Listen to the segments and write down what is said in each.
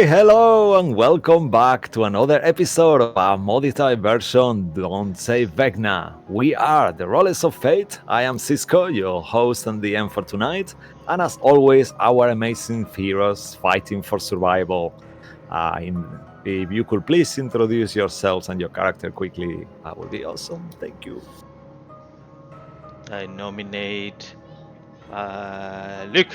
Hello and welcome back to another episode of our modified version Don't Say Vecna. We are the Rollers of Fate. I am Cisco, your host and DM for tonight, and as always, our amazing heroes fighting for survival. If you could please introduce yourselves and your character quickly, that would be awesome. Thank you. I nominate Luke,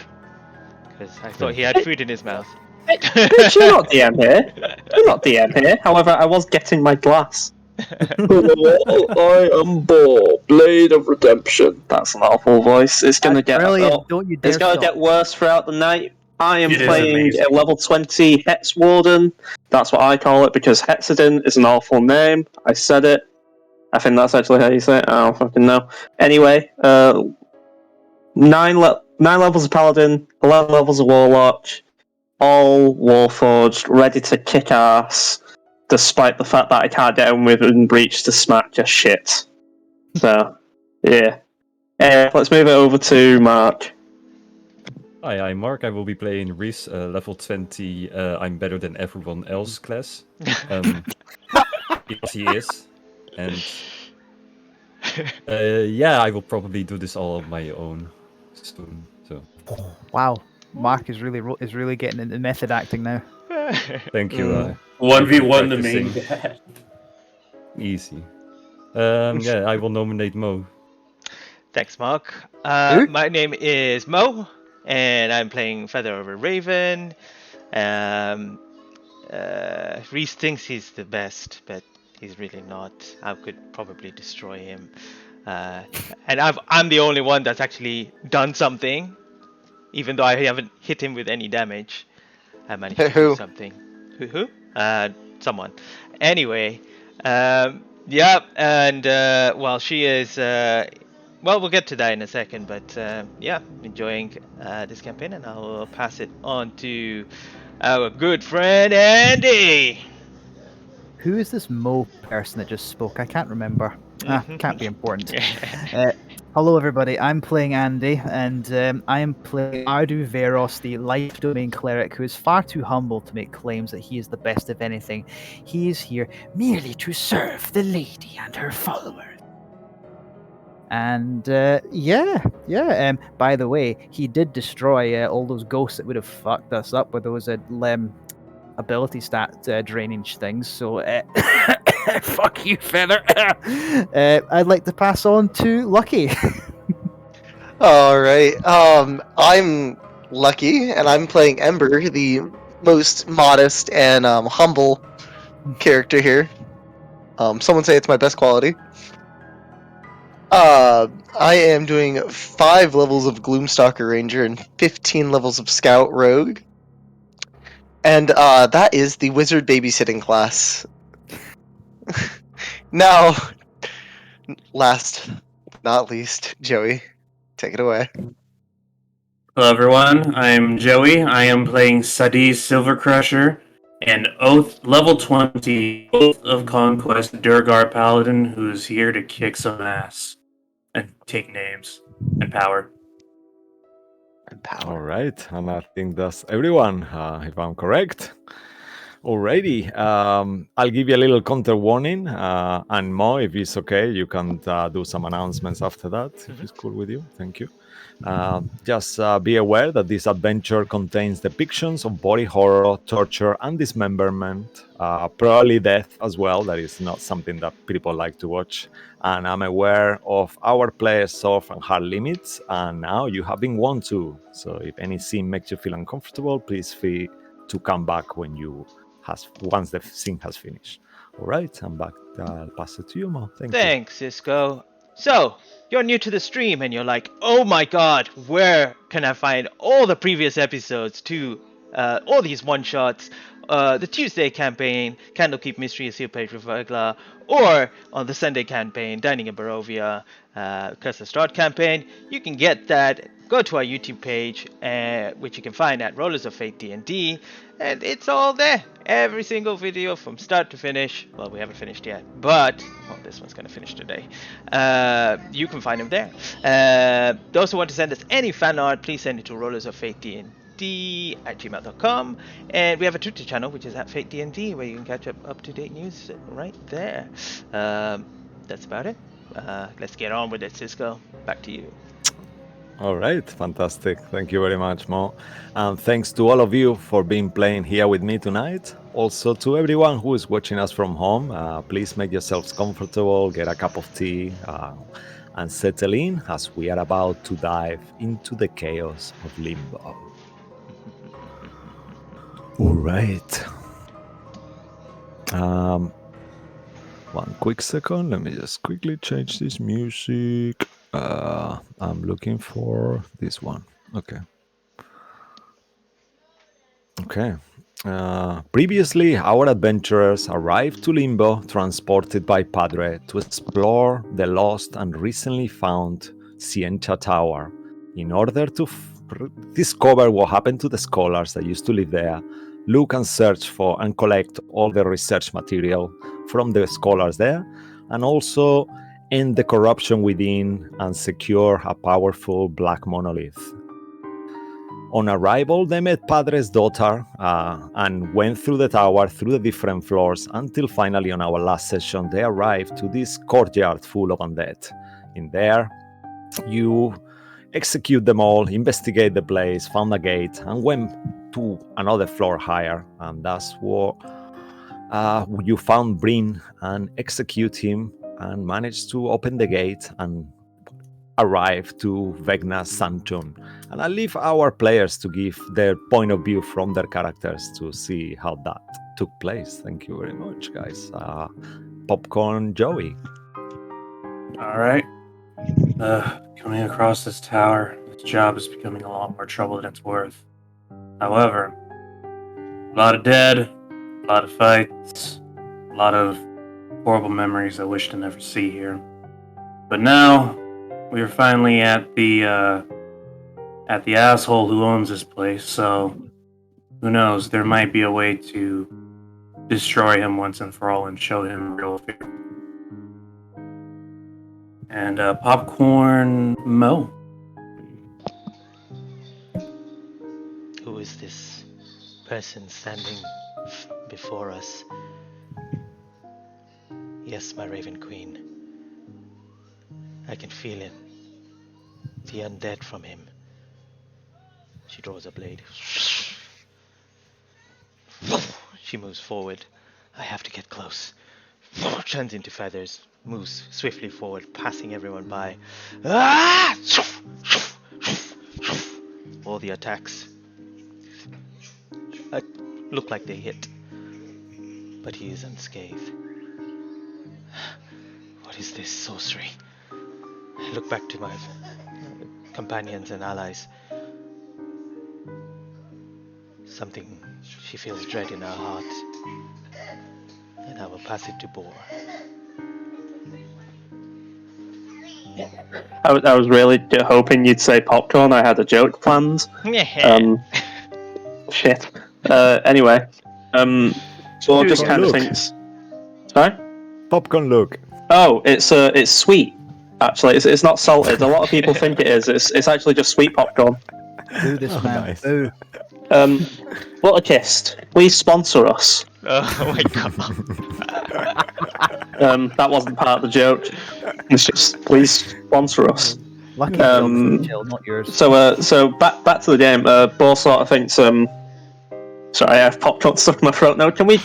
because I thought he had food in his mouth. Bitch, you're not DM here. You're not DM here. However, I was getting my glass. I am Bob, Blade of Redemption. That's an awful voice. It's gonna get brilliant. Don't you dare it's gonna stop. get worse throughout the night. I am It is playing amazing. a level 20 Hex Warden. That's what I call it because Hexadin is an awful name. I said it. I think that's actually how you say it. I don't fucking know. Anyway, 9 levels of Paladin, 11 levels of Warlock, all Warforged, ready to kick ass, despite the fact that I can't get in with Breach to smack just shit. So, yeah. Let's move it over to Mark. Hi, I'm Mark. I will be playing Reese, level 20. I'm better than everyone else class. Yes, he is. And yeah, I will probably do this all on my own soon. So Wow, Mark is really getting into method acting now. thank you. 1v1 the main practicing. guy. Easy. Yeah, I will nominate Mo. Thanks, Mark. Who? My name is Mo, and I'm playing Feather Over Raven. Reese thinks he's the best, but he's really not. I could probably destroy him. And I'm the only one that's actually done something, even though I haven't hit him with any damage. I managed to do something. Who? Someone. Anyway, yeah, and well, she is. Well, we'll get to that in a second, but yeah, enjoying this campaign, and I'll pass it on to our good friend Andy. Who is this Mo person that just spoke? I can't remember. Can't be important. Hello, everybody. I'm playing Andy, and I am playing Ardu Veros, the life domain cleric, who is far too humble to make claims that he is the best of anything. He is here merely to serve the lady and her followers. And yeah. By the way, he did destroy all those ghosts that would have fucked us up with those ability stat drainage things. So fuck you, Feather. I'd like to pass on to Lucky. All right. I'm Lucky, and I'm playing Ember, the most modest and humble character here. Someone say it's my best quality. I am doing 5 levels of Gloomstalker Ranger and 15 levels of Scout Rogue. And that is the Wizard Babysitting class. Now, last but not least, Joey, take it away. Hello everyone, I'm Joey. I am playing Sadi Silver Crusher and Oath level 20 Oath of Conquest Durgar Paladin who's here to kick some ass and take names and power. And power. All right, and I think that's everyone, if I'm correct. Alrighty, I'll give you a little counter warning, and Mo, if it's okay, you can do some announcements after that, if it's cool with you. Thank you. Just be aware that this adventure contains depictions of body horror, torture, and dismemberment, probably death as well. That is not something that people like to watch. And I'm aware of our players' soft and hard limits, and now you have been warned to. So if any scene makes you feel uncomfortable, please feel to come back once the scene has finished. All right, I'm back. I'll pass it to you, Mo. Thank you. Thanks, Cisco. So, you're new to the stream and you're like, oh my god, where can I find all the previous episodes to all these one-shots, the Tuesday campaign, Candlekeep Mystery, Seal Page with Vecna, or on the Sunday campaign, Dining in Barovia, Curse of Strahd campaign? You can get that. Go to our YouTube page, which you can find at Rollers of Fate D&D, and it's all there. Every single video from start to finish. Well, we haven't finished yet, but well, this one's gonna finish today. You can find them there. Those who want to send us any fan art, please send it to Rollers of Fate fatednd@gmail.com, and we have a Twitter channel which is @fatednd, where you can catch up-to-date news right there. That's about it. Let's get on with it, Cisco. Back to you. All right, fantastic. Thank you very much, Mo. And thanks to all of you for being playing here with me tonight. Also to everyone who is watching us from home, please make yourselves comfortable, get a cup of tea, and settle in as we are about to dive into the chaos of Limbo. All right. One quick second. Let me just quickly change this music. I'm looking for this one. Okay. Okay. Previously, our adventurers arrived to Limbo, transported by Padre, to explore the lost and recently found Ciencha Tower in order to discover what happened to the scholars that used to live there, look and search for and collect all the research material from the scholars there, and also end the corruption within and secure a powerful black monolith. On arrival, they met Padre's daughter and went through the tower, through the different floors, until finally on our last session, they arrived to this courtyard full of undead. In there, you execute them all, investigate the place, found a gate, and went to another floor higher. And that's where you found Bryn and execute him and managed to open the gate and arrive to Vecna's sanctum. And I leave our players to give their point of view from their characters to see how that took place. Thank you very much, guys. Popcorn Joey. All right. Coming across this tower, this job is becoming a lot more trouble than it's worth. However, a lot of dead, a lot of fights, a lot of horrible memories I wish to never see here. But now, we are finally at the asshole who owns this place, so who knows, there might be a way to destroy him once and for all and show him real fear. And Popcorn Mo. Who is this person standing before us? Yes, my Raven Queen. I can feel it. The undead from him. She draws a blade. She moves forward. I have to get close. Turns into feathers. Moves swiftly forward, passing everyone by. All the attacks look like they hit. But he is unscathed. What is this sorcery? I look back to my companions and allies. Something, she feels dread in her heart. And I will pass it to Boar. I was really hoping you'd say popcorn. I had a joke planned. Shit. Anyway, so just kind of thinks. Sorry. Popcorn look. Oh, it's sweet. Actually, it's not salted. A lot of people think it is. It's actually just sweet popcorn. Do this, man. Nice. Boo. Waterkist, please sponsor us. Oh my god. That wasn't part of the joke. It's just please sponsor us. Lucky jobs, chill, not yours. So back to the game. Bo sort of thinks. Sorry, I have popcorn stuck in my throat now. Can we,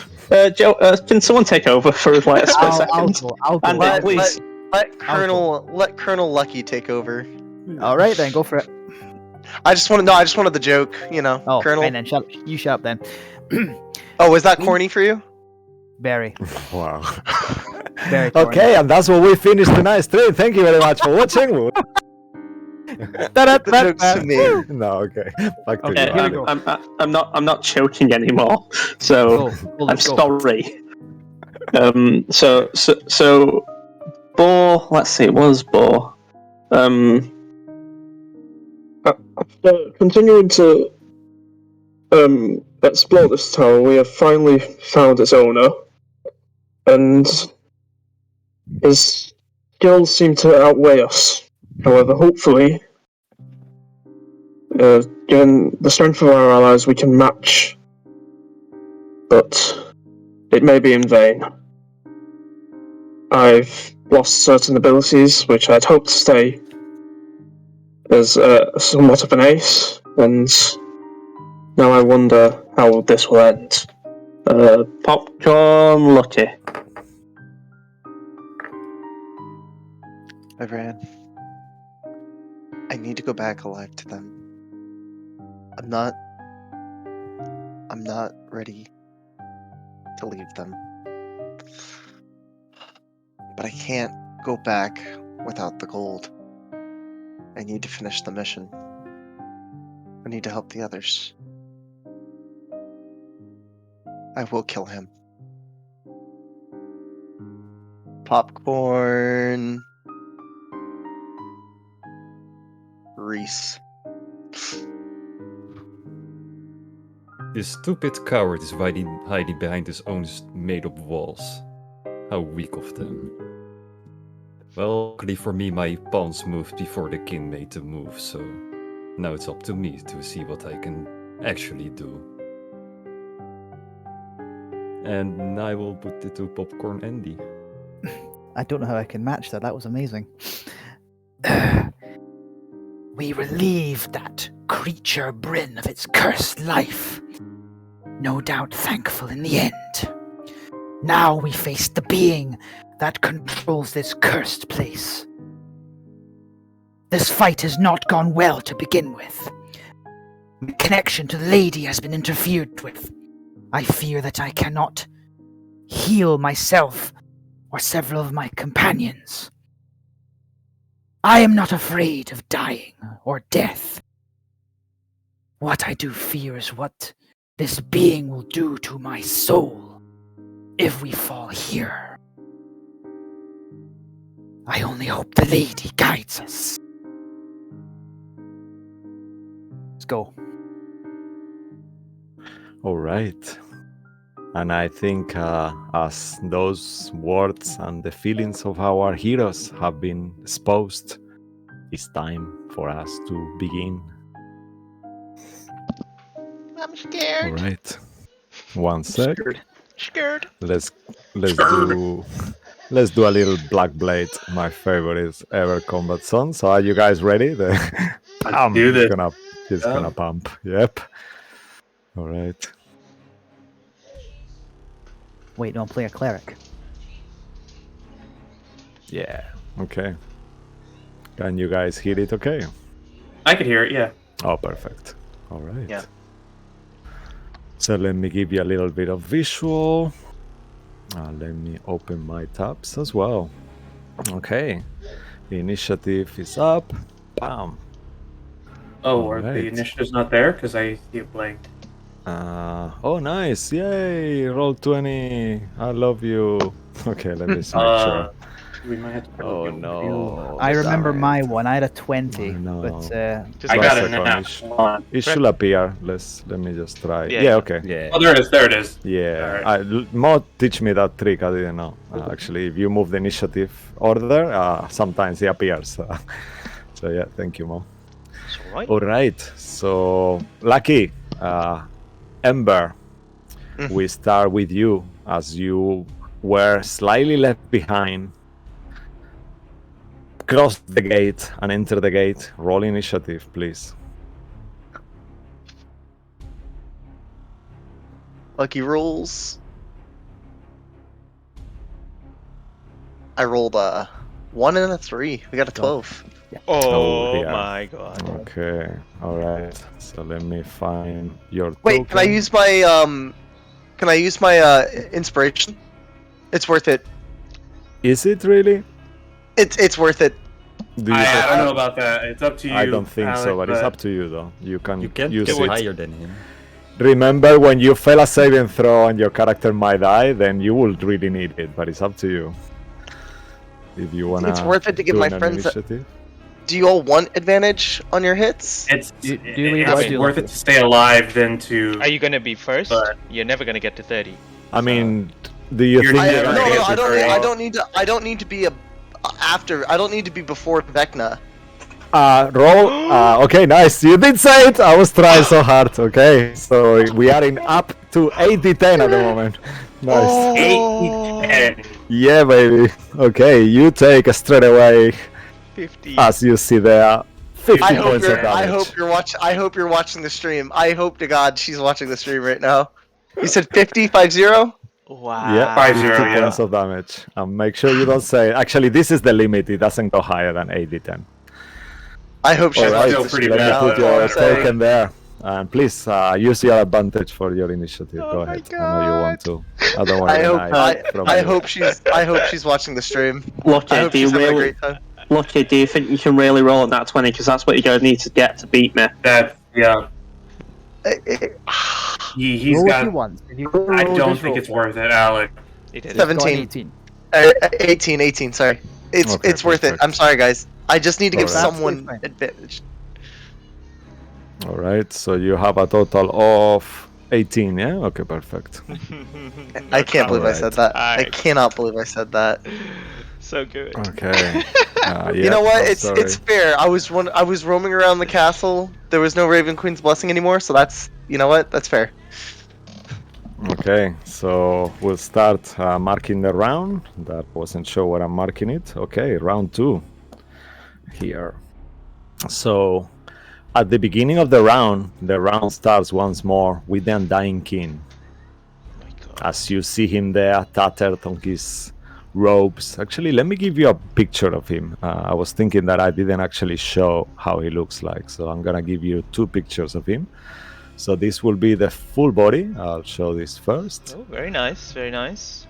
Joe? Can someone take over for like a split second? I'll go. And please. Let Colonel Lucky take over. All right, then go for it. I just wanted the joke, you know. Oh, Colonel. and then shut up then. Oh, was that corny for you? Very. Wow. Very corny. Okay, and that's where we finish tonight's stream. Thank you very much for watching. The joke's to me. No, okay. Back to Okay, you, here we Ali. go. I'm not choking anymore. So I'm Let's go. sorry. So Bo. Let's see. What was Bo? Continuing to explore this tower, we have finally found its owner, and his skills seem to outweigh us. However, hopefully, Given the strength of our allies, we can match, but it may be in vain. I've lost certain abilities which I'd hoped to stay as somewhat of an ace, and now I wonder how this will end. Popcorn Lucky. I ran. I need to go back alive to them. I'm not ready to leave them. But I can't go back without the gold. I need to finish the mission. I need to help the others. I will kill him. Popcorn. Reese. This stupid coward is hiding behind his own made-up walls. How weak of them. Well, luckily for me, my pawns moved before the king made the move, so now it's up to me to see what I can actually do. And I will put it to Popcorn Andy. I don't know how I can match that. That was amazing. We relieved that creature Bryn of its cursed life. No doubt thankful in the end. Now we face the being that controls this cursed place. This fight has not gone well to begin with. My connection to the lady has been interfered with. I fear that I cannot heal myself or several of my companions. I am not afraid of dying or death. What I do fear is what this being will do to my soul if we fall here. I only hope the lady guides us. Let's go. All right. And I think as those words and the feelings of our heroes have been exposed, it's time for us to begin. I'm scared. All right. One sec. Scared. Let's do a little Black Blade, my favorite ever combat song. So are you guys ready? Do this. It's gonna pump. Yep. All right. Wait, no, I'm playing a cleric. Yeah. Okay. Can you guys hear it? Okay. I could hear it, yeah. Oh, perfect. All right. Yeah. So let me give you a little bit of visual. Let me open my tabs as well. Okay. The initiative is up. Bam. Oh, or Alright. the initiative's not there because I see it blanked. Oh, nice. Yay. Roll 20. I love you. Okay, let me just make sure. We might have to. Oh, no. I remember Damn it. my one. I had a 20, I know. but Just I One got it second, now. It should appear. Let me just try. Yeah, Yeah, yeah. okay. Yeah. Oh, there it is. There it is. Yeah, Alright. Mo teach me that trick. I didn't know. Actually, if you move the initiative order, sometimes it appears. So yeah, thank you, Mo. It's alright. All right. So Lucky, Ember, we start with you as you were slightly left behind. Cross the gate and enter the gate. Roll initiative, please. Lucky rolls. I rolled a 1 and a 3. We got a 12. Oh dear. my god. Okay. All right. So let me find your. Wait, can I token. use my inspiration? It's worth it. Is it really? It's worth it. Do you I don't know about that. It's up to you. I don't think so, Alec, but it's up to you though. You can You can't use go it. higher than him. Remember, when you fail a saving throw and your character might die, then you will really need it. But it's up to you. If you wanna. It's worth it to give do my an friends. initiative. Do you all want advantage on your hits? It's Do it's we- worth it to stay alive than to. Are you gonna be first? But- You're never gonna get to 30. I mean, do you You're think? I, never no, gonna no, get I to don't. 30. I don't need to. I don't need to be after. I don't need to be before Vecna. Roll. Okay, nice. You did say it. I was trying so hard. Okay, so we are in up to 80-10 at the moment. Nice. 8-10. Yeah, baby. Okay, you take straight away, 50. as you see there, 50 I hope points of you're. damage. I hope you're watching the stream. I hope to God she's watching the stream right now. You said 50, 50? Wow. Yeah, 5-0, 50 yeah. points of damage. And make sure you don't say. Actually, this is the limit. It doesn't go higher than 80-10. I hope she's All right, watching still the pretty stream let me bad, now. put That's all your I'm saying. token there. And please use your advantage for your initiative. Oh Go my ahead. I know you want to. I don't want I to hope. deny it from I you. hope she's watching the stream. I Lucky, hope do you she's having a really? great time. Lucky, do you think you can really roll on that 20? Because that's what you're going to need to get to beat me. That, yeah. He's roll if got. you want. If you I roll, don't just think roll. it's worth it, Alec. It is. 17. 18. 18, sorry. It's Okay, it's worth it. perfect. I'm sorry, guys. I just need to give Alright. someone Absolutely fine. advantage. All right, so you have a total of 18, yeah? Okay, perfect. I can't believe I Alright. said that. I Alright. cannot believe I said that. So good. Okay. You know what? I'm It's sorry. fair. I was roaming around the castle. There was no Raven Queen's blessing anymore, so that's, you know what? That's fair. Okay, so we'll start marking the round. That wasn't sure where I'm marking it. Okay, round 2. Here. So at the beginning of the round starts once more with the Undying King. Oh my God. As you see him there, tattered on his robes. Actually, let me give you a picture of him. I was thinking that I didn't actually show how he looks like, so I'm gonna give you 2 pictures of him. So this will be the full body. I'll show this first. Oh, very nice. Very nice.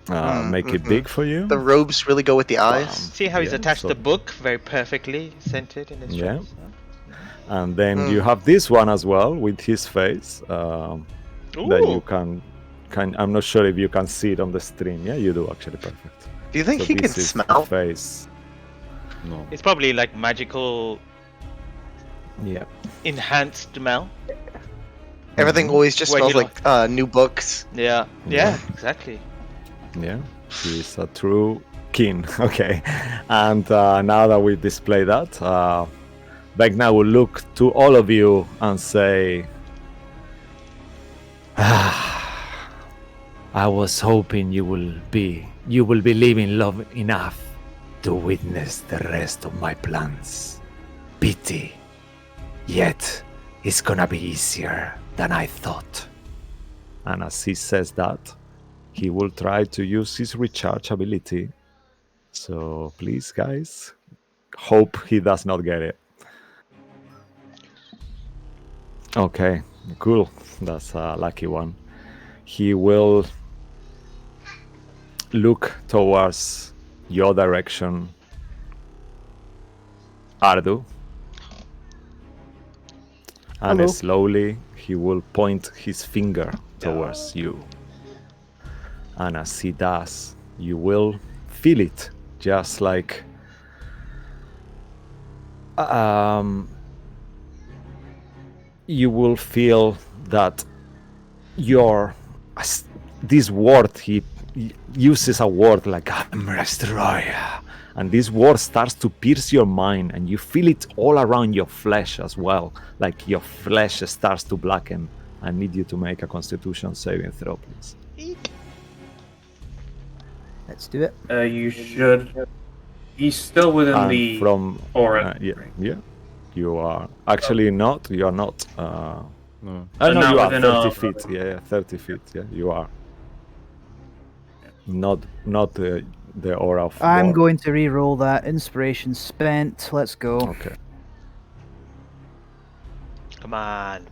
Make it big for you. The robes really go with the eyes. See how he's Yeah, attached so- the book very perfectly centered in his Yeah. dress. And then you have this one as well with his face. That you Ooh. can. I'm not sure if you can see it on the stream. Yeah, you do actually. Perfect. Do you think So he can this is the smell? face. No. It's probably like magical Yeah. enhanced smell. Everything always just Wait, smells he like new books. Yeah. Yeah. Exactly. Yeah, he's a true king. Okay, and now that we display that, Vecna will look to all of you and say, "I was hoping you will be living love enough to witness the rest of my plans. Pity, yet it's gonna be easier than I thought." And as he says that, he will try to use his recharge ability. So please, guys, hope he does not get it. Okay, cool. That's a lucky one. He will look towards your direction, Ardu. And Hello. slowly he will point his finger towards you. And as he does, you will feel it, just like you will feel that this word, he uses a word like "I'm destroyer," and this word starts to pierce your mind, and you feel it all around your flesh as well, like your flesh starts to blacken. I need you to make a Constitution saving throw, please. Let's do it. You should. He's still within And the from aura. yeah, you are actually not. You are not. No. No, not you are within 30 a- feet. Yeah, 30 feet. Yeah, you are. Not the aura of. I'm war. going to re-roll that. Inspiration spent. Let's go. Okay, Come on.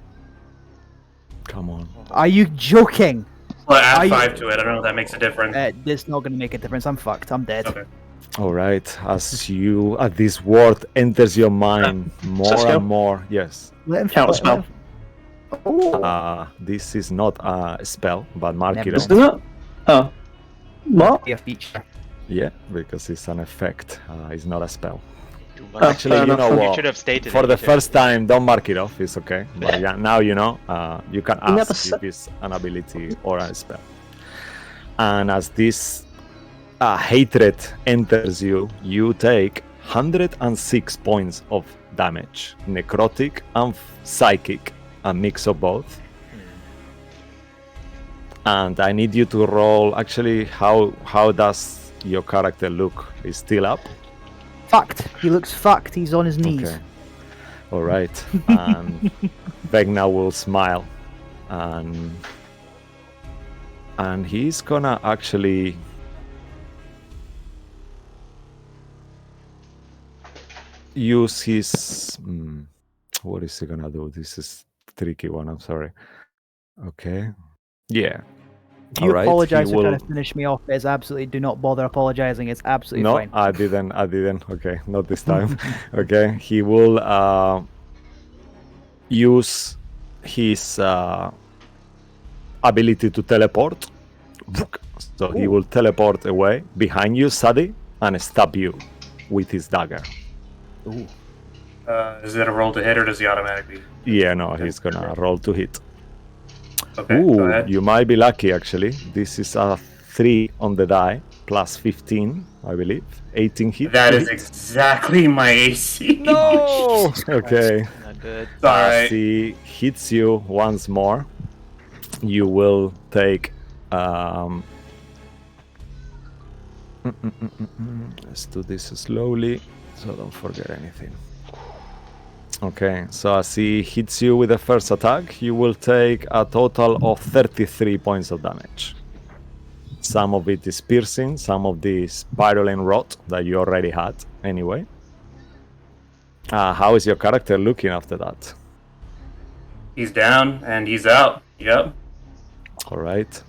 come on. Are you joking? Well, Are add you- 5 to it. I don't know if that makes a difference. It's not going to make a difference. I'm fucked. I'm dead. Okay. All right. As this word enters your mind more Cisco? and more. Yes. Let him Counter let spell. him- Oh. This is not a spell, but mark it Never. off. Isn't it? Oh. What? Be a feature. Yeah, because it's an effect. It's not a spell. Too Oh, much. Actually, fair you enough. know You what? should have stated For it, the you should. first time, don't mark it off. It's okay. But yeah, now you know. You can You never ask said- if it's an ability or a spell. And as this hatred enters you, you take 106 points of damage, necrotic and psychic, a mix of both. And I need you to roll. Actually, how does your character look? Is still up? Fucked. He looks fucked. He's on his knees. Okay. All right. And Vecna will smile, and he's gonna actually use his. What is he gonna do? This is tricky one. I'm sorry. Okay. Yeah. If you Alright, apologize he for trying will- to finish me off, it's absolutely do not bother apologizing. It's absolutely No, fine. I didn't. Okay, not this time. Okay, he will use his ability to teleport. So he will teleport away behind you, Sadie, and stab you with his dagger. Ooh. Is it a roll to hit or does he automatically? Yeah, no, he's gonna roll to hit. Okay, go Ooh, ahead. you might be lucky actually. This is a 3 on the die, plus 15, I believe. 18 hit. That to is hit. exactly my AC. No! Okay. Not good. It's alright. As he hits you once more, you will take. Let's do this slowly, so don't forget anything. Okay, so as he hits you with the first attack, you will take a total of 33 points of damage. Some of it is piercing, some of the spiraling rot that you already had anyway. How is your character looking after that? He's down and he's out. Yep. All right.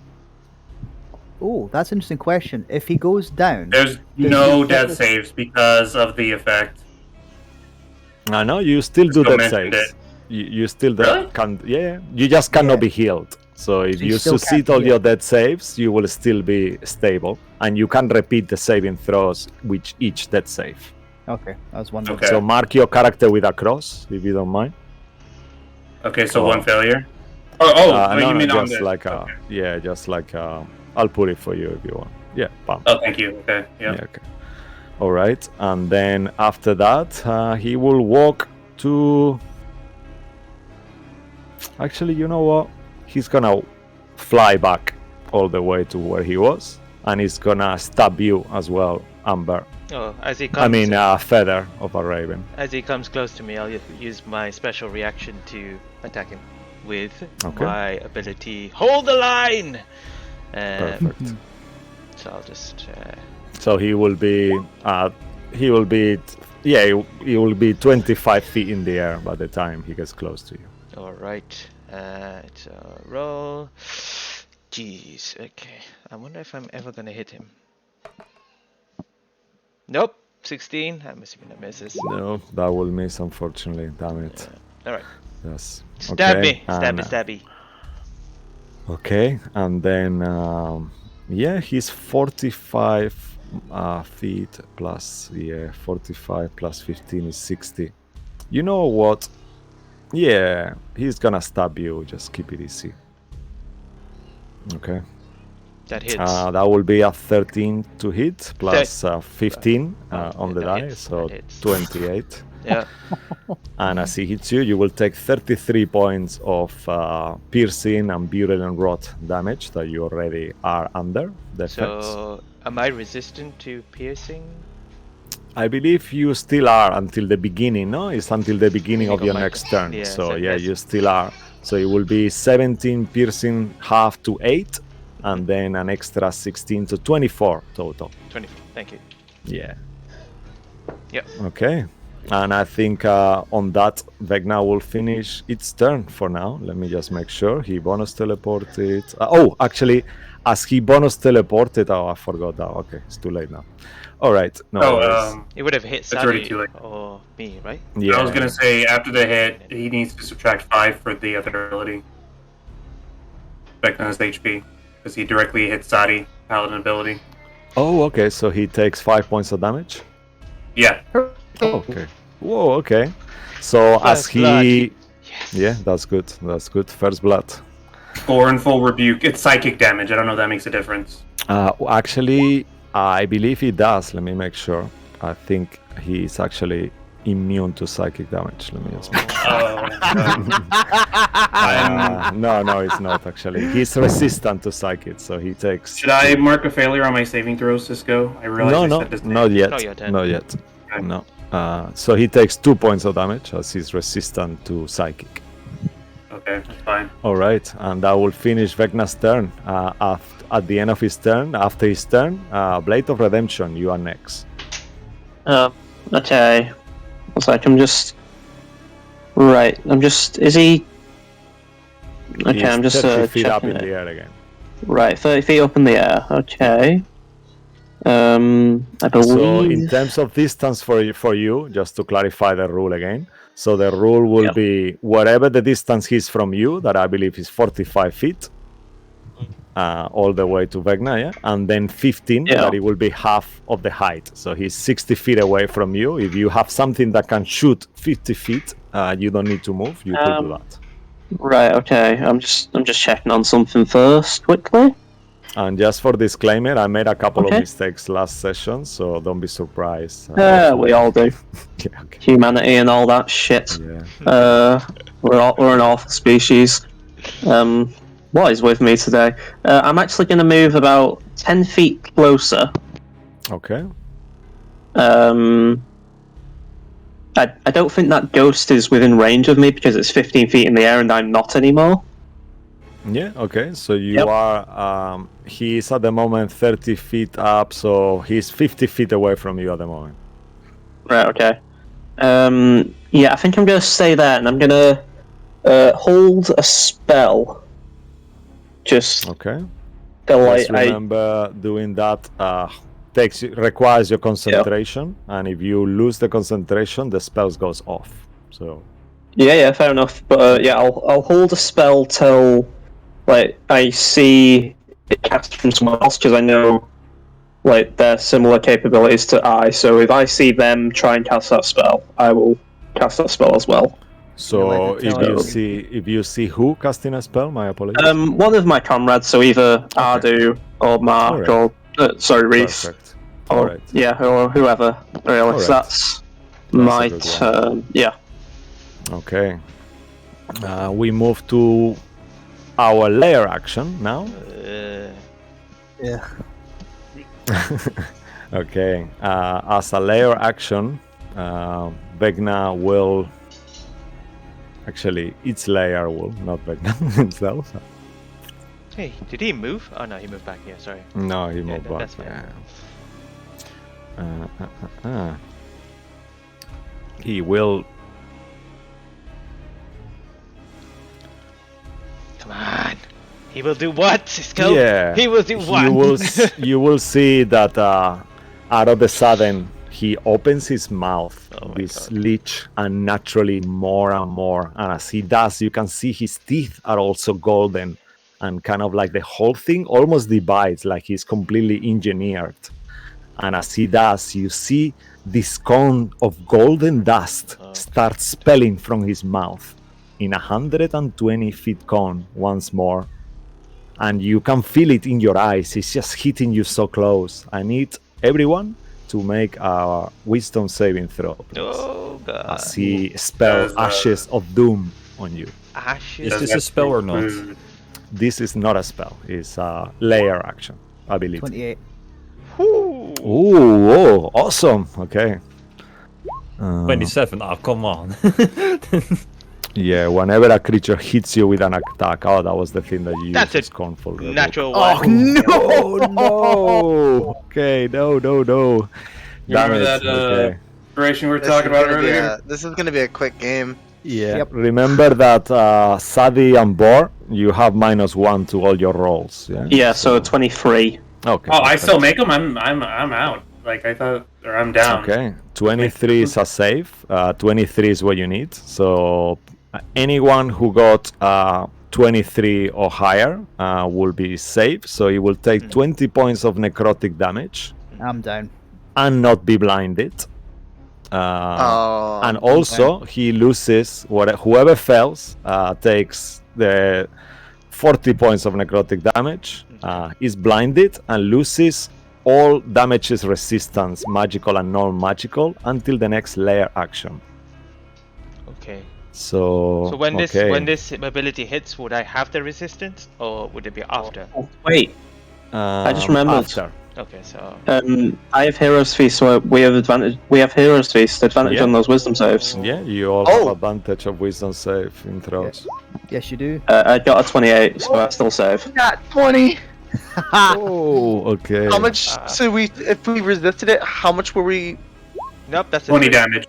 Oh, that's an interesting question. If he goes down, There's no death saves because of the effect. I know you still do Still that mentioned saves. You still Really? can. Yeah, you just cannot Yeah. be healed. So if So you you still succeed can't all heal. your death saves, you will still be stable, and you can repeat the saving throws with each death save. okay, I was wondering. Okay. So mark your character with a cross, if you don't mind. Okay, so Oh. one failure. Oh, No, you mean on just this? like Okay. yeah, just like I'll put it for you if you want. Yeah, bam. Oh, thank you. Okay, yeah. Yeah, okay. All right, and then after that, he will walk to. Actually, you know what? He's gonna fly back all the way to where he was, and he's gonna stab you as well, Amber. Oh, as he comes, I mean, feather of a raven. as he comes close to me, I'll use my special reaction to attack him with Okay. my ability Hold the Line. Perfect. So I'll just. So he will be, he will be 25 feet in the air by the time he gets close to you. All right. It's a roll. Jeez. Okay. I wonder if I'm ever gonna hit him. Nope. 16. I'm assuming that misses. No, that will miss, unfortunately. Damn it. All right. Yes. Stab Okay, me. and, Stabby. Okay, and then yeah, he's 45 feet plus 45 plus 15 is 60. You know what? Yeah, he's gonna stab you. Just keep it easy. Okay. That hits. That will be a 13 to hit plus 15 on the that die, hits, so that hits. 28. Yeah. And as he hits you, you will take 33 points of piercing and virulent rot damage that you already are under the effects. So, am I resistant to piercing? I believe you still are until the beginning, no? It's until the beginning of your my next turn. turn. Yeah, So so yeah, yes. you still are. So it will be 17 piercing half to 8, and then an extra 16 to 24 total. 24. Thank you. Yeah. Yep. Okay. And I think on that, Vecna will finish its turn for now. Let me just make sure. He bonus teleported. Actually, as he bonus teleported, I forgot that. Okay, it's too late now. All right. No worries. It would have hit It's already Sadi too late. or me, right? Yeah. I was gonna say after the hit, he needs to subtract 5 for the other ability. Vecna's HP, because he directly hit Sadi, paladin ability. Oh, okay. So he takes 5 points of damage. Yeah. Oh, okay. Whoa. Okay. So as First he, blood. Yes. yeah, that's good. That's good. First blood. Or in full rebuke. It's psychic damage. I don't know if that makes a difference. Actually, I believe he does. Let me make sure. I think he's actually immune to psychic damage. Let me just. No, he's not actually. He's resistant to psychic, so he takes. Should I mark a failure on my saving throws, Cisco? I realize I said this. Not yet. No, your turn. Not yet. Okay. No. So he takes 2 points of damage as he's resistant to psychic. Okay, that's fine. All right, and that will finish Vecna's turn. At the end of his turn, after his turn, Blade of Redemption, you are next. Okay. It's like I'm just. Right. Is he? Okay, He's I'm just 30 feet up checking in it. the air again. Right, 30 feet up in the air. Okay. I believe. So in terms of distance for you, just to clarify the rule again. So the rule will be whatever the distance is from you, that I believe is 45 feet, all the way to Vecna, yeah? And then 15, that it will be half of the height. So he's 60 feet away from you. If you have something that can shoot 50 feet, you don't need to move. You could do that. Right. Okay. I'm just checking on something first, quickly. And just for disclaimer, I made a couple of mistakes last session, so don't be surprised. We all do. Yeah, okay. Humanity and all that shit. Yeah. We're an awful species. What is with me today? I'm actually going to move about 10 feet closer. Okay. I don't think that ghost is within range of me because it's 15 feet in the air and I'm not anymore. Yeah, okay. So you are, he's at the moment 30 feet up, so he's 50 feet away from you at the moment. Right, okay. Yeah, I think I'm going to stay there and I'm going to hold a spell. Just okay. Just remember doing that requires your concentration, and if you lose the concentration, the spell goes off. So. Yeah, fair enough. But yeah, I'll hold a spell till I see it cast from someone else because I know they're similar capabilities to I. So if I see them try and cast that spell, I will cast that spell as well. So if you see who casting a spell, my apologies. One of my comrades, so either Ardu or Mark or Reese. Perfect. Or or whoever. Really, so that's my turn. Yeah. Okay. We move to our lair action now. Yeah. Okay. As a lair action, Vecna will. Actually, its layer will, not Vecna himself. Hey, did he move? Oh no, he moved back here. Sorry. No, he moved back. That's fine. He will. Come on. He will do what, Cisco? Yeah. He will do what? You will see that out of the sudden he opens his mouth, this leech, unnaturally more and more. And as he does, you can see his teeth are also golden, and kind of like the whole thing almost divides, like he's completely engineered. And as he does, you see this cone of golden dust start spelling from his mouth in 120 feet cone once more. And you can feel it in your eyes. It's just hitting you so close. I need everyone to make a wisdom saving throw, please. Oh, God. As he spells Ashes of Doom on you. Ashes. Is this a spell or not? This is not a spell. It's a layer action, ability. 28. Ooh, awesome. Okay. 27. Oh, come on. Yeah, whenever a creature hits you with an attack, that was the thing that you used as scornful. Natural one. one. Oh, no! Okay, no. You remember that inspiration we were talking about earlier? This is going to be a quick game. Yeah. Yep. Remember that Sadie and Bor, you have -1 to all your rolls. Yeah. Yeah. So 23. Okay. Oh, I still make them. I'm out. Like I thought, or I'm down. Okay. 23 is a save. 23 is what you need. So anyone who got 23 or higher will be safe. So he will take 20 points of necrotic damage. I'm down. And not be blinded. And also, he loses, whoever fails takes the 40 points of necrotic damage, is blinded, and loses all damages resistance, magical and non-magical, until the next layer action. Okay. So, So when okay. this ability hits, would I have the resistance, or would it be after? Oh, wait, I just remembered. After. Okay, so I have Heroes Feast, so we have advantage. We have Heroes Feast advantage Yeah. on those Wisdom saves. Yeah, you all Oh. have advantage of wisdom save in throws. Yes, you do. I got a 28, so I still save. Not 20. Oh, okay. How much? So if we resisted it, how much were we? nope, that's a 20 three. damage.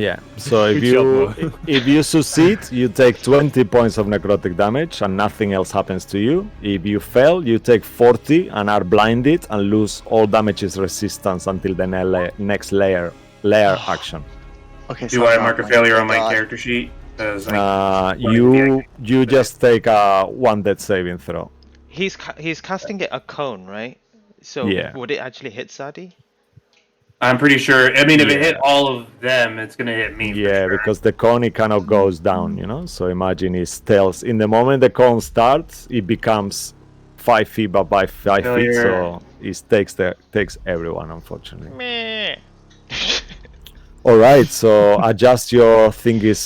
Yeah. So if Good you job, if you succeed, you take 20 points of necrotic damage and nothing else happens to you. If you fail, you take 40 and are blinded and lose all damages resistance until the next layer action. Okay. Do I mark a failure on my character sheet? 'Cause I- You just take a 1 death saving throw. He's casting a cone, right? So Yeah. would it actually hit Sadi? I'm pretty sure. I mean, if it Yeah. hit all of them, it's gonna hit me. Yeah, for sure. because the cone it kind of goes down, you know. So imagine it tells in the moment the cone starts, it becomes 5 feet by 5 feet, so it takes everyone, unfortunately. Meh. All right, so adjust your thingies.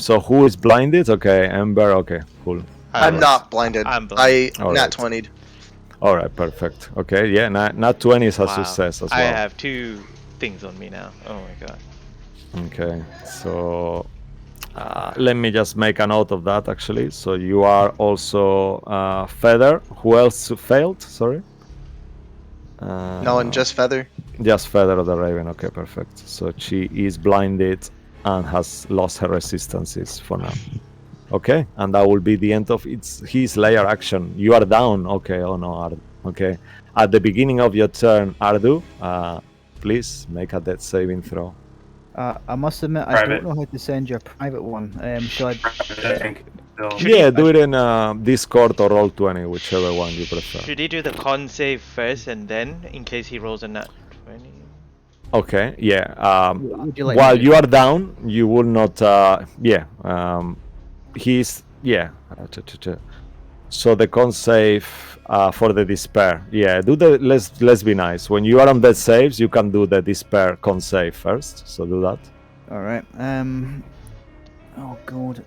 So who is blinded? Okay, Ember. Okay, cool. I'm not blinded. I'm blind. I All nat right. 20'd. All right, perfect. Okay, yeah, not 20 is a Wow. success as I well. have 2 things on me now. Oh my god. Okay, so let me just make a note of that actually. So you are also Feather. Who else failed? Sorry. No, and just feather. Just Feather of the Raven. Okay, perfect. So she is blinded and has lost her resistances for now. Okay, and that will be the end of his layer action. You are down. Okay, oh no, Ardu. Okay, at the beginning of your turn, Ardu, please make a death saving throw. I must admit, I Private. don't know how to send you a private one. Shall I? I think. So. Yeah, do it in Discord or Roll20, whichever one you prefer. Should he do the con save first and then, in case he rolls a nat 20? Okay, yeah. Would you like While me to- you are down, you will not. He's yeah. So the con save for the despair. Yeah, do the let's be nice. When you are on death saves, you can do the despair con save first. So do that. All right. Oh god.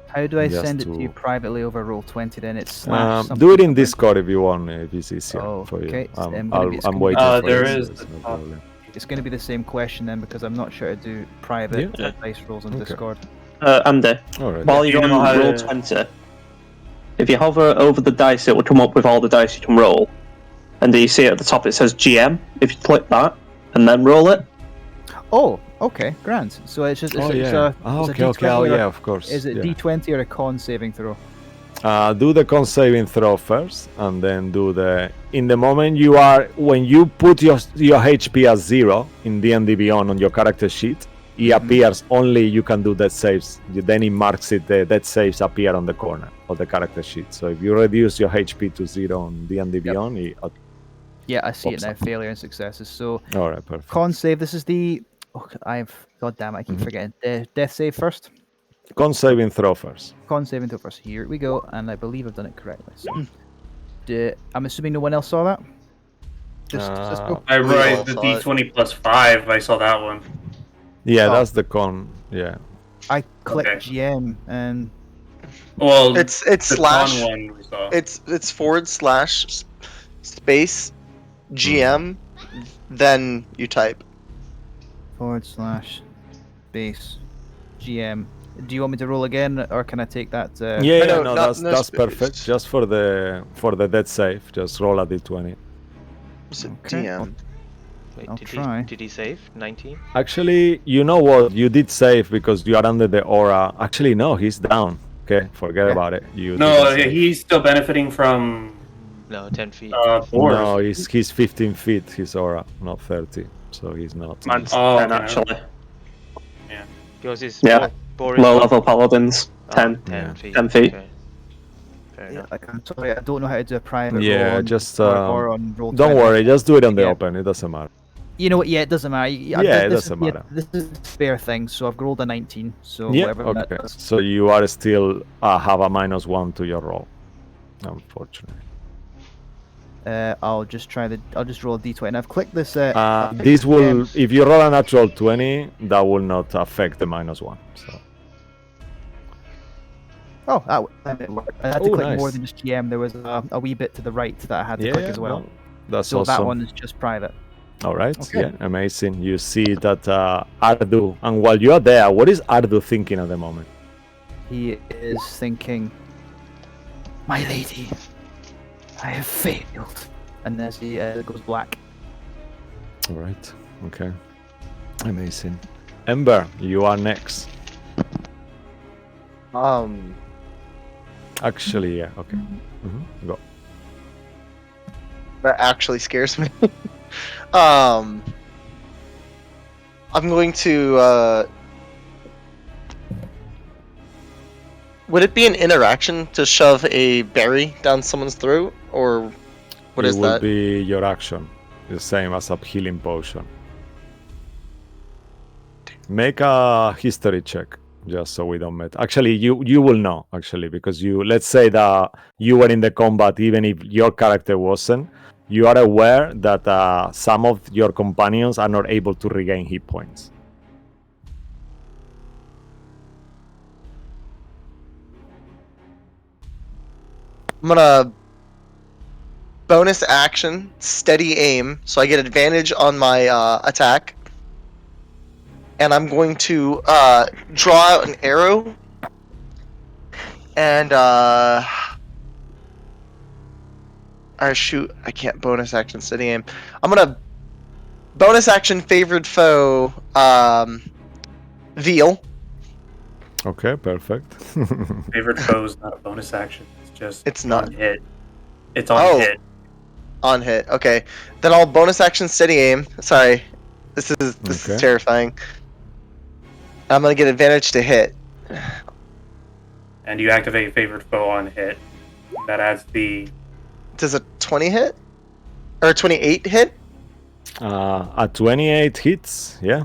How do I Just send it to you to- privately over Roll20? Then it's slash Do it something in Discord if you want. If it's easier Oh, for you. okay. I'm waiting for There you, is so it's the no top. problem. It's going to be the same question then because I'm not sure to do private Yeah. dice rolls on Okay. Discord. Andy, All right. while you're You on know how to- Roll20, if you hover over the dice, it will come up with all the dice you can roll. And do you see at the top it says GM? If you click that and then roll it, Oh, okay, grand. So it's just Oh it's yeah. a Okay. Okay. D20 Oh or a- yeah. Of course. Is it yeah. D20 or a con saving throw? Do the con saving throw first, and then do the. In the moment you are, when you put your HP as 0 in D&D Beyond on your character sheet, it appears only you can do death saves. Then it marks it. The death saves appear on the corner of the character sheet. So if you reduce your HP to 0 on D&D Beyond, it. Yeah, I see it Pops now. up. Failure and successes. So All right, perfect. con save. This is the. Oh, God damn it! I keep forgetting. Death save first. Con saving throw first. Con saving throw first. Here we go, and I believe I've done it correctly. So, I'm assuming no one else saw that. Just go. I We all rolled the saw it. D20 plus 5. I saw that one. Yeah, Oh. that's the con. Yeah. I clicked Okay. GM and Well, It's the slash. con one we saw. It's forward slash space GM. Then you type. / base GM. Do you want me to roll again, or can I take that? Yeah, no, no, not- that's no that's space. perfect. Just for the death save, just roll a d20. Is it Okay, DM? Wait, I'll did try. he save? 19? Actually, you know what? You did save because you are under the aura. Actually, no, he's down. Okay, forget Yeah. about it. You No, didn't save. he's still benefiting from No, 10 feet. force. No, he's 15 feet. His aura, not 30. So he's not. mine's Oh, 10 okay. actually. Yours is Yeah. Boris. Low level paladins, Oh, 10. 10 Yeah. feet. 10 feet. Okay. Fair Yeah, enough. I'm sorry, I don't know how to do a private Yeah, roll on, just, or on roll. Don't 20. worry, just do it on the Yeah. open. It doesn't matter. You know what? Yeah, it doesn't matter. Yeah, it doesn't matter. This is a spare thing, so I've rolled a 19. So Yeah. whatever that Okay. does. So you are still have a -1 to your roll, unfortunately. I'll just roll a d20. And I've clicked this. This will, if you roll a natural 20, that will not affect the -1. So. Oh, that worked. I had to Oh, click more nice. than just GM. There was a wee bit to the right that I had to Yeah, click as well. no, that's So awesome. that one is just private. All right, Okay. yeah, amazing. You see that Ardu, and while you are there, what is Ardu thinking at the moment? He is thinking, "My lady, I have failed." And as he goes black. All right, okay, amazing. Ember, you are next. Actually, yeah, okay. Go. That actually scares me. I'm going to. Would it be an interaction to shove a berry down someone's throat, or what it is will that? be your action, the same as a healing potion. Make a history check, just so we don't met. Actually, you will know, actually, because let's say that you were in the combat, even if your character wasn't, you are aware that some of your companions are not able to regain hit points. I'm gonna bonus action, steady aim, so I get advantage on my attack. And I'm going to draw out an arrow. And shoot, I can't bonus action steady aim. I'm gonna bonus action favored foe veal. Okay, perfect. Favorite foe is not a bonus action. It's not on hit. It's on hit. On hit. Okay, then I'll bonus action steady aim. Sorry, this is terrifying. I'm gonna get advantage to hit. And you activate favorite foe on hit. That adds the. Does a 20 hit? Or a 28 hit? A 28 hits, yeah.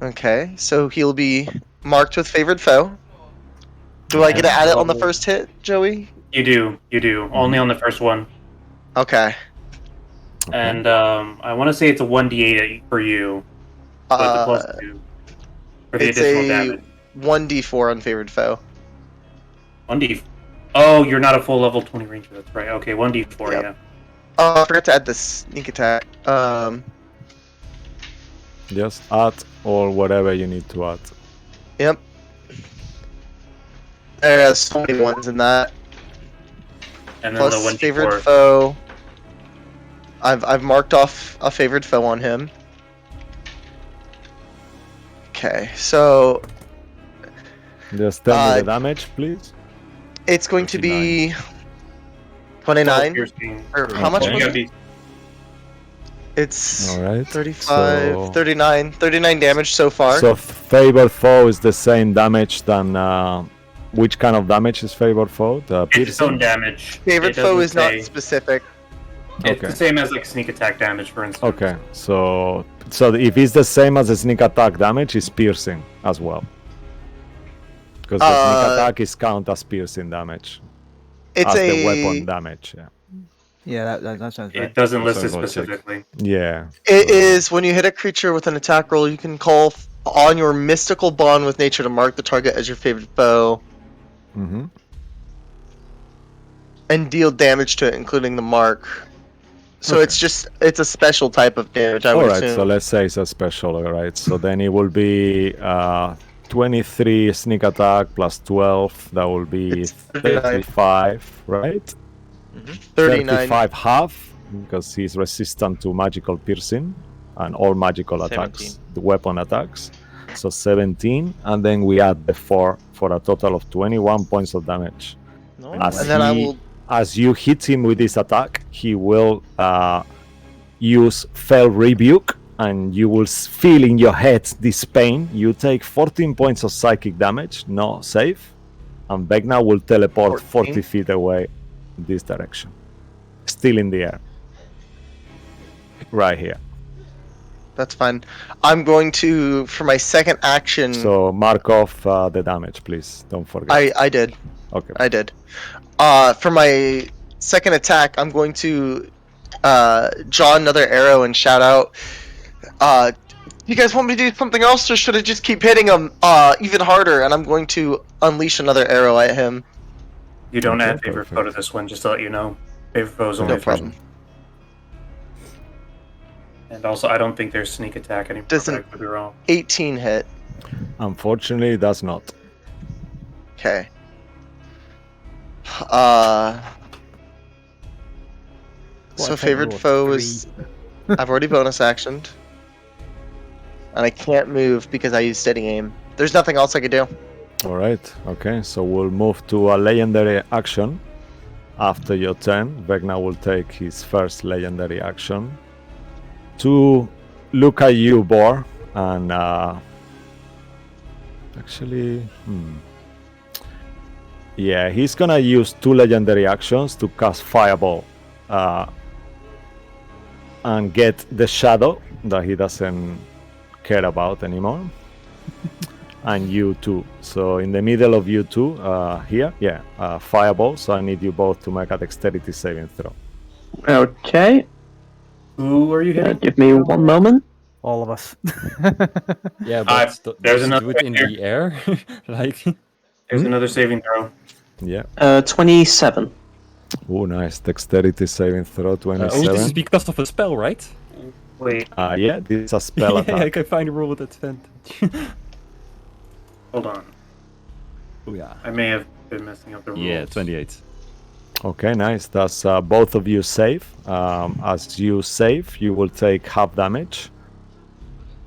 Okay, so he'll be marked with favored foe. Do I get to add it on the first hit, Joey? You do. Only on the first one. Okay. And I want to say it's a 1d8 for you. So it's a +2 for the additional damage. 1d4 on favored foe. 1d. Oh, you're not a full level 20 ranger. That's right. Okay, 1d4. Yep. Yeah. Oh, I forgot to add the sneak attack. Just add or whatever you need to add. Yep. There's so many ones in that. And then Plus the 1d4. favored foe. I've marked off a favored foe on him. Okay, so just tell me the damage, please. It's going to be 29. Or how much? It's all right. 35, 39 damage so far. So favored foe is the same damage than which kind of damage is favored foe? It's its own damage. Favored foe is not specific. It's the same as like sneak attack damage, for instance. Okay, so if it's the same as the sneak attack damage, it's piercing as well. Because the sneak attack is count as piercing damage. It's as the weapon damage, yeah. Yeah, that sounds right. It doesn't list it specifically. Yeah. It is when you hit a creature with an attack roll, you can call on your mystical bond with nature to mark the target as your favorite foe. Mm-hmm. And deal damage to it, including the mark. So it's a special type of damage, I would assume. So let's say it's a special, alright. So then it will be 23 sneak attack plus 12, that will be 35, right? Mm-hmm. 39. 35 half, because he's resistant to magical piercing and all magical attacks, the weapon attacks. So 17, and then we add the 4 for a total of 21 points of damage. No. And then as you hit him with this attack, he will use Fell Rebuke, and you will feel in your head this pain. You take 14 points of psychic damage, no save, and Vecna will teleport 40 feet away in this direction. Still in the air. Right here. That's fine. I'm going to, for my second action... So mark off the damage, please. Don't forget. I did. Okay. I did. For my second attack, I'm going to draw another arrow and shout out. You guys want me to do something else, or should I just keep hitting him even harder? And I'm going to unleash another arrow at him. You don't Okay, add favorite foe to perfect. this one, just to let you know. Favorite foe is only No problem. And also, I don't think there's sneak attack anymore. Doesn't- I could be wrong. 18 hit. Unfortunately, it does not. Okay. So What, favorite roll of foe 3? is I've already bonus actioned. And I can't move because I use steady aim. There's nothing else I could do. All right. Okay. So we'll move to a legendary action. After your turn, Vecna will take his first legendary action to look at you, Boar, and actually, yeah, he's gonna use 2 legendary actions to cast Fireball and get the shadow that he doesn't care about anymore. And you too. So in the middle of you two, here, Fireball. So I need you both to make a dexterity saving throw. Okay. Who are you hitting? Give me 1 moment. All of us. Yeah, but there's just another do it in here. the air. Like, There's another saving throw. Yeah. 27. Oh, nice. Dexterity saving throw, oh, 27. this is because of a spell, right? Wait, Yeah, this is a spell Yeah, attack. I can find a roll with advantage. hold on. Oh yeah. I may have been messing up the rules. Yeah, 28. Okay, nice. That's both of you save. As you save, you will take half damage.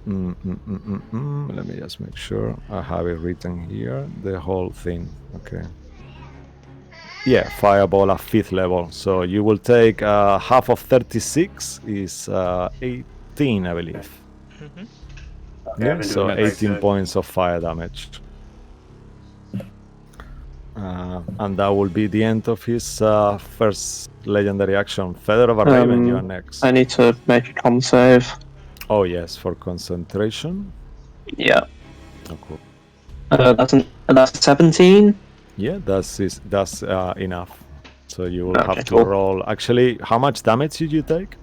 Let me just make sure I have it written here. The whole thing. Okay. Yeah, Fireball at 5th level. So you will take half of 36 is 18, I believe. Mhm. Okay, Yeah, I've been so doing that right 18 good. points of fire damage. And that will be the end of his first legendary action. Feather of a Raven, you are next. I need to make a con save. Oh yes, for concentration. Yeah. Oh, cool. That's 17. Yeah, that's enough. So you will Okay, have to cool. roll. Actually, how much damage did you take?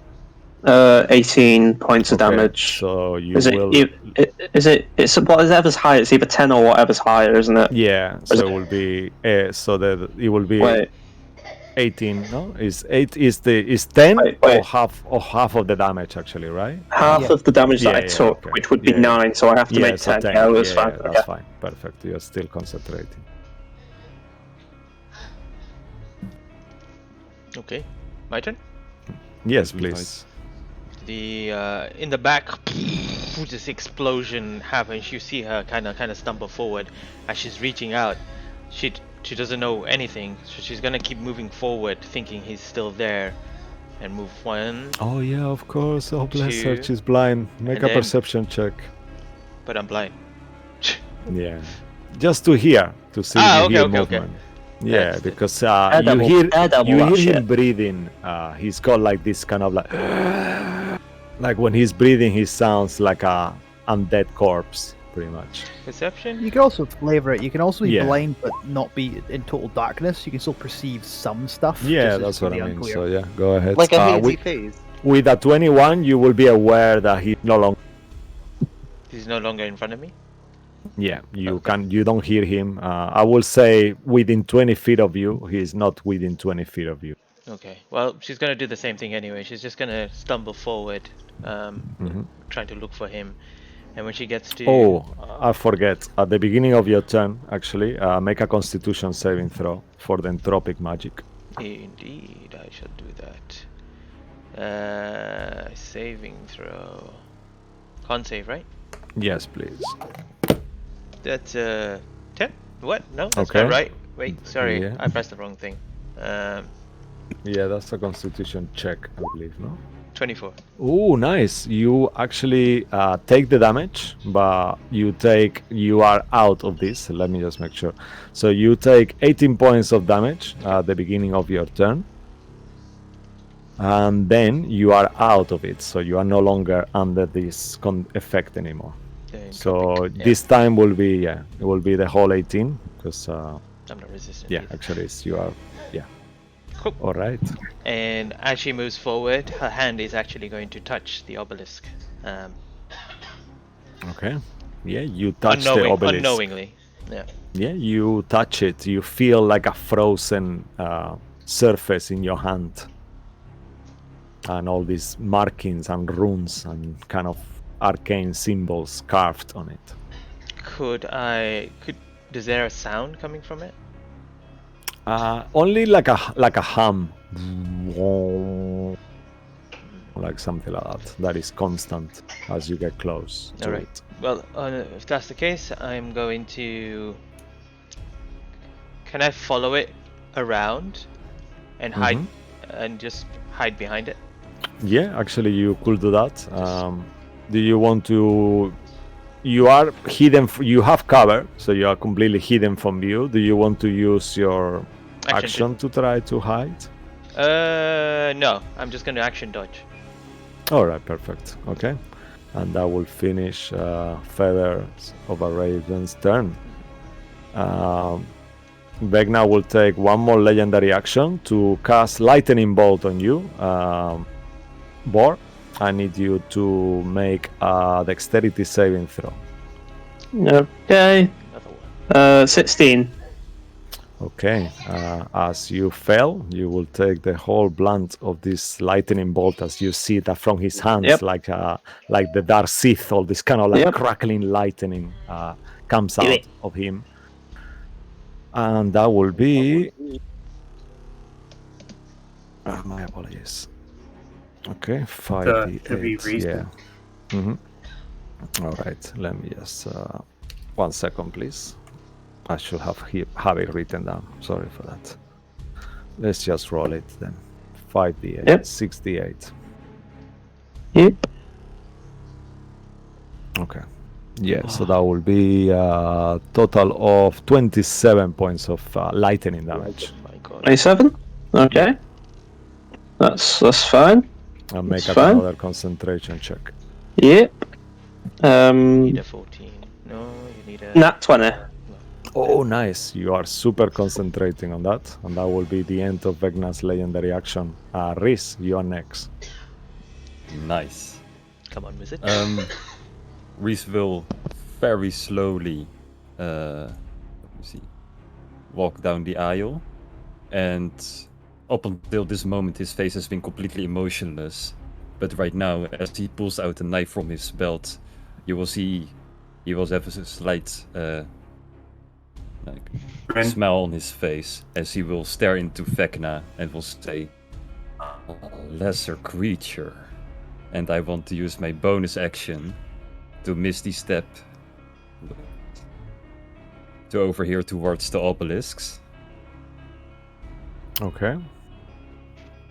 18 points of Okay, damage. So you Is will. it's whatever's higher. It's either 10 or whatever's higher, isn't it? Yeah, Is so it will be. So that it will be Wait, 18. No, is 10 Wait. or half of the damage actually, right? half Yeah. of the damage that I Yeah, took, okay. which would be Yeah, yeah. 9, so I have to Yeah, make so 10. 10. Yeah, that's Yeah, fine. yeah, Okay. that's fine. Perfect. You're still concentrating. Okay, my turn. Yes, Nice. please. The in the back, this explosion happens. You see her kind of stumble forward as she's reaching out. She doesn't know anything, so she's gonna keep moving forward, thinking he's still there, and move 1. Oh yeah, of course. Oh bless her, 2, she's blind. Make and a then- perception check. But I'm blind. Yeah, just to hear, to see Ah, if you okay, hear okay, okay. movement. Yeah, That's- because Daredevil- you Daredevil, hear that him shit. breathing. He's got like this kind of like when he's breathing, he sounds like a undead corpse, pretty much. Perception. You can also flavor it. You can also be Yeah. blind but not be in total darkness. You can still perceive some stuff. Yeah, just that's it's what I really mean. unclear. So yeah, go ahead. Like a hazy with, phase. with a 21, you will be aware that he's no longer. He's no longer in front of me. Yeah, you Okay. you don't hear him. I will say within 20 feet of you. He's not within 20 feet of you. Okay. Well, she's gonna do the same thing anyway. She's just gonna stumble forward, Mhm. trying to look for him. And when she gets to Oh, I forget. At the beginning of your turn, actually, make a Constitution saving throw for the entropic magic. Indeed, I shall do that. Saving throw. Con save, right? Yes, please. That's 10. What? No, that's Okay. not right. Wait, sorry, Yeah. I pressed the wrong thing. Yeah, that's a Constitution check, I believe, no? 24. Oh, nice. You actually take the damage, but you are out of this. Let me just make sure. So you take 18 points of damage at the beginning of your turn. And then you are out of it. So you are no longer under this effect anymore. The So entropic, yeah, this time will be, it will be the whole 18. Because, I'm not resistant. yeah, either. actually, you are, yeah. Cool. All right. And as she moves forward, her hand is actually going to touch the obelisk. Okay. Yeah, you touch the obelisk. Unknowingly. Yeah. Yeah, you touch it. You feel like a frozen surface in your hand. And all these markings and runes and kind of arcane symbols carved on it. Is there a sound coming from it? Only like a hum. Like something like that. That is constant as you get close to Alright. it. Well, if that's the case, I'm going to... Can I follow it around and hide and just hide behind it? Yeah, actually you could do that. Do you want to... You are hidden, you have cover, so you are completely hidden from view. Do you want to use your action to try to hide? No, I'm just going to action dodge. Alright, perfect. Okay. And that will finish Feathers of a Raven's turn. Vecna will take one more legendary action to cast Lightning Bolt on you. Bor, I need you to make a dexterity saving throw. Okay. Another one. 16. Okay, as you fail, you will take the whole blunt of this lightning bolt as you see that from his hands, like the dark Sith, all this kind of like crackling lightning comes out of him. And that will be... my apologies. Okay, 5d8, yeah. All right, let me just... 1 second, please. I should have it written down. Sorry for that. Let's just roll it then. 5d8, 6d8. Yep. Okay. Yeah, so that will be a total of 27 points of lightning damage. Oh my god. 27? Okay. That's fine. I'll make That's another concentration check. Yep. You need a 14. No, you need a... Nat 20. Oh, nice. You are super concentrating on that. And that will be the end of Vecna's legendary action. Riz, you are next. Nice. Come on, wizard. Reese will very slowly let me see, walk down the aisle, and up until this moment his face has been completely emotionless, but right now as he pulls out a knife from his belt, you will see he will have a slight smile on his face as he will stare into Vecna and will say, "A lesser creature, and I want to use my bonus action to Misty Step to over here towards the obelisks." Okay.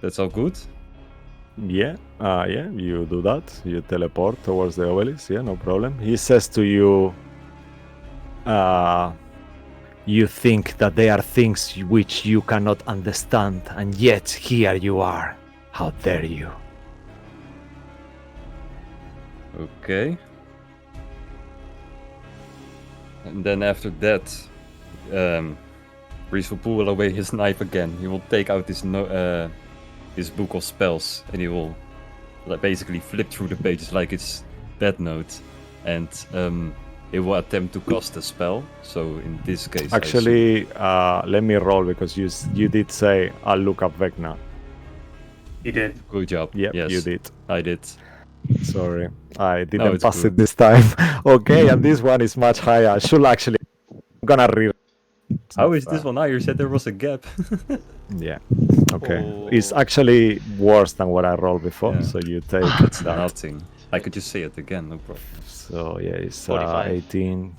That's all good? Yeah, you do that. You teleport towards the obelisk. Yeah, no problem. He says to you, you think that they are things which you cannot understand, and yet here you are. How dare you? Okay. And then after that, Reese will pull away his knife again. He will take out his book of spells, and he will basically flip through the pages like it's Death Note, and he will attempt to cast a spell. So in this case, actually, let me roll because you did say I'll look up Vecna. You did. Good job. Yep, yes, you did. I did. Sorry, I didn't it's pass good. it this time. Okay, and this one is much higher. I should actually... I'm gonna read. How is this one higher? You said there was a gap. Yeah. Okay. Oh. It's actually worse than what I rolled before, Yeah. so you take It's that. nothing. I could just say it again, no problem. So yeah, it's 45. 18.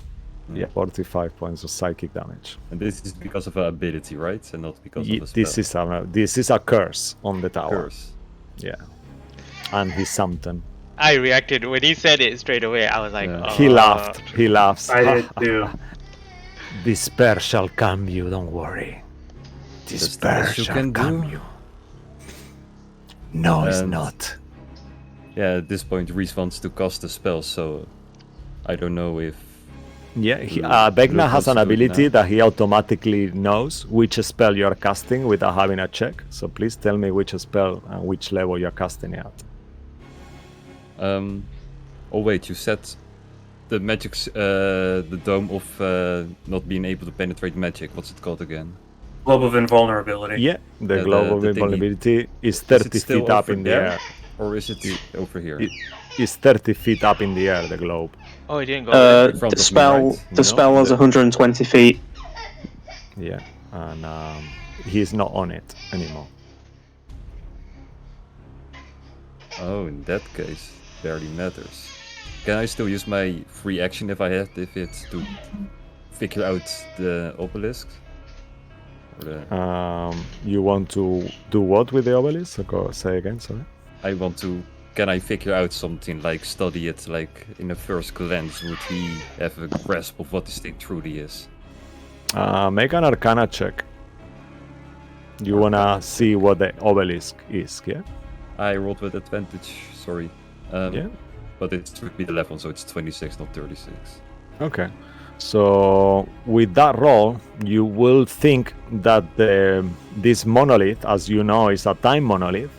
Yeah, 45 points of psychic damage. And this is because of an ability, right? And not because of a spell. This is a curse on the tower. Curse. Yeah. And he's something. I reacted when he said it straight away. I was like, Yeah. He laughed. He laughs. I did too. Despair shall come you, don't worry. That's Despair the best you shall can come do. you. No, it's And- not. Yeah, at this point Reese wants to cast a spell, so I don't know if Yeah, Look Vecna has what's an good ability now. that he automatically knows which spell you're casting without having a check. So please tell me which spell and which level you're casting it at. Oh wait, you said the magic's the dome of not being able to penetrate magic. What's it called again? Globe of invulnerability. Yeah, the Yeah, globe of the thingy. invulnerability is Is 30 it still feet up over in the there? air. Or is it over here? It's 30 feet up in the air, the globe. Oh, he didn't go there. In front The of me, spell, right? the No, spell is the- 120 feet. Yeah, and he's not on it anymore. Oh, in that case, barely matters. Can I still use my free action if it's to figure out the obelisk? Or the... You want to do what with the obelisk? Say again, sorry. I want to. Can I figure out something like study it like in a first glance? Would he have a grasp of what this thing truly is? Make an Arcana check. You wanna see what the obelisk is, yeah? I rolled with advantage. Sorry. Yeah. But it would be 11, so it's 26, not 36. Okay. So with that roll, you will think that this monolith, as you know, is a time monolith.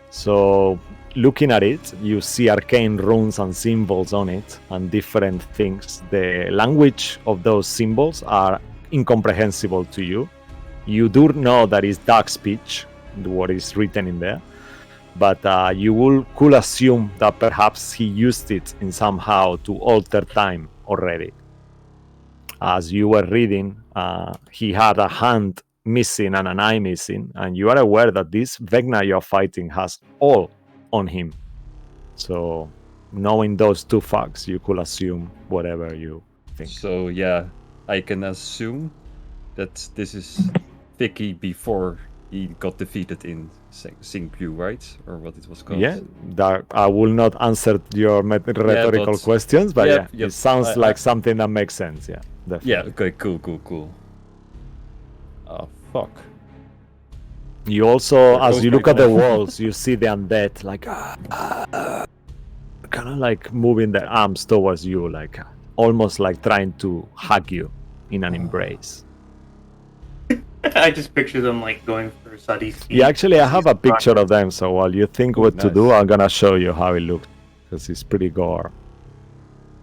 So looking at it, you see arcane runes and symbols on it and different things. The language of those symbols are incomprehensible to you. You do know that it's dark speech, what is written in there, but you could assume that perhaps he used it in somehow to alter time already. As you were reading, he had a hand missing and an eye missing, and you are aware that this Vecna you're fighting has all on him. So, knowing those two facts, you could assume whatever you think. So yeah, I can assume that this is Vicky before he got defeated in Singpu, right? Or what it was called? Yeah, that I will not answer your rhetorical but- questions, but Yep, yeah, yep. it sounds I- like something that makes sense. Yeah, definitely. Yeah, okay, cool. Oh, fuck. You also, There as goes you my look at the plan. walls, you see the undead like kind of like moving their arms towards you, like almost like trying to hug you in an embrace. I just picture them like going for Sadi's feet. Yeah, actually, I have a He's picture of them. So while you think Ooh, what to do, nice. I'm gonna show you how it looks because it's pretty gore.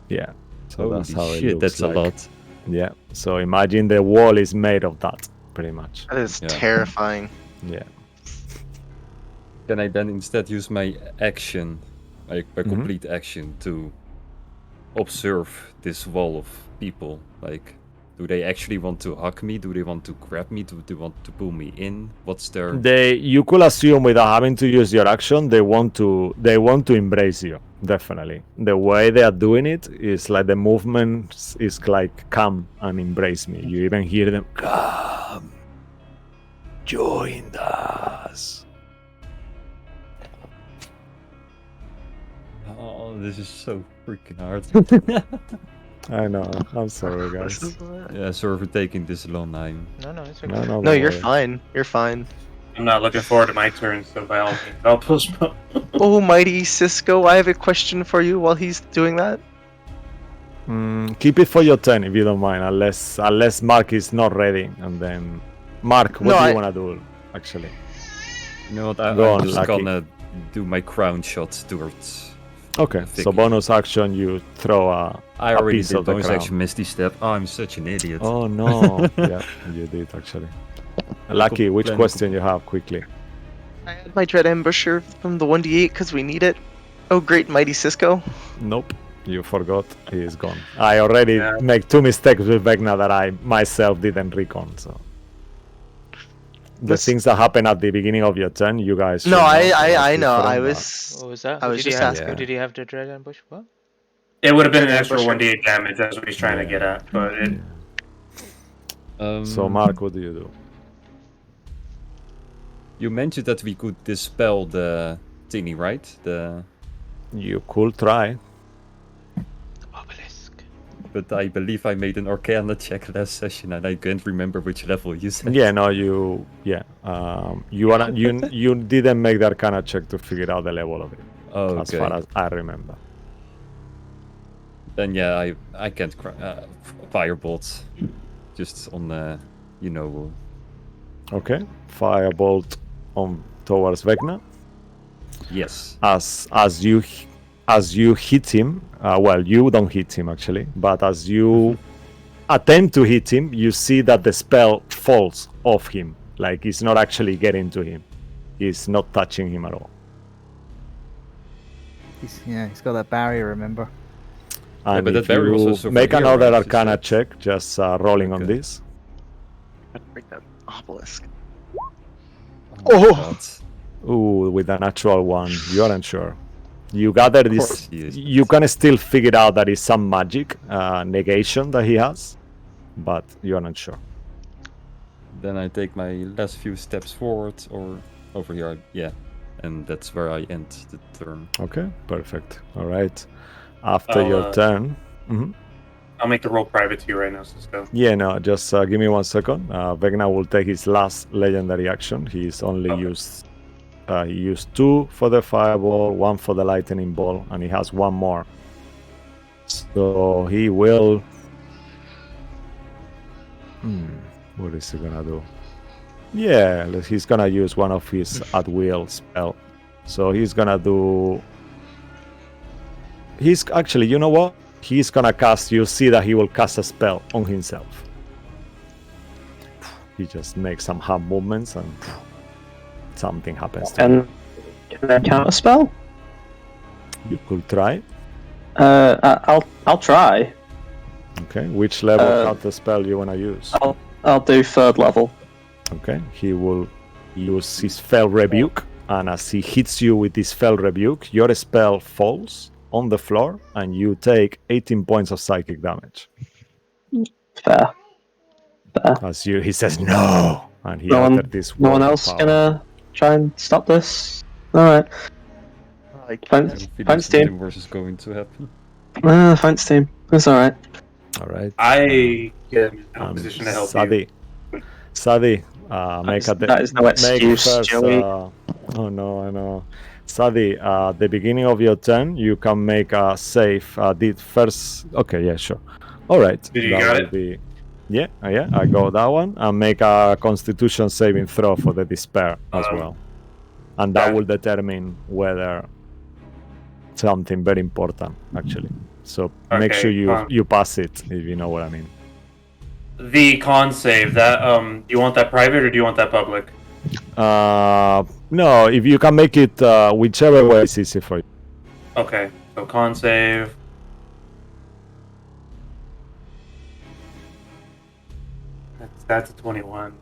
Yeah, so Holy that's how it shit, looks. that's like. a lot. Yeah, so imagine the wall is made of that, pretty much. That is Yeah. terrifying. Yeah. Can I then instead use my action, like my Mhm. complete action, to observe this wall of people? Like, do they actually want to hug me? Do they want to grab me? Do they want to pull me in? What's their... You could assume without having to use your action, they want to embrace you. Definitely, the way they are doing it is like the movement is like come and embrace me. You even hear them come, join us. Oh, this is so freaking hard. I know. I'm sorry, guys. Yeah, sorry for taking this long. No, it's okay. No, No, don't you're worry. fine. You're fine. I'm not looking forward to my turn, so by all means, I'll postpone. Oh, mighty Cisco, I have a question for you while he's doing that. Keep it for your turn if you don't mind, unless Mark is not ready, and then Mark, what No, do you I- want to do? Actually, You know what? Go I'm on, just Lucky. gonna do my crown shot towards... okay. Vicky. So bonus action, you throw a. I A already piece did of the bonus crown. action Misty Step. Oh, I'm such an idiot. Oh no! Yeah, you did actually. Lucky, which plan- question you have quickly? I had my Dread Ambusher from the 1d8 because we need it. Oh, great, mighty Cisco. Nope, you forgot. He is gone. I already Yeah. make 2 mistakes with Vecna that I myself didn't recon. So the Let's- things that happen at the beginning of your turn, you guys. No, should I what's know. different, I but- was. What was that? I Who was did he just have? asking. Who did he have the dread ambush? What? It would have been an Dread extra Ambusher. 1d8 damage. That's what he's trying to get at. But it, So Mark, what do you do? You mentioned that we could dispel the thingy, right? You could try. Obelisk. But I believe I made an Arcana check last session, and I can't remember which level you said. Yeah, no, you. Yeah, you didn't make the Arcana check to figure out the level of it, Oh, as okay. far as I remember. Then yeah, I can't firebolt. Just on Okay, firebolt on towards Vecna. Yes. As you hit him, well, you don't hit him actually, but as you attempt to hit him, you see that the spell falls off him. Like it's not actually getting to him. It's not touching him at all. He's got that barrier, remember? And but that if barrier was you also make over here, another right? Arcana check, just rolling on Okay. this. Break that obelisk. Oh, Oh! God. Ooh, with a natural one, you aren't sure. You gather Of this. course he is, You but- can still figure out that it's some magic negation that he has, but you're not sure. Then I take my last few steps forward or over here, yeah. And that's where I end the turn. Okay, perfect. All right. After your I'll, turn. Mhm. I'll make the roll private to you right now, Cisco. Yeah, no, just give me 1 second. Vecna will take his last legendary action. He's only Okay. he used 2 for the fireball, 1 for the lightning ball, and he has 1 more. So he will. What is he gonna do? Yeah, he's gonna use one of his at will spell. So he's gonna do. He's actually, you know what? He's gonna cast. You see that he will cast a spell on himself. He just makes some hand movements and something happens to him. And can I counter spell? You could try. I'll try. Okay, which level Uh, counter spell you wanna use? I'll do 3rd level. Okay, he will use his Fell Rebuke, and as he hits you with his Fell Rebuke, your spell falls on the floor, and you take 18 points of psychic damage. Fair. As he says no, and he No one- uttered this No word one of else power. gonna try and stop this? Alright. Like, I have a Thanks, feeling thanks team. something worse is going to happen. Thanks team. It's alright. All right. I get in a position to help you. Sadi, make a That is no make excuse, first. Joey. Oh no, I know. Sadi, the beginning of your turn, you can make a save. Did first? Okay, yeah, sure. All right. Did you that got will it? be. Yeah, I got that one, and make a Constitution saving throw for the despair as well, and that gotcha. will determine whether something very important actually. So make Okay, sure you con- you pass it if you know what I mean. The con save, that, do you want that private or do you want that public? No, if you can make it whichever way is easy for you. Okay, so con save. That's a 21.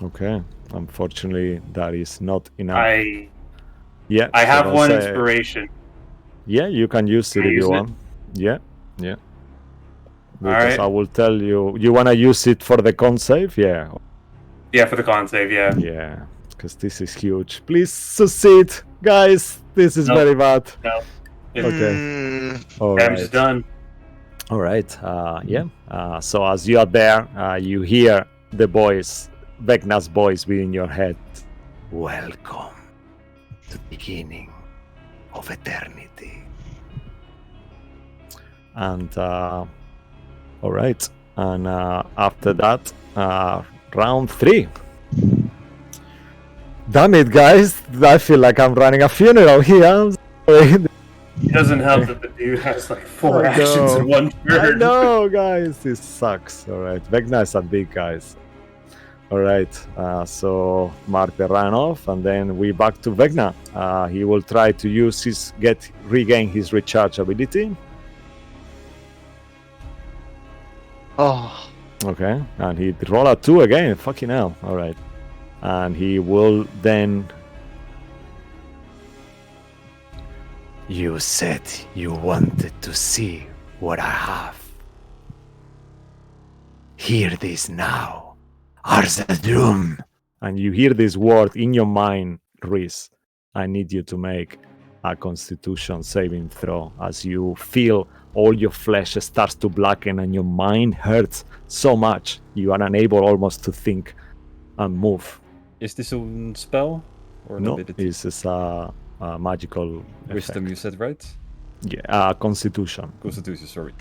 Okay. Unfortunately, that is not enough. I I have one inspiration. Yeah, you can use it Can I if use you it? want. Yeah. Because Alright. I will tell you. You wanna use it for the con save? Yeah. Yeah, for the con save, yeah. Yeah. Because this is huge. Please succeed, guys. This is No. very bad. No. Okay. mm, All Damage right. is done. All right. So as you are there, you hear the voice, Vecna's voice within your head. Welcome to the beginning of eternity. And all right. And after that, round 3. Damn it, guys! I feel like I'm running a funeral here. I'm sorry. It doesn't help that the dude has like 4 I actions know. in one I turn. know, guys. This sucks. All right, Vecna is a big guys. All right, so mark the run off, and then we back to Vecna. He will try to use regain his recharge ability. oh, Okay, and he roll a 2 again. Fucking hell. All right, and he will then. You said you wanted to see what I have. Hear this now. Arzadrum. And you hear this word in your mind, Reese. I need you to make a constitution saving throw as you feel all your flesh starts to blacken and your mind hurts so much you are unable almost to think and move. Is this a spell or an No, ability? this is a magical Wisdom, effect. you said, right? Yeah, constitution. Constitution, sorry.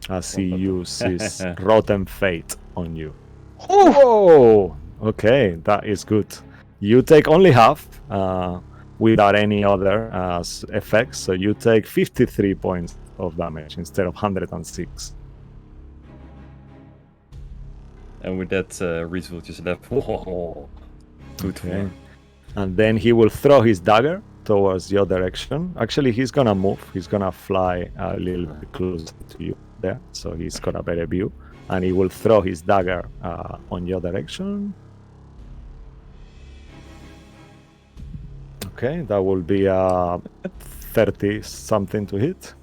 as he uses Rotten Fate on you. Whoa! Okay, that is good. You take only half without any other effects, so you take 53 points of damage instead of 106. And with that, Reese will just left. Whoa. Good Okay. one. And then he will throw his dagger towards your direction. Actually, he's gonna move. He's gonna fly a little bit closer to you there, so he's got a better view. And he will throw his dagger on your direction. Okay, that will be 30 something to hit.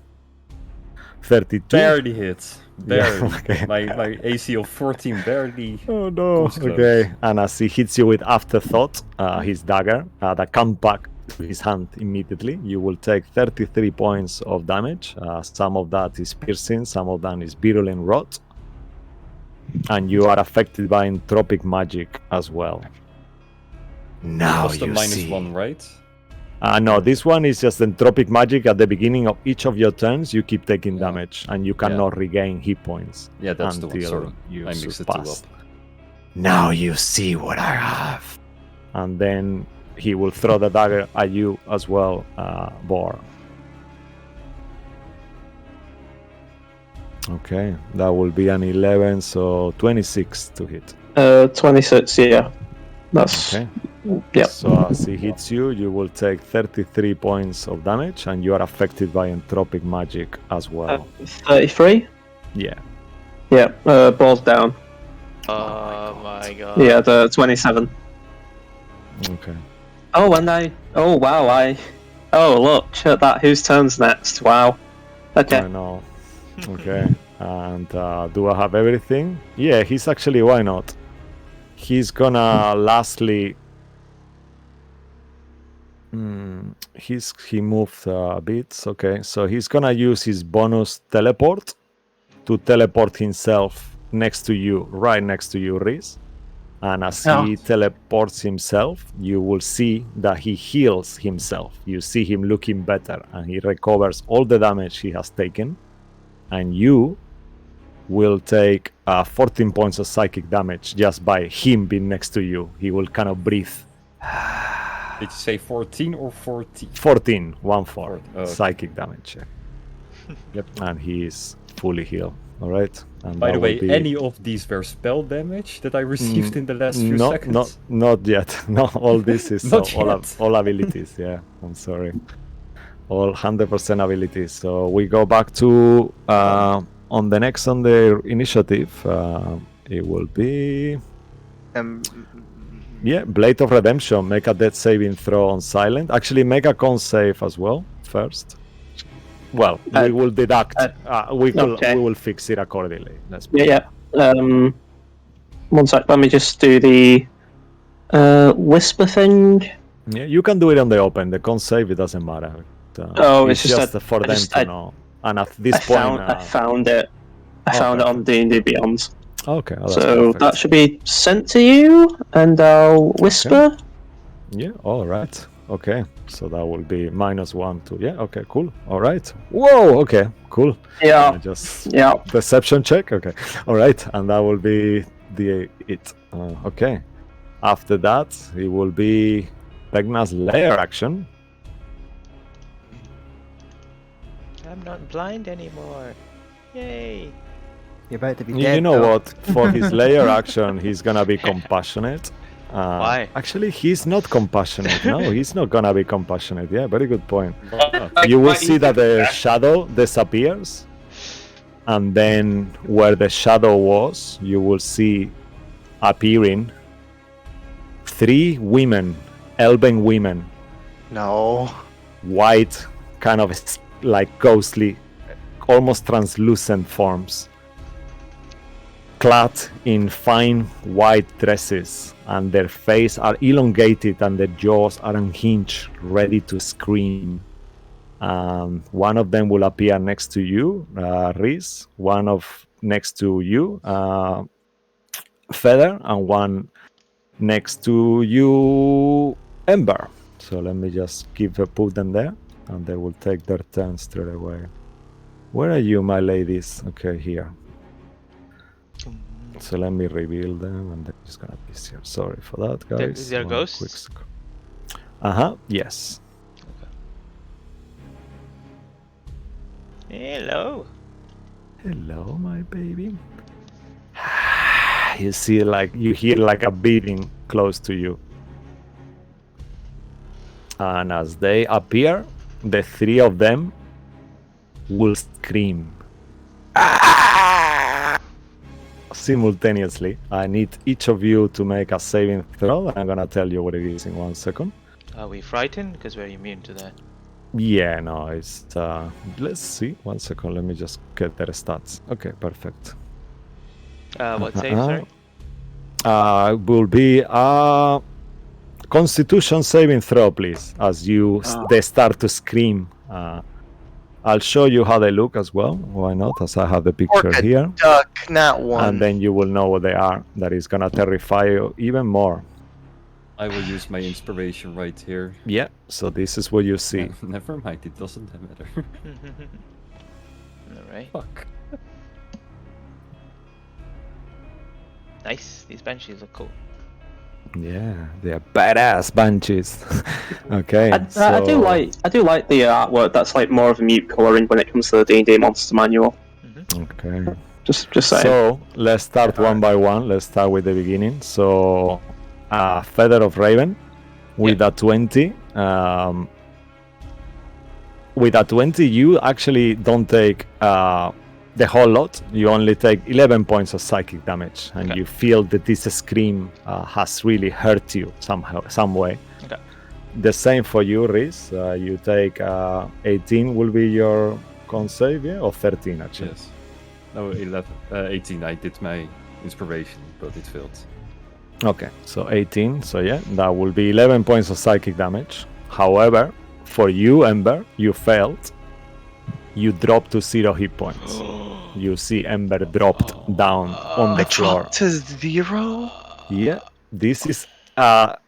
32. Barely hits. Barely. Yeah, okay. My AC of 14 barely. Oh no. Comes close. Okay. And as he hits you with afterthought, his dagger that comes back to his hand immediately, you will take 33 points of damage. Some of that is piercing, some of that is virulent rot. And you are affected by entropic magic as well. Now Plus the you minus see. 1, right? No, this one is just entropic magic. At the beginning of each of your turns, you keep taking Yeah. damage, and you cannot regain hit points. Yeah, that's the one. until Sorry. you I mixed it surpass. two up. Now you see what I have. And then he will throw the dagger at you as well, Bor. Okay, that will be an 11, so 26 to hit. 26, yeah. That's... Okay. Yep. So as he hits you, you will take 33 points of damage, and you are affected by entropic magic as well. 33? Yeah. Yeah, balls down. Oh my god. Yeah, the 27. Okay. Oh, and oh, wow, oh, look at that. Whose turn's next? Wow. Okay. I know. Okay. And do I have everything? Yeah, he's actually, why not? He's gonna lastly. He moved a bit. Okay, so he's gonna use his bonus teleport to teleport himself next to you, right next to you, Riz. And as he teleports himself, you will see that he heals himself. You see him looking better, and he recovers all the damage he has taken. And you will take 14 points of psychic damage just by him being next to you. He will kind of breathe. Did you say 14 or 40? 14, 1-4 Okay. psychic damage. Yeah. Yep, and he is fully healed. All right. And By the that way, will be... any of these were spell damage that I received in the last few seconds? Not yet. No, all this is Not all, yet. all abilities. Yeah, I'm sorry. All 100% abilities. So we go back to on the next on the initiative. It will be Blade of Redemption. Make a death saving throw on silent. Actually, make a con save as well first. Well, we will deduct. We will fix it accordingly. Yeah. 1 sec. Let me just do the whisper thing. Yeah, you can do it on the open. The con save, it doesn't matter. It's just that for them to know. And at this point, I found it. I found it on D&D Beyond. Okay. Oh, So perfect. that should be sent to you, and I'll whisper. Yeah. All right. Okay. So that will be -1 to. Yeah. Okay. Cool. All right. Whoa. Okay. Cool. Yeah. Yeah. Deception check. Okay. All right. And that will be it. Okay. After that, it will be Vecna's lair action. I'm not blind anymore. Yay. You're about to be dead. You know though. what? For his layer action, he's gonna be compassionate. Why? Actually, he's not compassionate. No, he's not gonna be compassionate. Yeah, very good point. You will see that the shadow disappears, and then where the shadow was, you will see appearing 3 women, elven women, No. white, kind of like ghostly, almost translucent forms, clad in fine white dresses, and their face are elongated and their jaws are unhinged, ready to scream. One of them will appear next to you, Riz, one of next to you, Feather, and one next to you, Ember. So let me just put them there, and they will take their turn straight away. Where are you, my ladies? Okay, here. So let me reveal them, and they're just gonna be here. Sorry for that, guys. They're One ghosts? quick second. Uh-huh, yes. Hello. Hello, my baby. You see, like, you hear like a beating close to you. And as they appear, the three of them will scream simultaneously. I need each of you to make a saving throw. I'm gonna tell you what it is in 1 second. Are we frightened? Because we're immune to that. Yeah, no, it's let's see. 1 second, let me just get their stats. Okay, perfect. What save, sorry? Will be Constitution saving throw, please, as they start to scream. I'll show you how they look as well. Why not? As I have the picture Orca here. duck, not one. And then you will know what they are. That is gonna terrify you even more. I will use my inspiration right here. Yeah, so this is what you see. Never mind, it doesn't matter. Alright. Fuck. Nice. These banshees look cool. Yeah, they are badass banshees. Okay. I do like the artwork that's like more of a mute colouring when it comes to the D&D monster manual. Okay. Just saying. So let's start one by one. Let's start with the beginning. So, Feather of Raven with a 20. With a 20, you actually don't take the whole lot. You only take 11 points of psychic damage, and you feel that this scream has really hurt you somehow, some way. Okay. The same for you, Riz. You take 18 will be your con save, yeah? Or 13 actually. Yes. No, 18. I did my inspiration, but it failed. Okay, so 18. So yeah, that will be 11 points of psychic damage. However, for you, Ember, you failed. You dropped to 0 hit points. You see Ember dropped down on the I floor. dropped to 0? Yeah, this is a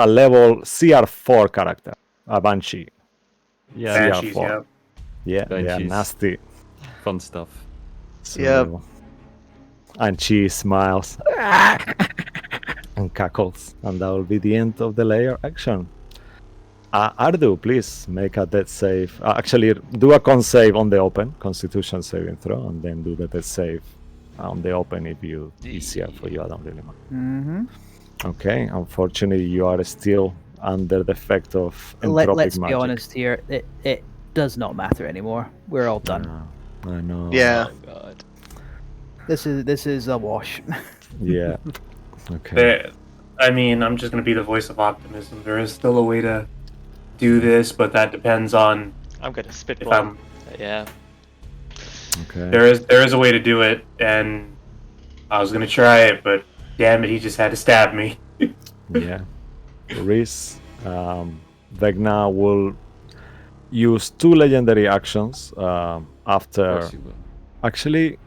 level CR4 character, a Banshee. Yeah, Banshees, CR4. Yeah, they are Banshees. nasty. Fun stuff. So, Yep. And she smiles and cackles, and that will be the end of the layer action. Ardu, please make a death save. Actually, do a con save on the open, Constitution saving throw, and then do the death save on the open if you easier for you. I don't really mind. Mm-hmm. Okay, unfortunately, you are still under the effect of entropic Let's magic. be honest here. It does not matter anymore. We're all done. I know. Yeah. Oh god. This is a wash. Yeah. Okay. I mean, I'm just gonna be the voice of optimism. There is still a way to do this, but that depends on I'm gonna if spitball. I'm. Yeah. Okay. There is a way to do it, and I was gonna try it, but damn it, he just had to stab me. Yeah. Riz, Vecna will use 2 legendary actions after. Of course you will. Actually,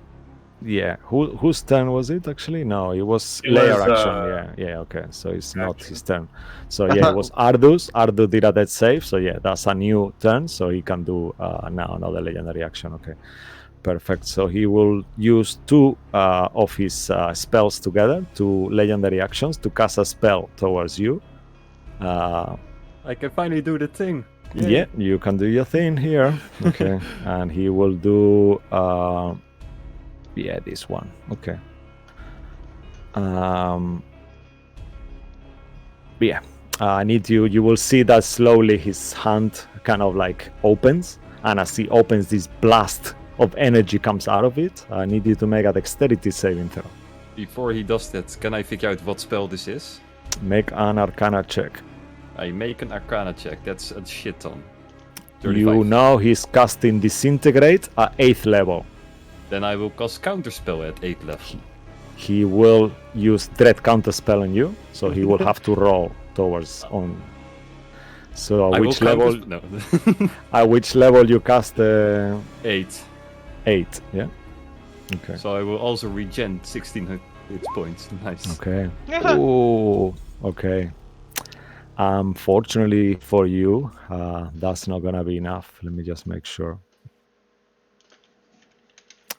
yeah. Whose turn was it? Actually, no, it was It layer was, action. Yeah. Okay, so it's not action. his turn. So yeah, it was Ardu's. Ardu did a death save. So yeah, that's a new turn. So he can do now another legendary action. Okay, perfect. So he will use 2 of his spells together, 2 legendary actions, to cast a spell towards you. I can finally do the thing. Yay. Yeah, you can do your thing here. Okay, and he will do. Yeah, this one. Okay. Yeah, I need you. You will see that slowly his hand kind of like opens, and as he opens, this blast of energy comes out of it. I need you to make a dexterity saving throw. Before he does that, can I figure out what spell this is? Make an Arcana check. I make an Arcana check. That's a shit ton. You 35. know he's casting Disintegrate at 8th level. Then I will cast Counterspell at 8th level. He will use Dread Counterspell on you, so he will have to roll towards on. So I which will level? No. At which level you cast 8. 8? Yeah. Okay. So I will also regen 16 hit points. Nice. Okay. Ooh. Okay. Fortunately for you, that's not gonna be enough. Let me just make sure.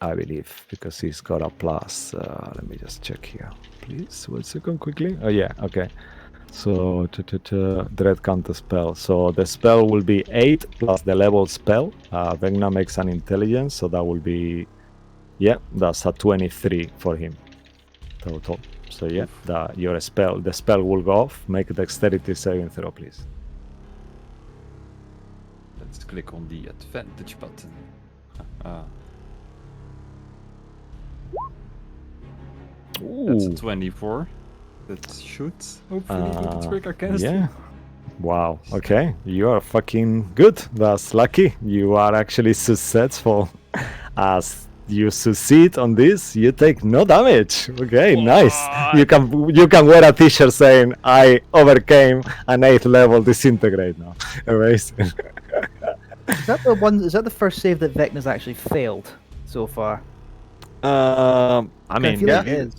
I believe, because he's got a plus. Let me just check here, please. 1 second, quickly. Oh yeah, okay. So dread counter spell. So the spell will be 8 plus the level spell. Vecna makes an intelligence, so that will be, yeah, that's a 23 for him total. So yeah, the spell will go off. Make a dexterity saving throw, please. Let's click on the advantage button. That's a Ooh. 24. That should hopefully do the trick against Yeah. him. Wow. Okay. You are fucking good. That's lucky. You are actually successful. As you succeed on this, you take no damage. Okay, nice. You can wear a t-shirt saying I overcame an 8th level disintegrate now. Amazing. Is that the one? Is that the first save that Vecna's actually failed so far? I I mean, feel like yeah. it is.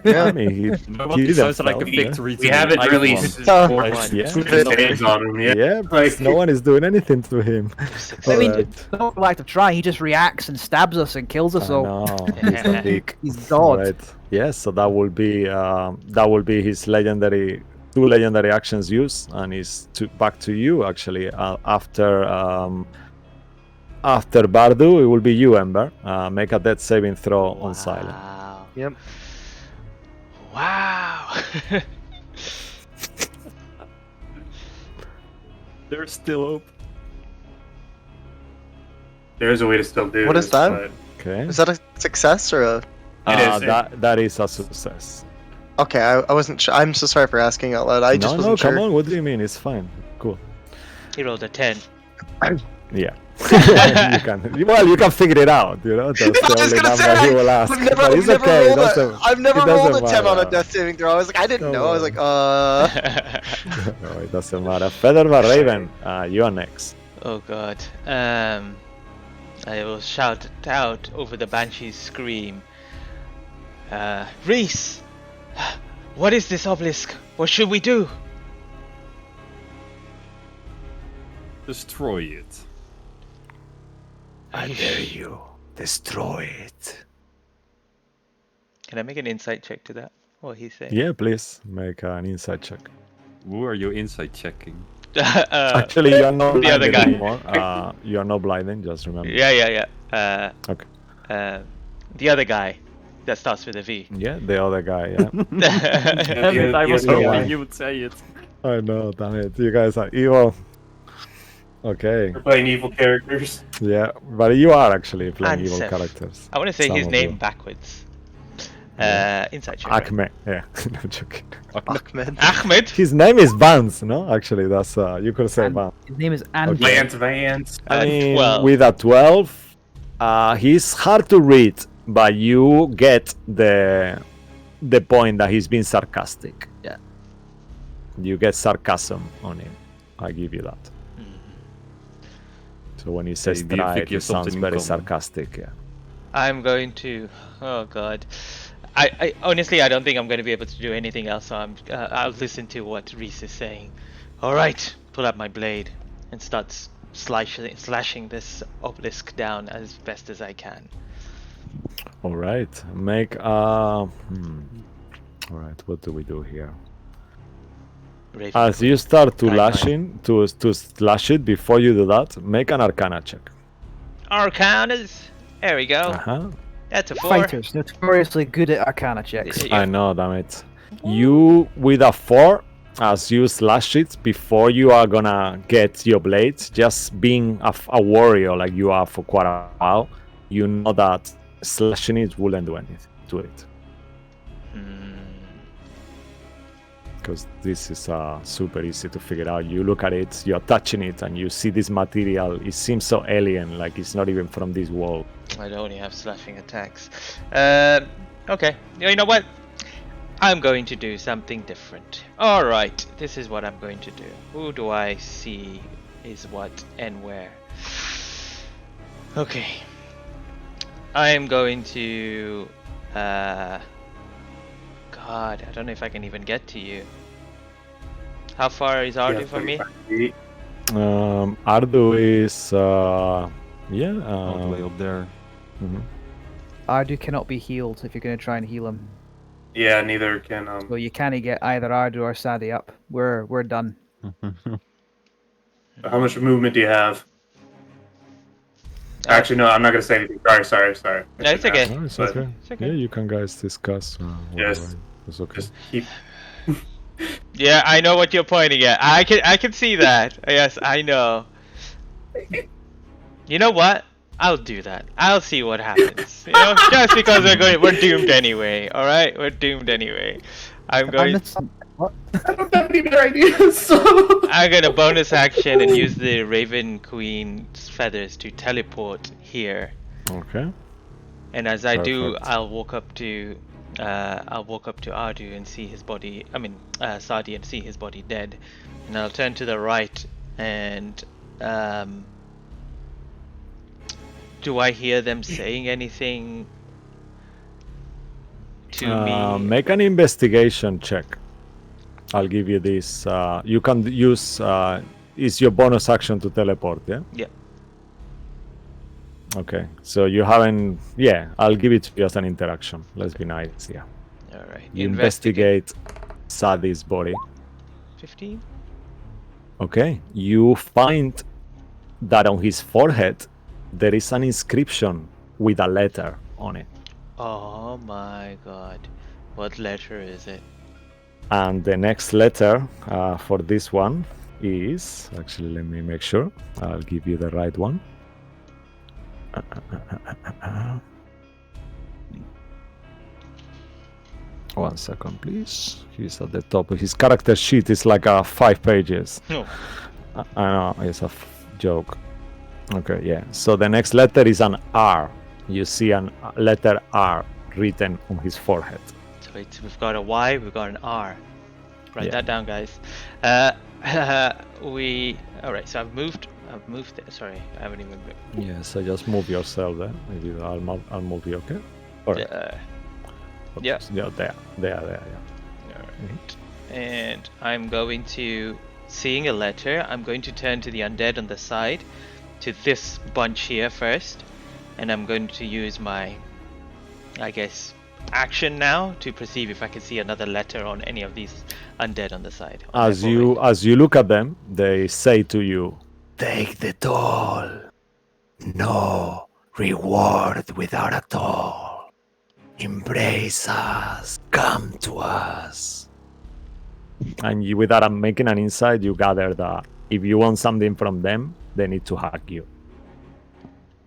I mean, he didn't Sounds like a fail, yeah. victory. We haven't I really won. forced Yeah. saves on him yet. Yeah, Like- no one is doing anything to him. I mean, Alright. no act of trying. He just reacts and stabs us and kills us I all. know. He's a dick. He's God. Right. Yes, so that will be his legendary 2 legendary actions used, and is back to you actually. After Bardu, it will be you, Ember. Make a death saving throw on silent. Wow. Yep. Wow. There's still hope. There is a way to still do What this, is that? but Okay. Is that a success or a? It is. That is a success. Okay, I wasn't sure. I'm so sorry for asking out loud. I just no, wasn't sure. come on. What do you mean? It's fine. Cool. He rolled a 10. Yeah. you can figure it out, you know. That's I the was only gonna say, number he will ask. I've never, But I've it's never okay. rolled doesn't- a, I've never it rolled a doesn't 10 on a matter. death saving throw. I was like, I didn't Don't know. I was worry. like, No, it doesn't matter. Featherbar Raven, you are next. Oh god. I will shout it out over the Banshee's scream. Reese! What is this obelisk? What should we do? Destroy it. I dare you. Destroy it. Can I make an insight check to that? What he's saying? Yeah, please make an insight check. Who are you inside checking? Actually, you are not the other blinded guy. anymore. You are not blinded, just remember. Yeah. Okay. The other guy that starts with a V. Yeah, the other guy, yeah. Damn it, I was the other hoping one. you would say it. I know, damn it. You guys are evil. Okay, we're playing evil characters. yeah. But you are actually playing evil Ansef. characters. I want to say Some his of name you. backwards. Yeah. Insight check. right? Ahmed, yeah. No joking. Ahmed. Ahmed. His name is Vance, no? Actually, that's, you could say And Vance. his name is Andy. Okay. Vance. I mean, 12. with a 12, he's hard to read, but you get the point that he's being sarcastic. Yeah. You get sarcasm on him. I give you that. So when he says do you try, think you it have something sounds in very common? sarcastic. Yeah. I'm going to. Oh god. I honestly I don't think I'm going to be able to do anything else. So I'll listen to what Reese is saying. All right, pull out my blade and start slashing this obelisk down as best as I can. All right. Make All right. What do we do here? Raven As you start to Guideline. to slash it, before you do that, make an Arcana check. Arcanas. There we go. Uh-huh. That's a 4. Fighters notoriously good at Arcana checks. Yeah. I know, damn it. You with a 4, as you slash it, before you are gonna get your blades, just being a warrior like you are for quite a while, you know that slashing it wouldn't do anything to it. Because this is super easy to figure out. You look at it, you're touching it, and you see this material. It seems so alien, like it's not even from this world. I only have slashing attacks. Okay. You know what? I'm going to do something different. Alright, this is what I'm going to do. Who do I see is what and where? Okay. I am going to... God, I don't know if I can even get to you. How far is Ardu from me? Ardu is... All the way up there. Mhm. Ardu cannot be healed if you're going to try and heal him. Yeah, neither can So you can't get either Ardu or Sadie up. We're done. How much movement do you have? Actually, no, I'm not gonna say anything. Sorry. I No, it's shouldn't okay. have, No, it's but okay. It's okay. Yeah, you can guys discuss whatever. Yes. It's okay. Just keep. Yeah, I know what you're pointing at. I can see that. Yes, I know. You know what? I'll do that. I'll see what happens. You know, just because we're doomed anyway. All right, we're doomed anyway. I'm going. What? I don't have any better ideas. So. I'm gonna bonus action and use the Raven Queen's feathers to teleport here. Okay. And as I do, Perfect. I'll walk up to Ardu and see his body. I mean, Sadi, and see his body dead. And I'll turn to the right and do I hear them saying anything to me? Make an investigation check. I'll give you this. You can use. Is your bonus action to teleport? Yeah. Yeah. Okay. So you haven't. Yeah. I'll give it to you as an interaction. Let's be nice. Yeah. All right. You investigate Sadi's body. 15. Okay. You find that on his forehead there is an inscription with a letter on it. Oh my god. What letter is it? And the next letter for this one is, actually, let me make sure I'll give you the right one. One second, please. He's at the top. His character sheet is like 5 pages. No. I know, it's a joke. Okay, yeah. So the next letter is an R. You see a letter R written on his forehead. So we've got a Y, we've got an R. Write Yeah. that down, guys. Alright, so I've moved there. Sorry, I haven't even moved. Yeah, so just move yourself there. Maybe I'll move you, okay? Alright. Yeah. Yeah, there, yeah. Alright. And I'm going to, seeing a letter, I'm going to turn to the undead on the side, to this bunch here first, and I'm going to use my, I guess, action now to perceive if I can see another letter on any of these undead on the side. on As their you forehead. look at them, they say to you, "Take the toll. No reward without a toll. Embrace us. Come to us." And you, without making an insight, you gather that if you want something from them, they need to hack you.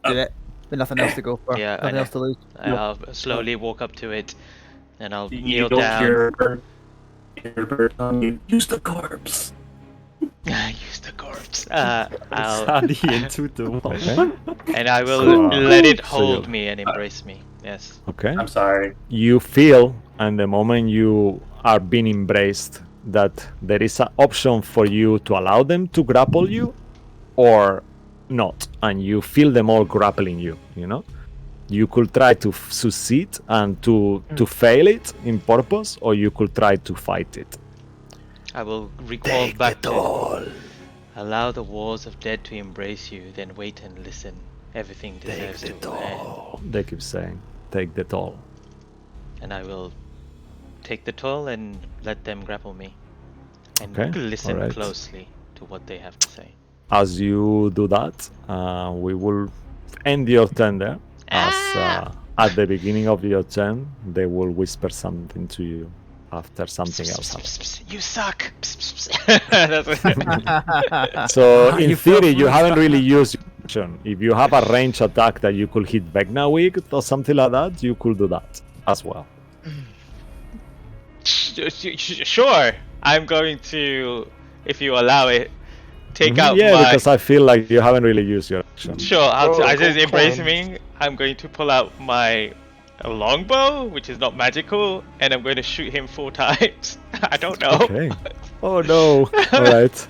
Did it. There's nothing else to go for. Yeah, I nothing know. else to lose. I'll slowly walk up to it, and I'll You kneel don't down. hear bird on you. Use the corpse. Use the corpse. I'll Sadie into the wall. Okay. and I will So, let it so hold you- me and embrace me. Yes. Okay. I'm sorry. You feel, and the moment you are being embraced, that there is an option for you to allow them to grapple you or not, and you feel them all grappling you. You know, you could try to succeed and to fail it in purpose, or you could try to fight it. I will recall back to allow the walls of dead to embrace you, then wait and listen. Everything deserves to end. They keep saying, "Take the toll." And I will take the toll and let them grapple me. And Okay, listen alright. closely to what they have to say. As you do that, we will end your turn there. As at the beginning of your turn, they will whisper something to you after something else happens. You suck. That's what- So in You fell theory, you through. haven't really used your action. If you have a range attack that you could hit Vecna with or something like that, you could do that as well. Sure, I'm going to, if you allow it, take out Yeah, my. because I feel like you haven't really used your action. Sure, Oh, as it's good embrace point. me, I'm going to pull out my longbow, which is not magical, and I'm going to shoot him 4 times. I don't know. Okay. Oh no! All right.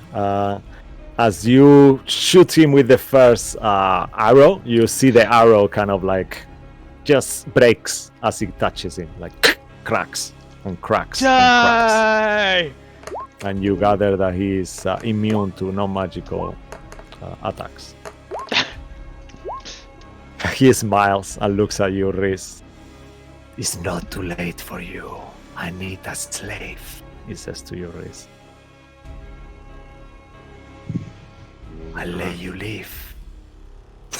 As you shoot him with the first arrow, you see the arrow kind of like just breaks as it touches him, like cracks and cracks and cracks. Die! And you gather that he is immune to non-magical attacks. He smiles and looks at you, Reese. It's not too late for you. I need a slave, he says to you, Reese. I'll let you live.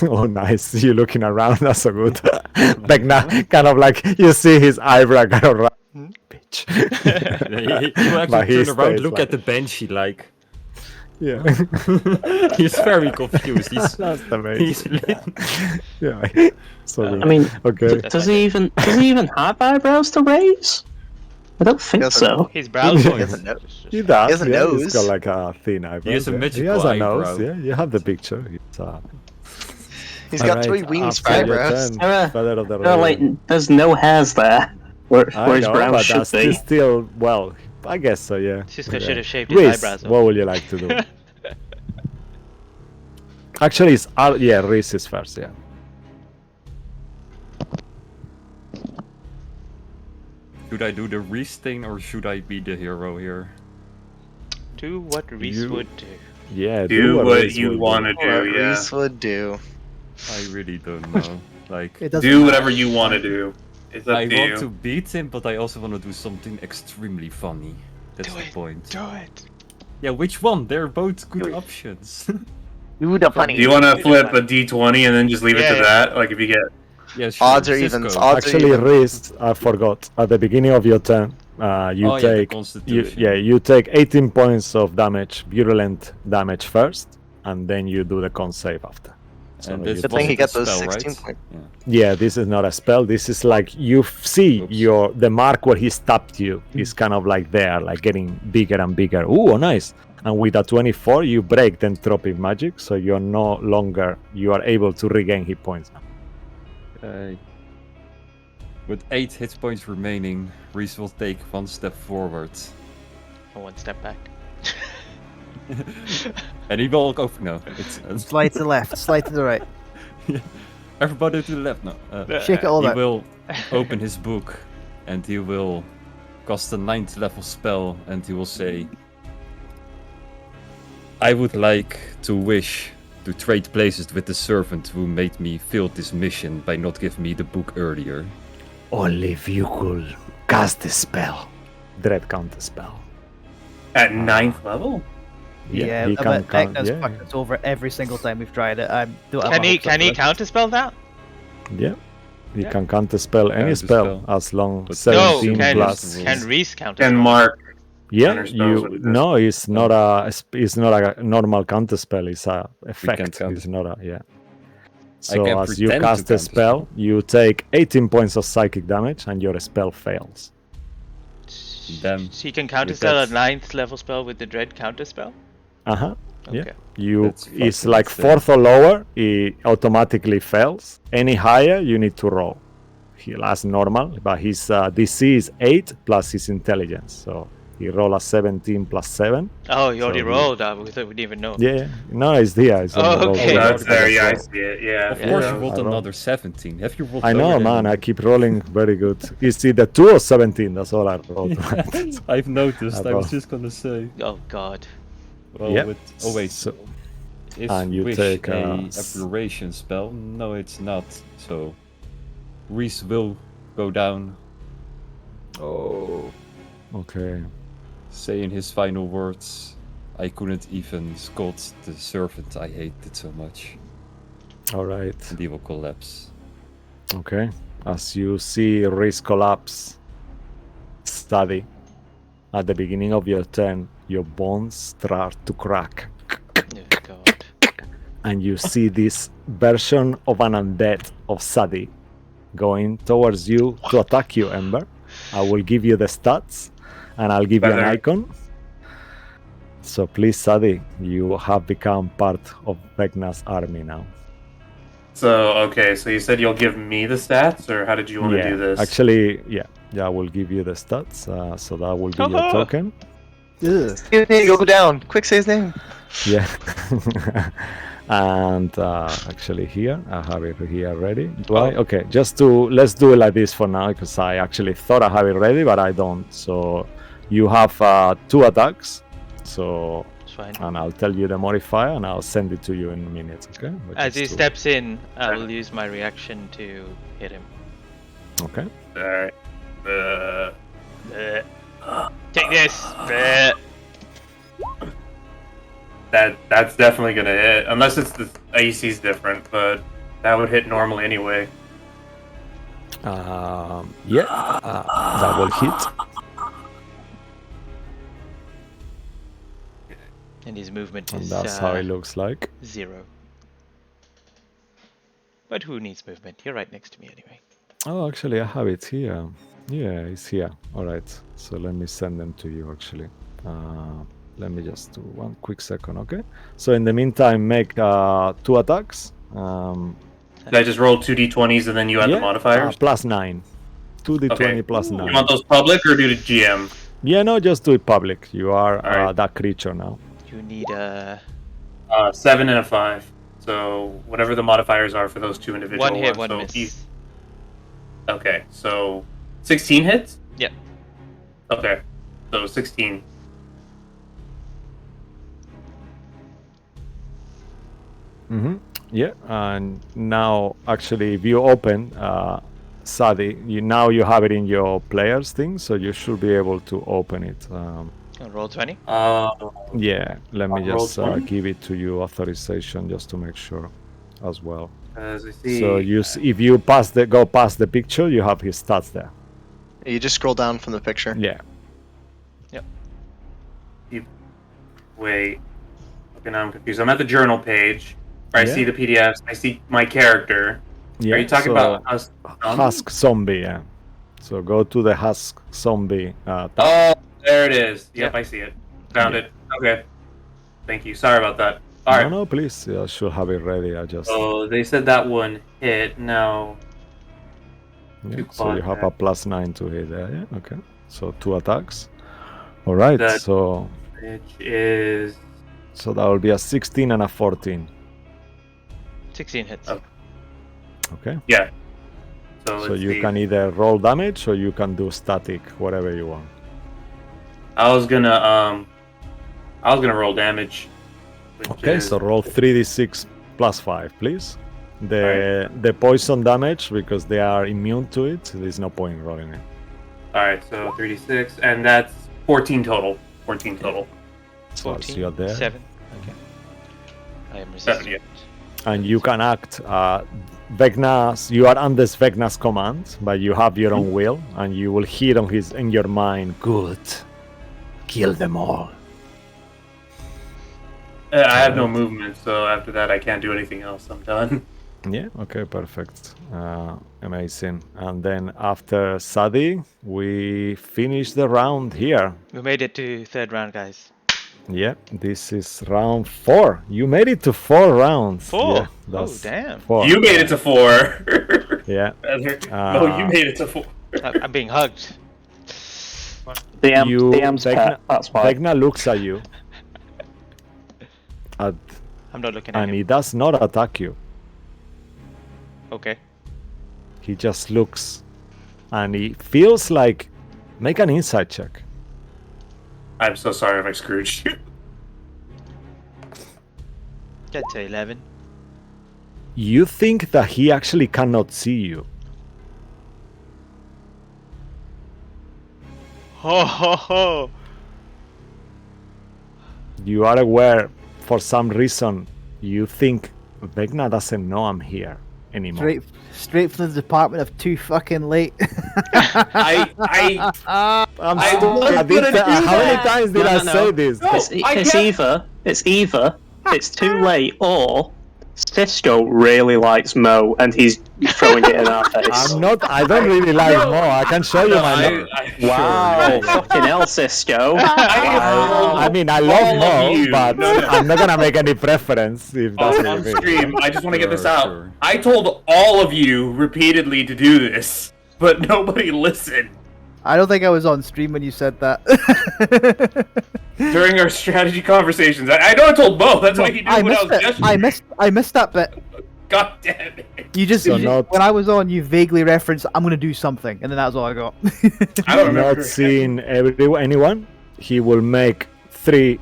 Oh, nice. You're looking around. That's so good. Vecna, kind of like, you see his eyebrow kind of bitch. You But actually he turn around, stays look like- at the benchy like... Yeah. He's very confused. He's, That's amazing. he's Yeah. So good. I mean, Okay. does he even have eyebrows to raise? I don't think doesn't. so. His brows. He are- has a nose. He does. He has a yeah, nose. He's got like a thin eyebrow. He has a He magical has a eyebrow. nose. Yeah, you have the picture. It's, He's got alright, 3 wings for after your eyebrows. turn, Feather of the No, like, Raven. there's no hairs there where I his know, brows but should that's be. still, well, I guess so, yeah. Cisco Okay. should have shaved his Reese, eyebrows off. what would you like to do? Actually, it's Reese is first, yeah. Should I do the Reese thing or should I be the hero here? Do what Reese You- would do. Yeah, Do what Reese you will do. want to What do, yeah. Reese would do. I really don't know. Like, It doesn't Do matter. whatever you want to do. It's up I to want you. to beat him, but I also want to do something extremely funny. That's Do the it. point. Do it. Yeah, which one? They're both good options. Do the funny. Do you want to flip a d20 and then just leave it Yeah, to yeah. that? Like if you get Yeah, sure. Odds or Cisco. evens. Odds or Actually, evens. Reese, I forgot. At the beginning of your turn, you Oh, yeah, the take Constitution. you take 18 points of damage, virulent damage first, and then you do the con save after. So And you this Good thing he wasn't got a those spell, 16 right? points. Yeah. Yeah, this is not a spell. This is like you see Oops. the mark where he stabbed you is kind of like there, like getting bigger and bigger. Ooh, nice! And with a 24, you break the entropic magic, so you are able to regain hit points now. Okay. With 8 hit points remaining, Reese will take 1 step forward. And 1 step back. And he will go. No, it's Slide to the left, slide to the right. everybody to the left now. Shake it all He out. will open his book and he will cast a 9th level spell and he will say, I would like to wish to trade places with the servant who made me fail this mission by not giving me the book earlier. Only if you could cast the spell. Dread counter spell. at 9th level? Yeah, he can but count. Vecna's Yeah, fucked us over every single time we've tried it. I don't have Can my he hopes up can he for it. counterspell that? yeah. He Yeah. can counter spell any Counter spell spell. as long But 17 no, can, plus. can Reese counterspell? And Mark. Yeah, counterspells with this. no, it's not a normal counter spell. It's a effect. counter- It's not a So can as you pretend to cast a counterspell. spell, you take 18 points of psychic damage, and your spell fails. Then So you can counterspell a that- 9th level spell with the dread counterspell? Uh huh. Okay. Yeah. You That's it's fucking like insane. 4th or lower, it automatically fails. Any higher, you need to roll. He as normal, but his DC is 8 plus his intelligence. So he roll a 17 plus 7. Oh, you already So he- rolled that. We thought we didn't even know. Yeah, no, it's here. It's on Oh, the roll. okay. Oh, Yeah, that's there. Yeah, I So- see it. Yeah. Of Yeah. course Yeah, you rolled I roll. another 17. Have you rolled I know, lower than man. me? I keep rolling very good. It's either 2 or 17. That's all I rolled. I've noticed. I was Above. just gonna say. Oh god. Well, Yep. oh wait. So, Is and you wish take, a s- aberration spell? No, it's not. So Reese will go down, oh, okay. saying his final words. I couldn't even scold the servant I hated so much. All right. And he will collapse. Okay. As you see Reese collapse, study. At the beginning of your turn, your bones start to crack. Oh god. And you see this version of an undead of Sadi going towards you to attack you, Ember. I will give you the stats and I'll give you an Better. icon. So please, Sadi, you have become part of Vecna's army now. So, okay, so you said you'll give me the stats, or how did you want to do this? Actually, yeah, I will give you the stats. So that will be your token. Ugh. Say his name, go down. Quick, say his name. Yeah. And actually here, I have it here ready. Do I? Okay, let's do it like this for now, because I actually thought I have it ready, but I don't. So you have 2 attacks. So It's fine. And I'll tell you the modifier, and I'll send it to you in a minute, okay? But As just he to- steps in, I will use my reaction to hit him. Okay. Alright. Take this. That's definitely gonna hit, unless it's the AC's different, but that would hit normally anyway. Yeah, that will hit. And his movement And is that's how it looks like. 0. But who needs movement? You're right next to me anyway. Oh, actually, I have it here. Yeah, it's here. All right. So let me send them to you, actually. Let me just do one quick second, okay? So in the meantime, make 2 attacks. Did I just roll 2d20s and then you add the modifiers? Plus 9. 2d20 Okay. plus 9. You want those public or do the GM? Yeah, no, just do it public. You are Alright. that creature now. You need a 7 and a 5. So whatever the modifiers are for those two individual 1 hit, ones. 1 So miss. Okay, so 16 hits? Yep. Okay, so 16. Mm-hmm. Yeah, and now actually, if you open Sadi, now you have it in your players thing, so you should be able to open it. Roll 20. Yeah, let me Roll just 20? give it to you authorization just to make sure as well. As I see. So if you go past the picture, you have his stats there. You just scroll down from the picture. Yeah. Wait. Okay, now I'm confused. I'm at the journal page. Where I Yeah. see the PDFs. I see my character. Yeah. Are you talking about us? Husk Zombie? Yeah. So go to the Husk Zombie tab. Oh, there it is. Yep, Yeah. I see it. Found Yeah. it. Okay. Thank you. Sorry about that. All right. No, please. I should have it ready. I just. So they said that one hit. Now. Yeah, Two so you have a quad plus 9 to hit there. Yeah. Okay. So 2 attacks. All right. That- So Which is. that will be a 16 and a 14. 16 hits. Oh. Okay. Yeah. So let's you see. can either roll damage or you can do static, whatever you want. I was gonna roll damage. which Okay. is- So roll 3d6 plus 5, please. The poison damage, because they are immune to it, there's no point in rolling it. All right. So 3d6, and that's 14 total. 14 total. So as you're there. 7. Okay. I am 7, resistant. And you can act. You are under Vecna's command, but you have your own will, and you will hear in your mind, "Good, kill them all." I have no movement, so after that I can't do anything else. I'm done. Yeah. Okay. Perfect. Amazing. And then after Sadi, we finish the round here. We made it to 3rd round, guys. Yeah. This is round 4. You made it to 4 rounds. 4? Yeah, Oh, that's damn. 4. You made it to 4. Yeah. No, you made it to 4. I'm being hugged. DM's Vecna, pet, that's why. Vecna looks at you. I'm not looking at And him. he does not attack you. Okay. He just looks, and he feels like, make an insight check. I'm so sorry if I screwed you. Get to 11. You think that he actually cannot see you. Ho ho ho! You are aware, for some reason, you think Vecna doesn't know I'm here anymore. Straight from the department of too fucking late. I I'm I stupid. was I did gonna say- do how many that. times did No, I no, say no. this? No. It's either it's too late or Cisco really likes Mo and he's throwing it in our face. I don't really like Mo. I can show you my number. Wow, fucking hell, Cisco. I mean, I love All of Mo, you. but No, no. I'm not gonna make any preference if that's what you On mean. stream, I just want to get this Sure, out. sure. I told all of you repeatedly to do this, but nobody listened. I don't think I was on stream when you said that. During our strategy conversations, I know I told Bo. That's why he knew I what I missed was it. gesturing. I missed that bit. God damn it! You just, So you just- not- when I was on, you vaguely referenced, "I'm gonna do something," and then that was all I got. I don't remember. Not seeing anyone, he will make 3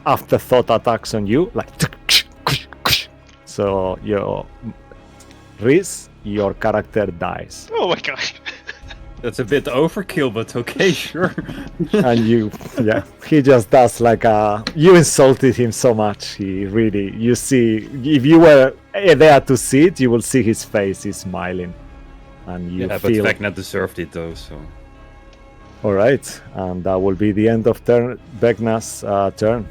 afterthought attacks on you, like. So your character dies. Oh my god. That's a bit overkill, but okay, sure. And he just does like you insulted him so much. You see, if you were there to see it, you will see his face. He's smiling, and you feel. But Vecna deserved it though, so. All right, and that will be the end of Vecna's turn.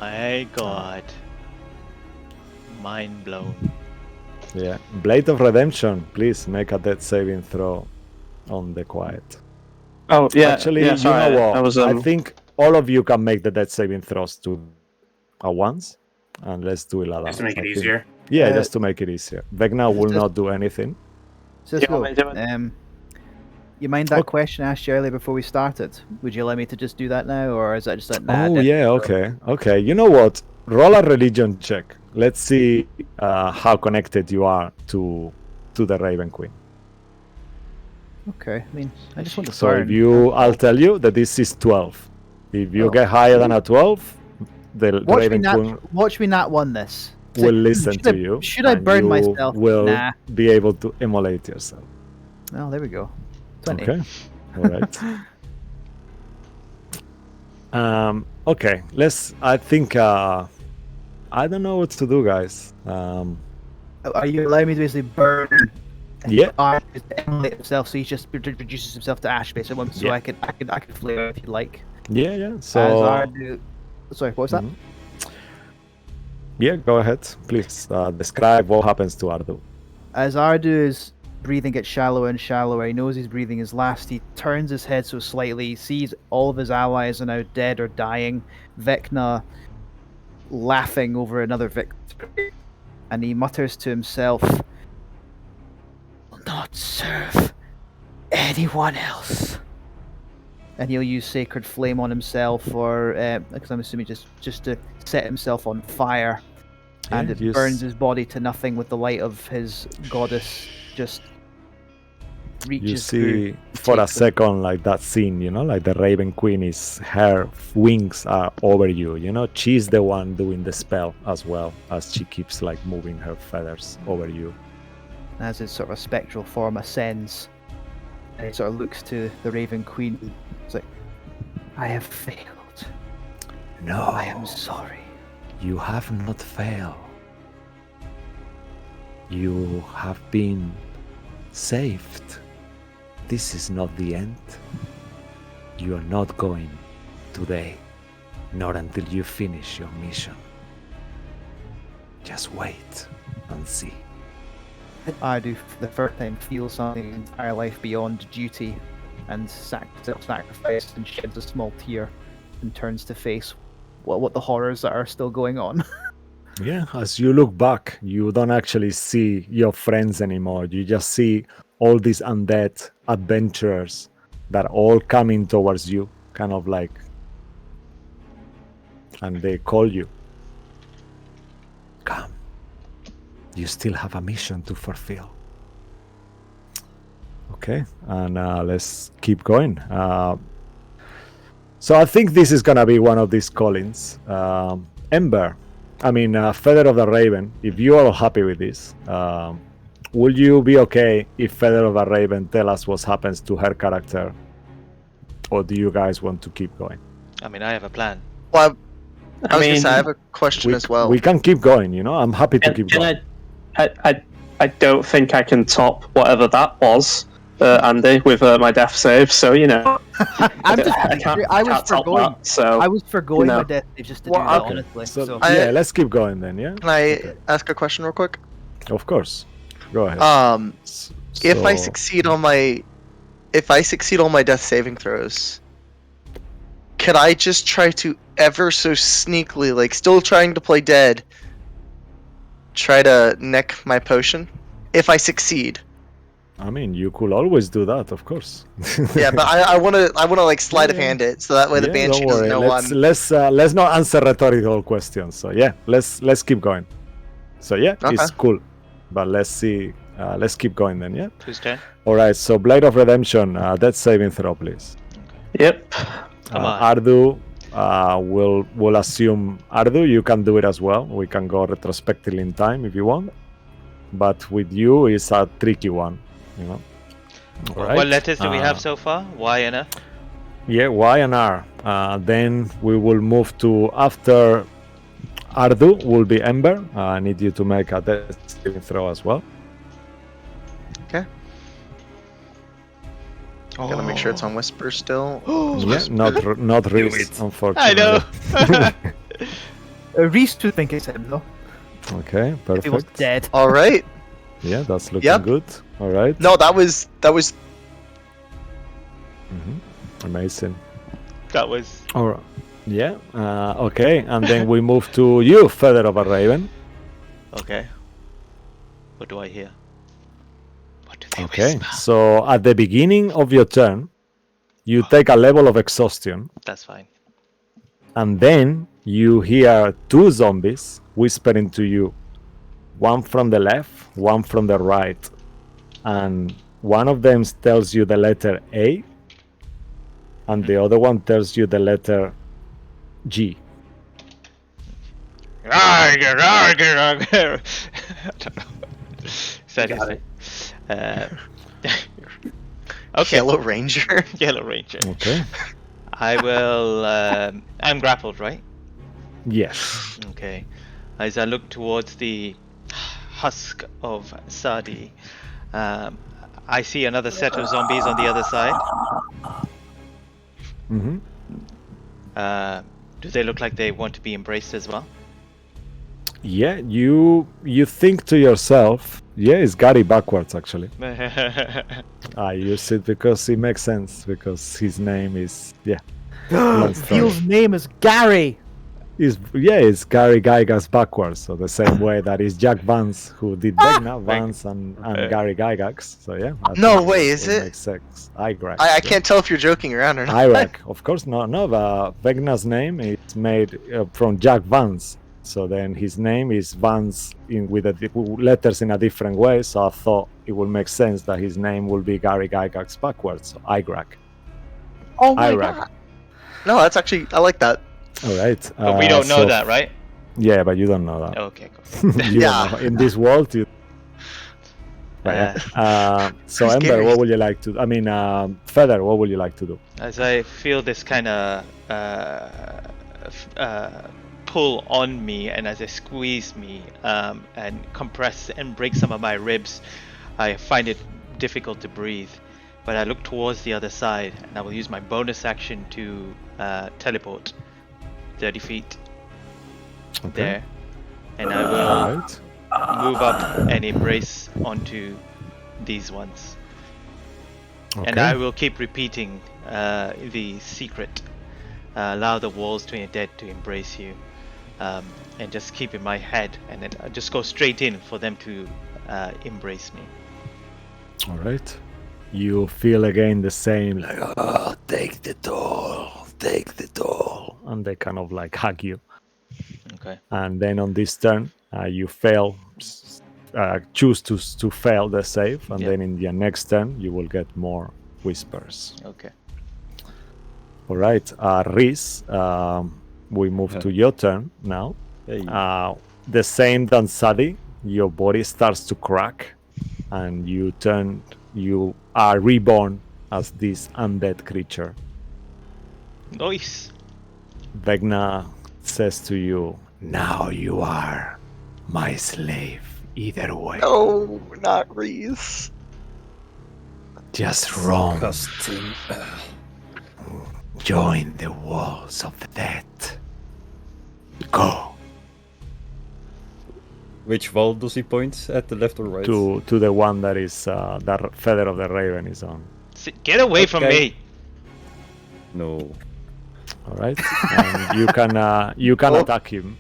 My god. Mind blown. Yeah, Blade of Redemption. Please make a death saving throw on the quiet. Oh yeah. Actually, yeah, you sorry, know what? I I think all of you can make the death saving throws at once, and let's do it like that. Just to make it I think. easier. Yeah, just to make it easier. Vecna will not do anything. Cisco, want me to do it? you mind that question I asked you earlier before we started? Would you allow me to just do that now, or is that just like nah? Oh yeah, okay. You know what? Roll a religion check. Let's see how connected you are to the Raven Queen. Okay, I mean, I just want to So I'll tell you that this is 12. If you get higher than a 12, the Raven Queen watch me not won this. will listen to you. Should I and burn you myself? Will Nah. be able to immolate yourself. Oh, there we go. 20. Okay. All right. Okay. I think. I don't know what to do, guys. Are you allowing me to basically burn? Yeah. Immolate himself, so he just reduces himself to ash, basically. So Yeah. I could flare if you like. Yeah. So. Sorry, what was that? Mhm. Yeah, go ahead. Please describe what happens to Ardu. As Ardu's breathing gets shallower and shallower, he knows his breathing is last. He turns his head so slightly, sees all of his allies are now dead or dying. Vecna laughing over another victory, and he mutters to himself, "Will not serve anyone else." And he'll use Sacred Flame on himself, or because I'm assuming just to set himself on fire, and it burns his body to nothing with the light of his goddess just reaches You through. see for a second like that scene, like the Raven Queen her wings are over you, she's the one doing the spell as well, as she keeps like moving her feathers over you. As his sort of spectral form ascends, and he sort of looks to the Raven Queen. It's like, "I have failed. No, I am sorry." you have not failed. You have been saved. This is not the end. You are not going today, not until you finish your mission. Just wait and see. I do, for the first time, feel something in his entire life beyond duty, and self-sacrifice, and sheds a small tear, and turns to face what the horrors that are still going on. Yeah, as you look back, you don't actually see your friends anymore. You just see all these undead adventurers that are all coming towards you, kind of like, and they call you. Come. You still have a mission to fulfill. Okay, and let's keep going. So I think this is gonna be one of these callings. Feather of the Raven, if you are happy with this, will you be okay if Feather of the Raven tell us what happens to her character? Or do you guys want to keep going? I have a plan. Well, I was gonna say, I have a question as well. We can keep going, I'm happy to keep going. I don't think I can top whatever that was, Andy, with my death save. So I was forgoing my death save just to do that, okay. honestly. So let's keep going then. Yeah. Can I ask a question real quick? Of course. Go ahead. If I succeed on my death saving throws, could I just try to ever so sneakily, like still trying to play dead, try to neck my potion? If I succeed. You could always do that, of course. Yeah, but I wanna like sleight of hand it, so that way the banshee doesn't know I'm. Let's not answer rhetorical questions. So yeah, let's keep going. So yeah, it's cool, but let's see. Let's keep going then. Yeah. Whose turn? All right. So Blade of Redemption, death saving throw, please. Yep. Come on. Ardu, we'll assume Ardu, you can do it as well. We can go retrospectively in time if you want, but with you it's a tricky one, you know. All What right. letters do we have so far? Y and F? Yeah, Y and R. Then we will move to after Ardu will be Ember. I need you to make a death saving throw as well. Gotta make sure it's on Whisper still. Yeah, not Reese, I unfortunately. know. Reese would think it's him though. Okay, If he was perfect. dead. All right. Yeah, that's looking Yep. good. All right. No, that was Amazing. That was. All right. Yeah. Okay, and then we move to you, Feather of a Raven. Okay. What do I hear? What do they Okay. whisper? So at the beginning of your turn, you take a level of exhaustion, That's fine. and then you hear two zombies whispering to you, one from the left, one from the right, and one of them tells you the letter A, and the other one tells you the letter G. Arger, arger, arger. I don't know. Is that his name? Okay. Yellow Ranger. Yellow Ranger. Okay. I will. I'm grappled, right? Yes. Okay. As I look towards the husk of Sadi, I see another set of zombies on the other side. Mm-hmm. Do they look like they want to be embraced as well? Yeah, you think to yourself, yeah, it's Gary backwards actually. I use it because it makes sense, because his name is, yeah. long story. Theal's name is Gary. It's Gary Gygax backwards, so the same way that is Jack Vance who did Vecna, Vance and Gary Gygax. So yeah. I No think way, is it? Makes sense. Igrax. I can't tell if you're joking around or not. Iraq, of course not. No, Vecna's name is made from Jack Vance. So then his name is Vance with letters in a different way. So I thought it would make sense that his name will be Gary Gygax backwards. So Igrax. Oh my Iraq. god. No, that's actually, I like that. All right. But we don't know that, right? Yeah, but you don't know that. Okay, cool. You don't know. In this world, you. But yeah. So Who's Ember, Gary? what would you like to? I mean, Feather, what would you like to do? As I feel this kind of pull on me, and as it squeeze me and compress and break some of my ribs, I find it difficult to breathe. But I look towards the other side, and I will use my bonus action to teleport 30 feet Okay. there, and I will All right. move up and embrace onto these ones. Okay. And I will keep repeating the secret. Allow the walls to your dead to embrace you. And just keep in my head. And then I just go straight in for them to embrace me. All right. You feel again the same, like, oh, take the doll. And they kind of like hug you. Okay. And then on this turn, you fail, choose to fail the save. And Yeah. then in your next turn, you will get more whispers. Okay. All right, Reese, we move to your turn now. Hey. The same than Sadie, your body starts to crack, and you are reborn as this undead creature. Nice. Vecna says to you, now you are my slave, either way. No, not Reese. Just roam, Disgusting. join the walls of the dead. Go. Which wall does he point at, the left or right? To the one that is that Feather of the Raven is on. Get away from Okay. me. No. All right, and you can Oh. attack him.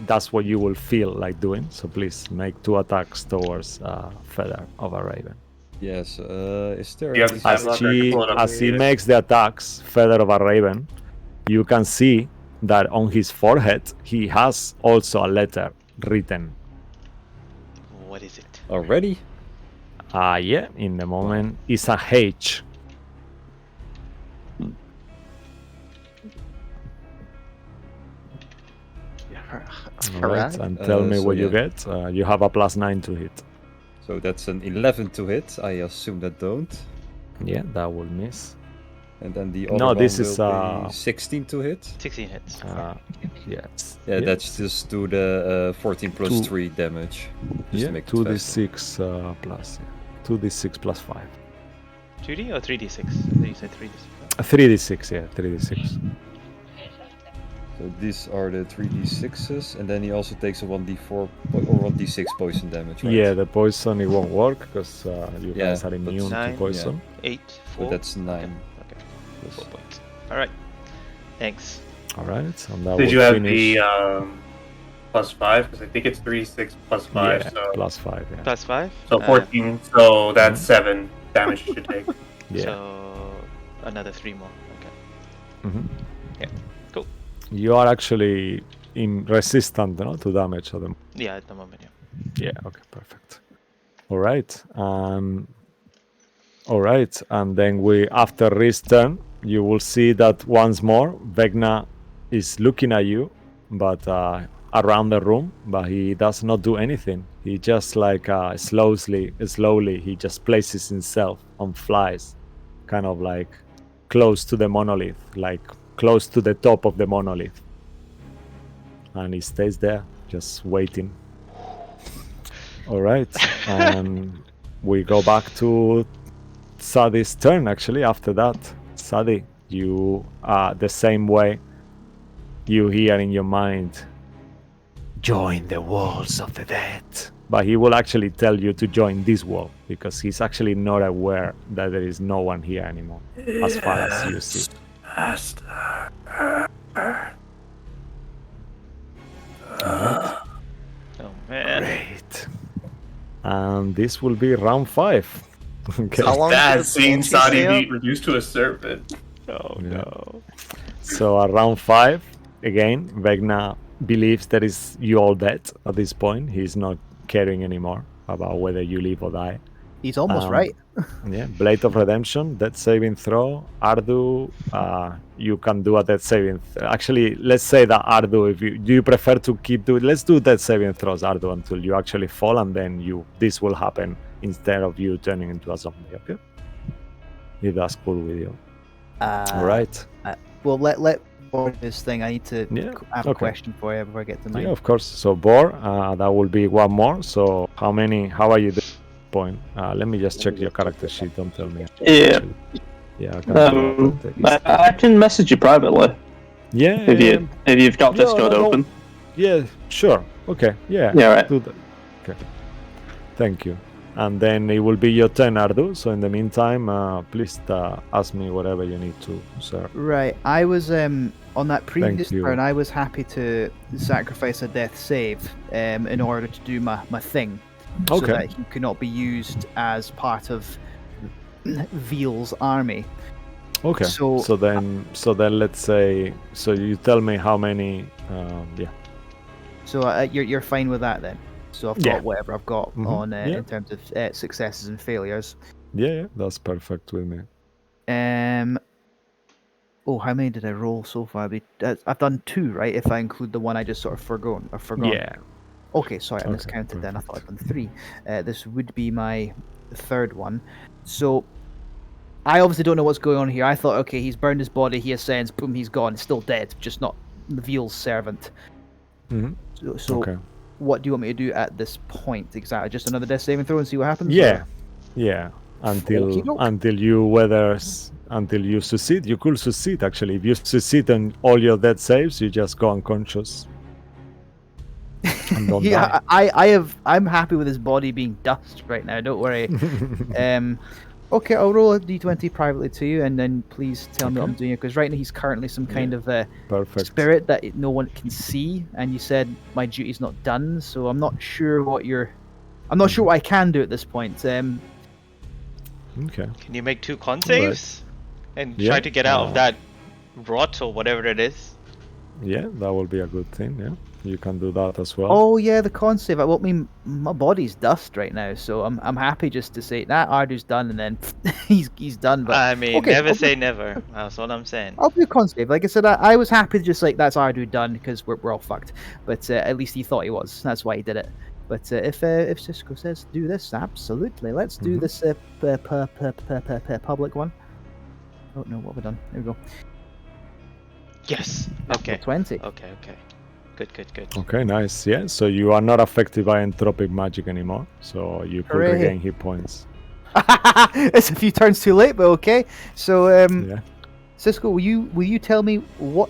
That's what you will feel like doing. So please make 2 attacks towards Feather of a Raven. Yes. Is there? You have to As he makes the attacks, Feather of a Raven, you can see that on his forehead he has also a letter written. What is it? Already? Yeah, in the moment it's a H. All right, and tell me so what you yeah. get. You have a +9 to hit. So that's an 11 to hit. I assume that don't. Yeah, that will miss. And then the other No, one this will is be 16 to hit. 16 hits. Yes. Yeah, yes. that's just do the 14 plus Two. 3 damage. Just Yeah, to make it faster. 2d6 plus. Yeah. 2d6 plus 5. 2D or 3D6? I think you said 3D6. 3d6, yeah, 3d6. So these are the 3d6s, and then he also takes a 1d4 or 1d6 poison damage, right? Yeah, the poison it won't work because you Yeah, guys are but immune to nine, poison. 8, 4. But that's 9. Okay. Plus- 4 points. Alright. Thanks. All right, and that Did will you have finish. the +5? Because I think it's 3d6 plus 5. Yeah, so plus 5. Yeah. Plus 5. so 14. So that's Mhm. 7 damage you should take. Yeah. So another 3 more. Okay. Mhm. Yeah, cool. You are actually resistant, no, to damage at the moment. Yeah, at the moment, yeah. Yeah. Okay. Perfect. All right. All right. And then after Riz turn, you will see that once more Vecna is looking at you, but around the room, but he does not do anything. He just like slowly, he just places himself on flies, kind of like close to the monolith, like close to the top of the monolith. And he stays there, just waiting. All right. And we go back to Sadi's turn, actually, after that. Sadi, you the same way. You hear in your mind, join the walls of the dead. But he will actually tell you to join this wall because he's actually not aware that there is no one here anymore, as far as you see. Alright. Oh man. Great. And this will be round 5. Okay. How long Bad did seeing Banshee Sadi stay be up? reduced to a serpent. Oh Yeah. no. So at round 5, again, Vecna believes that is you all dead at this point. He's not caring anymore about whether you live or die. He's almost right. Yeah, Blade of Redemption, death saving throw. Ardu, you can do a death saving. Actually, let's say that Ardu, if do you prefer to keep doing? Let's do death saving throws, Ardu, until you actually fall, and then this will happen instead of you turning into a zombie. Okay, if that's cool with you. All right. Well, let board this thing. I need to Yeah, have a okay. question for you before I get to mine. Yeah, of course. So Bor, that will be one more. So how are you doing? Point. Let me just check your character sheet. Don't tell me. Yeah. Actually. Yeah, I can do that. I can message you privately Yeah. if you've got Discord no. open. Yeah, sure. Okay. Yeah. Yeah, right. Do that. Okay. Thank you. And then it will be your turn, Ardu. So in the meantime, please ask me whatever you need to, sir. Right. I was on that previous you. turn. I was happy to sacrifice a death save in order to do my thing, so Okay. that he could not be used as part of Veal's army. Okay. So- then let's say. So you tell me how many. Yeah. So you're fine with that then. So I've got Yeah. whatever I've got Mhm. on Yeah. in terms of successes and failures. Yeah. That's perfect with me. Oh, how many did I roll so far? I've done 2, right? If I include the one I just sort of forgone. Yeah. Okay, sorry, I Okay, miscounted then. I thought I'd perfect. done 3. This would be my third one. So I obviously don't know what's going on here. I thought, okay, he's burned his body, he ascends, boom, he's gone. Still dead, just not Veal's servant. Hmm. So Okay. what do you want me to do at this point exactly? Just another death saving throw and see what happens? Yeah. Yeah. Until you succeed, you could succeed actually. If you succeed on all your death saves, you just go unconscious. And don't Yeah, I'm happy with his body being dust right now. Don't worry. Okay, I'll roll a d20 privately to you, and then please tell me what I'm Okay. doing. Because right now he's currently some kind of Perfect. spirit that no one can see, and you said my duty's not done, so I'm not sure what I'm not sure what I can do at this point. Okay. Can you make 2 con Alright. saves? And Yeah, try to get out of that rot or whatever it is? Yeah, that will be a good thing. Yeah. You can do that as well. Oh yeah, the con save. Well, I mean, my body's dust right now, so I'm happy just to say that Ardu's done, and then he's done. But I mean, okay, never say never. That's all I'm saying. I'll do con save. Like I said, I was happy to just like that's Ardu done because we're all fucked. But at least he thought he was. That's why he did it. But if Cisco says do this, absolutely. Let's do this public one. Oh no, what have we done? There we go. Yes. Okay. 20. Okay. Good. Okay, nice. Yeah, so you are not affected by entropic magic anymore, so you could Hooray. regain hit points. It's a few turns too late, but okay. So Yeah. Cisco, will you tell me what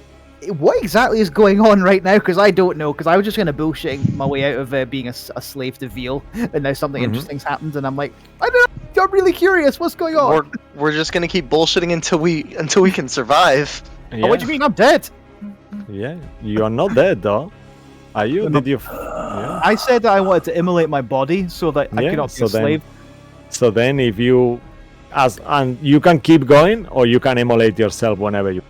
exactly is going on right now? Because I don't know. Because I was just going to bullshitting my way out of being a slave to veal, and now something interesting's happened, and I'm like, I don't know. I'm really curious. What's going on? We're just gonna keep bullshitting until we can survive. Oh, what do you mean? I'm dead. Yeah, you are not dead though. Are you? Did you? Yeah. I said that I wanted to immolate my body so that I could not be a slave. So then, if you, and you can keep going, or you can immolate yourself whenever you.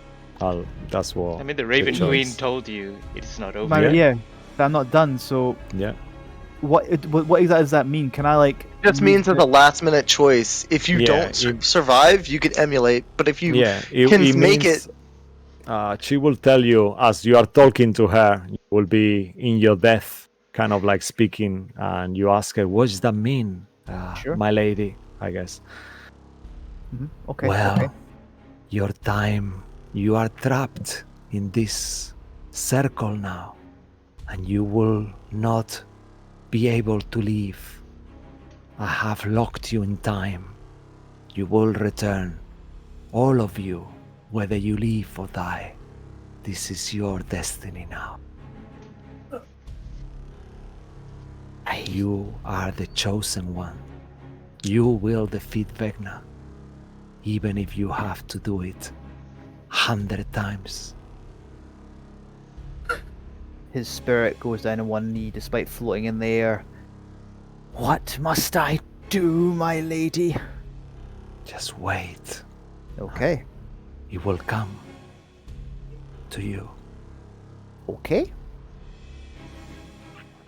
That's what. I mean, the Raven choice. Queen told you it's not over. Yeah, I'm not done. So Yeah. what exactly does that mean? Can I like? It just means it's a last minute choice. If you Yeah, don't survive, you can emulate. But if you it can make means, it, she will tell you as you are talking to her. You will be in your death, kind of like speaking, and you ask her, "What does that mean, Sure. my lady?" I guess. Okay. Well, Okay. your time. You are trapped in this circle now, and you will not be able to leave. I have locked you in time. You will return, all of you, whether you live or die. This is your destiny now. You are the chosen one. You will defeat Vecna, even if you have to do it 100 times. His spirit goes down on one knee despite floating in the air. What must I do, my lady? Just wait. Okay. It will come to you. Okay.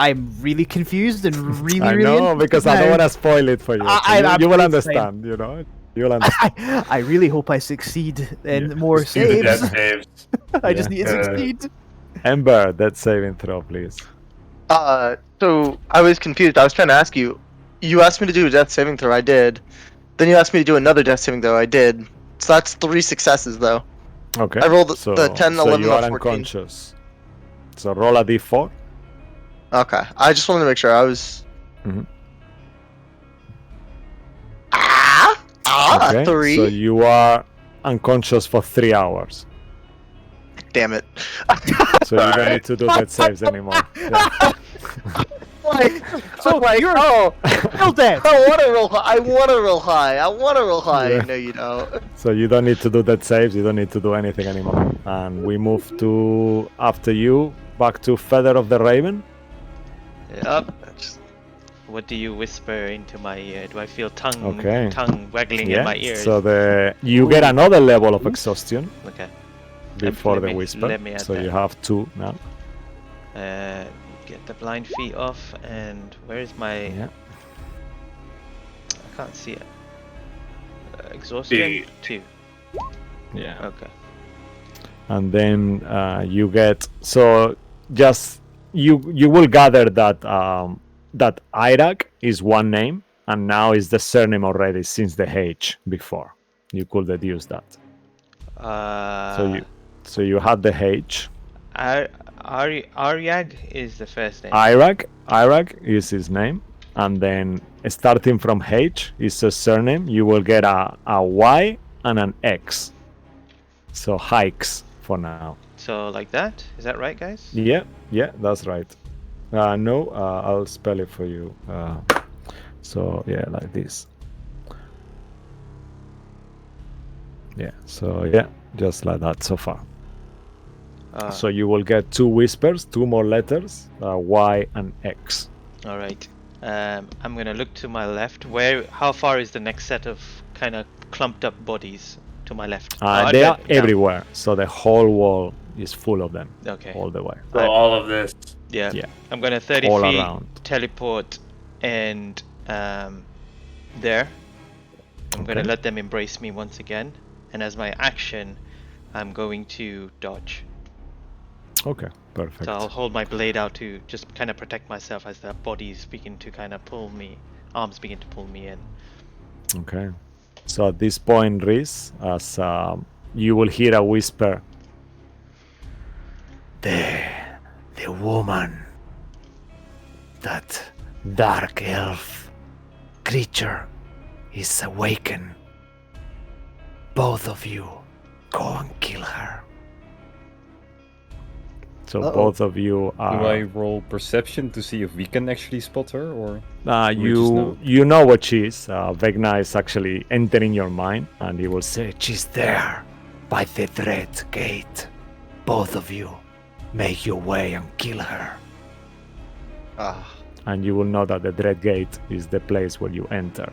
I'm really confused and really, I really know, because I don't now. want to spoil it for you. You will understand, you know? You'll understand. I really hope I succeed in more Just do the death saves. saves. I just need to Yeah. succeed. Ember, that saving throw, please. so I was confused. I was trying to ask you. You asked me to do a death saving throw. I did. Then you asked me to do another death saving throw. I did. So that's 3 successes though. Okay. I rolled so, the 10, so 11, you are or 14. unconscious. So roll a d4. Okay. I just wanted to make sure I was. Mhm. A Okay. 3. So you are unconscious for 3 hours. Damn it. So you don't need to do that saves anymore. Yeah. So like, you're oh, still dead. I want to roll high. I want to roll high. Yeah. No, you don't. So you don't need to do that saves. You don't need to do anything anymore. And we move to after you back to Feather of the Raven. Yep. What do you whisper into my ear? Do I feel tongue Okay. waggling in my ears? So you get another level of exhaustion Okay. before Let the me- whisper. let me add So that. you have 2 now. Get the blind feet off, and where is my? Yeah. I can't see it. Exhaustion 2. Yeah. Okay. And then you get just you will gather that that Iraq is one name, and now is the surname already since the H before. You could deduce that. So you had the H. Aryag is the first name. Iraq is his name, and then starting from H is a surname. You will get a Y and an X. So hikes for now. So like that? Is that right, guys? Yeah, that's right. No, I'll spell it for you. So yeah, like this. Yeah, so yeah, just like that so far. So you will get 2 whispers, 2 more letters, Y and X. All right. I'm gonna look to my left. How far is the next set of kind of clumped up bodies to my left? They are everywhere. So the whole wall is full of them Okay. all the way, So all of this. Yeah. Yeah. I'm gonna 30 all feet around. teleport and there. I'm gonna Okay. let them embrace me once again, and as my action, I'm going to dodge. Okay, perfect. So I'll hold my blade out to just kind of protect myself as the bodies begin to kind of pull me, arms begin to pull me in. Okay. So at this point, Reese, as you will hear a whisper, the woman, that dark elf creature is awakened. Both of you, go and kill her. So Uh-oh. both of you Do I are. roll perception to see if we can actually spot her, or we just You know? you know what she is. Vecna is actually entering your mind, and he will say, "She's there, by the Dread Gate. Both of you, make your way and kill her." Ah, And you will know that the Dread Gate is the place where you enter.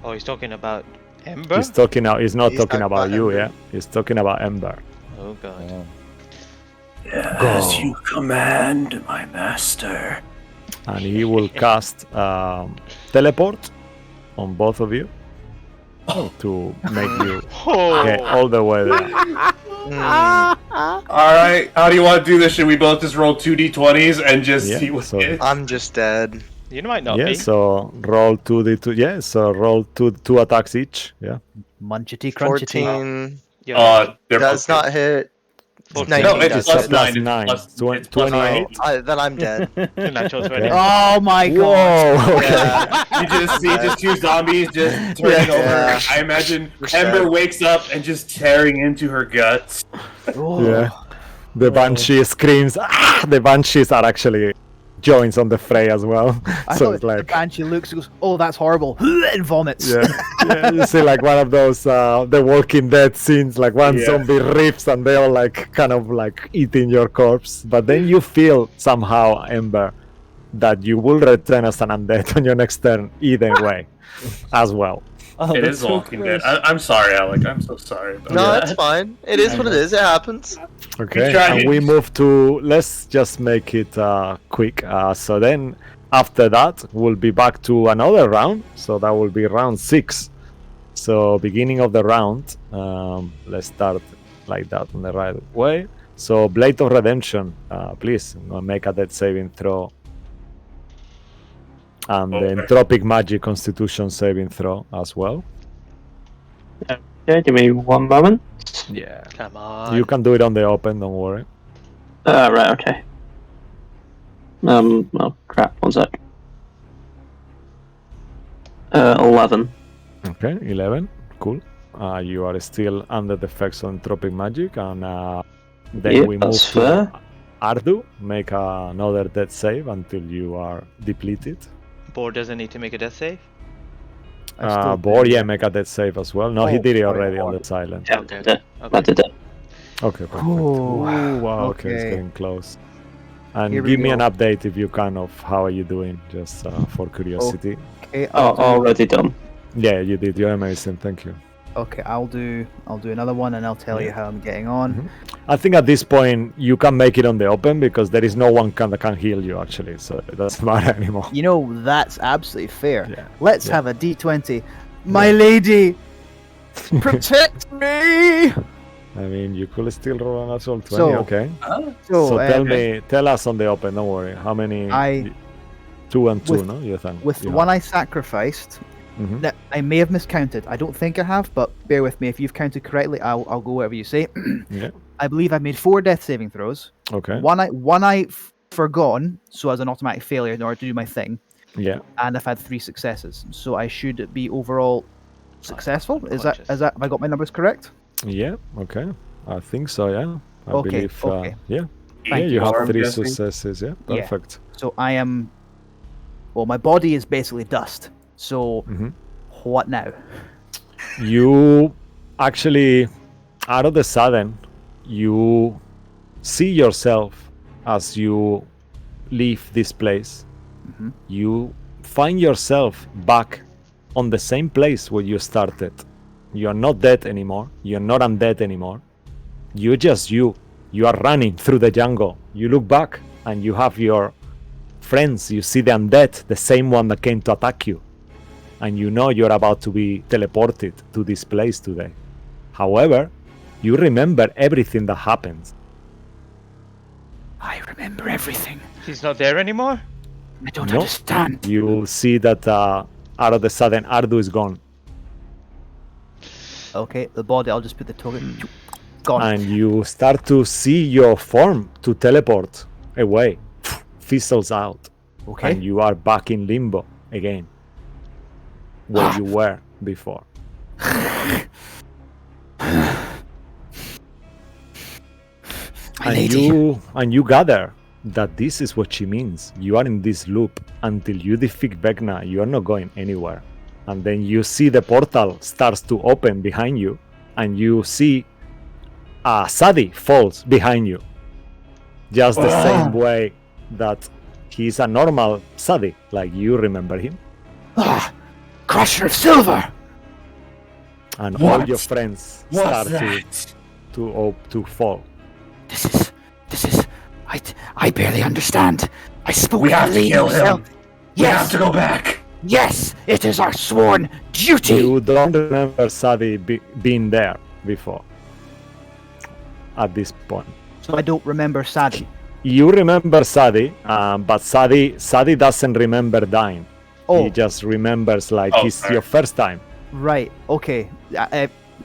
Oh, he's talking about Ember? He's talking now. He's not He's talking talking about about you. Ember. Yeah, he's talking about Ember. Oh god. As you command, my master. And he will cast teleport on both of you to make you Oh. get all the way there. All right, how do you want to do this? Should we both just roll 2d20s and just Yeah, see what so- hits? I'm just dead. You might not Yeah, be. so roll 2d2. Yeah, so roll two attacks each. Yeah. Munchity crunchity. 14 Yeah. They're does both- not hit. 14 No, it's does plus hit. 9. nine. It's plus, Twen- it's plus 28. 9. Then I'm dead. Nachos ready. Oh my god. Whoa. Okay. Yeah. You just see just two zombies just turning over. Yeah. I imagine We're Ember dead. wakes up and just tearing into her guts. Oh. Yeah. The banshee screams. Ah! The banshees are actually joins on the fray as well. I So thought it's the like. Banshee looks and goes, oh, that's horrible, and vomits. Yeah, yeah, you see like one of those The Walking Dead scenes, like one Yeah. zombie rips and they all like kind of like eating your corpse. But then you feel somehow, Ember, that you will return as an undead on your next turn either way, as well. Oh, It that's is so Walking Dead. gross. I'm sorry, Alec. I'm so sorry. About No, that. it's fine. It is what it is. It happens. Okay, trying. and we move to. Let's just make it quick. So then, after that, we'll be back to another round. So that will be round 6. So beginning of the round, let's start like that in the right way. So Blade of Redemption, please make a death saving throw. And the Okay. Entropic Magic Constitution saving throw as well. Yeah, give me one moment. Yeah. Come on. You can do it on the open, don't worry. Right, okay. Oh crap, one sec. 11. Okay, 11. Cool. You are still under the effects of Entropic Magic, and then Yeah, we move that's to fair. Ardu. Make another death save until you are depleted. Boar doesn't need to make a death save? I still Bor, do. yeah, make a death save as well. No, he Oh, did it sorry, already on Bor. the silent. Yeah, Okay. I did it. I Okay. did it. Okay, perfect. Ooh, Wow, okay, it's okay. getting close. And Here we give me an go. update if you can of how are you doing, just for curiosity. Okay, Oh, do- already done. Yeah, you did. You're amazing. Thank you. okay, I'll do another one, and I'll tell you Yeah. how I'm getting on. Mhm. I think at this point you can make it on the open because there is no one that can heal you actually, so it doesn't matter anymore. You know, that's absolutely fair. Yeah. Let's Yeah. have a D20. My lady, protect me. I mean, you could still roll an natural 20. So, Okay. So, So um, tell us on the open. Don't worry. How many? I- 2 and 2, with- no? You think? with the you one I sacrificed, Mhm. that I may have miscounted. I don't think I have, but bear with me. If you've counted correctly, I'll go whatever you say. Yeah. I believe I've made 4 death saving throws. Okay. One I forgone, so as an automatic failure in order to do my thing, Yeah. and I've had 3 successes. So I should be overall successful. Is that unconscious. have I got my numbers correct? Yeah. Okay. I think so. Yeah. I Okay, believe. okay. Yeah. Thank yeah. you. You have I'm 3 guessing. successes. Yeah. Yeah. Perfect. So I am. Well, my body is basically dust. So Mhm. what now? You actually, out of the sudden, you see yourself as you leave this place. Mhm. You find yourself back on the same place where you started. You are not dead anymore. You're not undead anymore. You are running through the jungle. You look back and you have your friends. You see the undead, the same one that came to attack you. And you know you're about to be teleported to this place today. However, you remember everything that happened. I remember everything. He's not there anymore? I don't No. understand. You see that out of the sudden, Ardu is gone. Okay, the body, I'll just put the token. Gone. And you start to see your form to teleport away. Fizzles out. Okay. And you are back in limbo again. Where you were before. And you gather that this is what she means. You are in this loop until you defeat Vecna. You are not going anywhere. And then you see the portal starts to open behind you, and you see Sadi falls behind you. Just the same way that he's a normal Sadi, like you remember him. Crusher of Silver! And all What? your friends What's start that? to fall. This is. I barely understand. I spoke We to have the to lady kill herself. him. We Yes, have to go back. yes, it is our sworn duty. You don't remember Sadi being there before. At this point. So I don't remember Sadi. You remember Sadi, but Sadi doesn't remember dying. Oh. He just remembers like Oh, it's sorry. your first time. Right. Okay.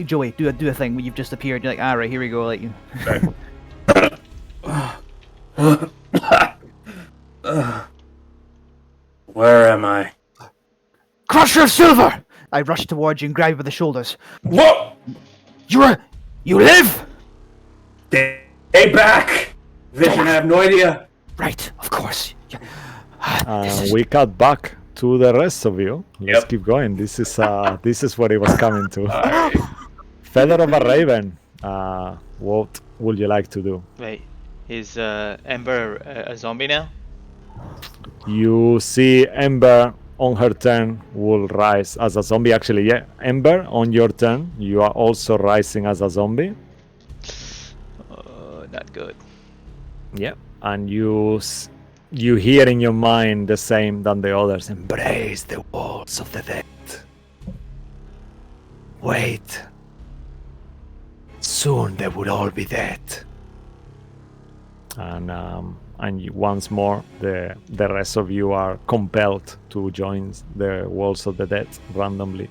Joey, do a thing where you've just appeared. You're like, all right, here we go. Like you. Where am I? Crusher of Silver! I rush towards you and grab you by the shoulders. What? You live? Stay back! Vision, I have no idea. Right. Of course. We cut back to the rest of you. Let's Yep. keep going. This is what it was coming to. Alright. Feather of a Raven. What would you like to do? Wait, is Ember a zombie now? You see Ember on her turn will rise as a zombie. Actually, yeah, Ember on your turn, you are also rising as a zombie. Not good. Yeah, and you hear in your mind the same than the others. Embrace the walls of the dead. Wait. Soon they will all be dead. And once more, the rest of you are compelled to join the walls of the dead randomly.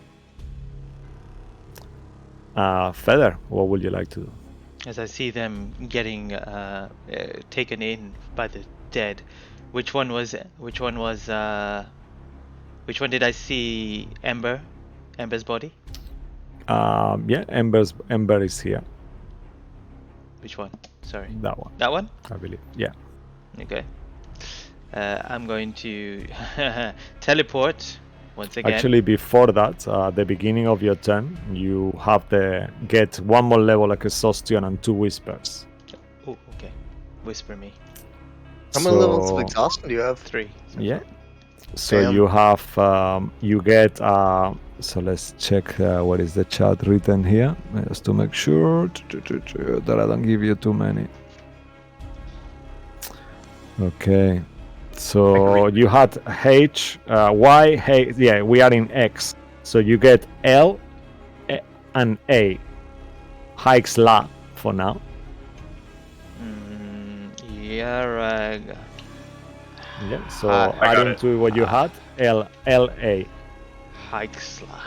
Feather, what would you like to do? As I see them getting taken in by the dead, which one did I see? Ember's body? Yeah, Ember is here. Which one? Sorry. That one, That one? I believe. Yeah. Okay. I'm going to teleport once again. Actually, before that, the beginning of your turn, you have get one more level of exhaustion and 2 whispers. Oh, okay. Whisper me. How many levels of So- exhaustion do you have? 3. Yeah. So Damn. you have you get so let's check what is the chat written here just to make sure that I don't give you too many. Okay. So you had H, Y, H, yeah, we are in X. So you get L and A. Hikesla for now. Yarag. Yeah. So I got adding it. to what you had, L A. Hikesla.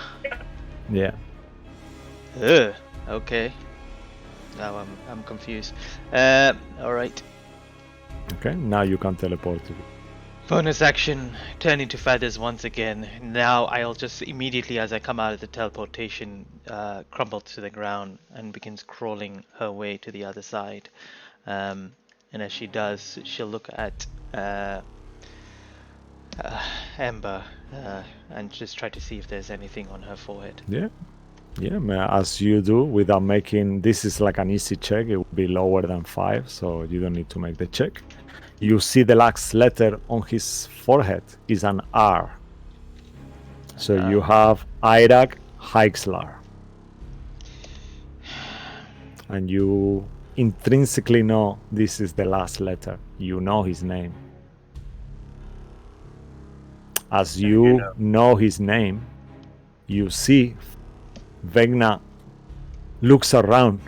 Yeah. Ugh. Okay. Now I'm confused. All right. Okay. Now you can teleport to Bonus action, turn into feathers once again. Now I'll just immediately, as I come out of the teleportation, crumble to the ground and begins crawling her way to the other side. And as she does, she'll look at Ember and just try to see if there's anything on her forehead. Yeah. Yeah, as you do without making, this is like an easy check. It will be lower than 5, so you don't need to make the check. You see the last letter on his forehead is an R. So you have Irak Heixlar. And you intrinsically know this is the last letter. You know his name. As you know his name, you see Vecna looks around.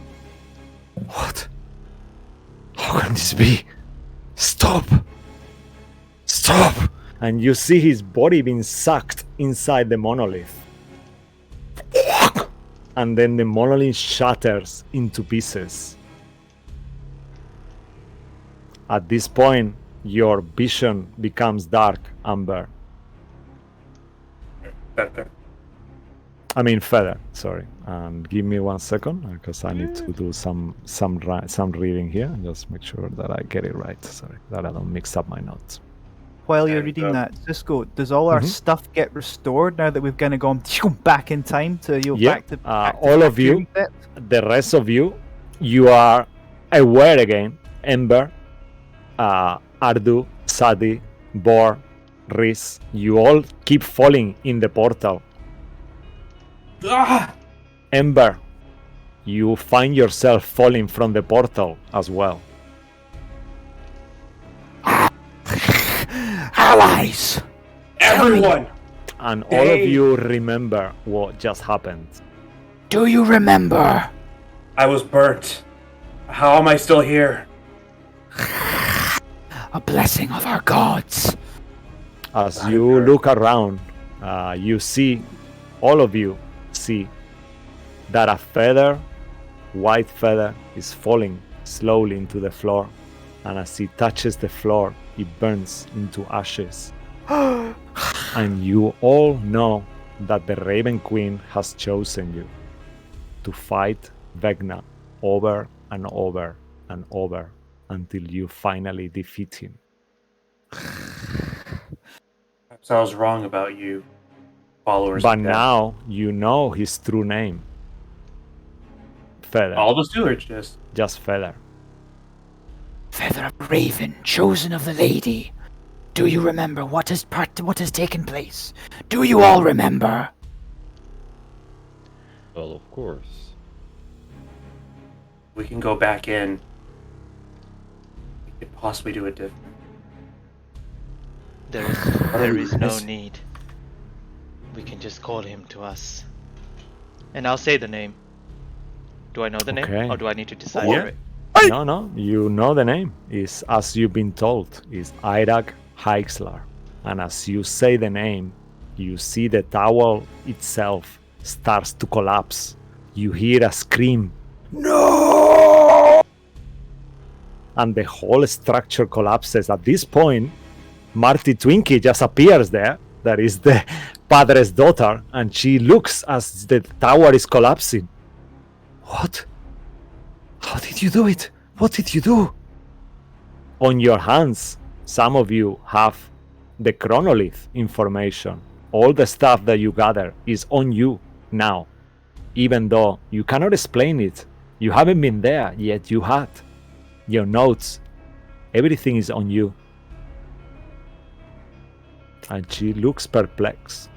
What? How can this be? Stop! Stop! And you see his body being sucked inside the monolith. And then the monolith shatters into pieces. At this point, your vision becomes dark, Amber. Feather, sorry. Give me 1 second, because I need to do some reading here. Just make sure that I get it right. Sorry, that I don't mix up my notes. While you're reading that, Cisco, does all our stuff get restored now that we've kind of gone back in time to back to all of you, the rest of you, you are aware again. Ember, Ardu, Sadi, Bor, Riz, you all keep falling in the portal. Ember, you find yourself falling from the portal as well. Allies! Everyone! And all of you remember what just happened. Do you remember? I was burnt. How am I still here? A blessing of our gods. As you look around, you see, all of you see, that a feather, white feather, is falling slowly into the floor. And as it touches the floor, it burns into ashes. And you all know that the Raven Queen has chosen you to fight Vecna over and over and over until you finally defeat him. Perhaps I was wrong about you, followers. But now you know his true name. Feather. All of us do, or just Feather. Feather of Raven, chosen of the lady. Do you remember what has taken place? Do you all remember? Well, of course. We can go back in. We could possibly do it different. There is no need. We can just call him to us. And I'll say the name. Do I know the name? Or do I need to decipher it? No, you know the name. Is, as you've been told, is Irak Heixlar. And as you say the name, you see the tower itself starts to collapse. You hear a scream. No! And the whole structure collapses. At this point, Marty Twinkie just appears there. That is the Padre's daughter. And she looks as the tower is collapsing. What? How did you do it? What did you do? On your hands, some of you have the chronolith information. All the stuff that you gather is on you now. Even though you cannot explain it. You haven't been there, yet you had. Your notes. Everything is on you. And she looks perplexed.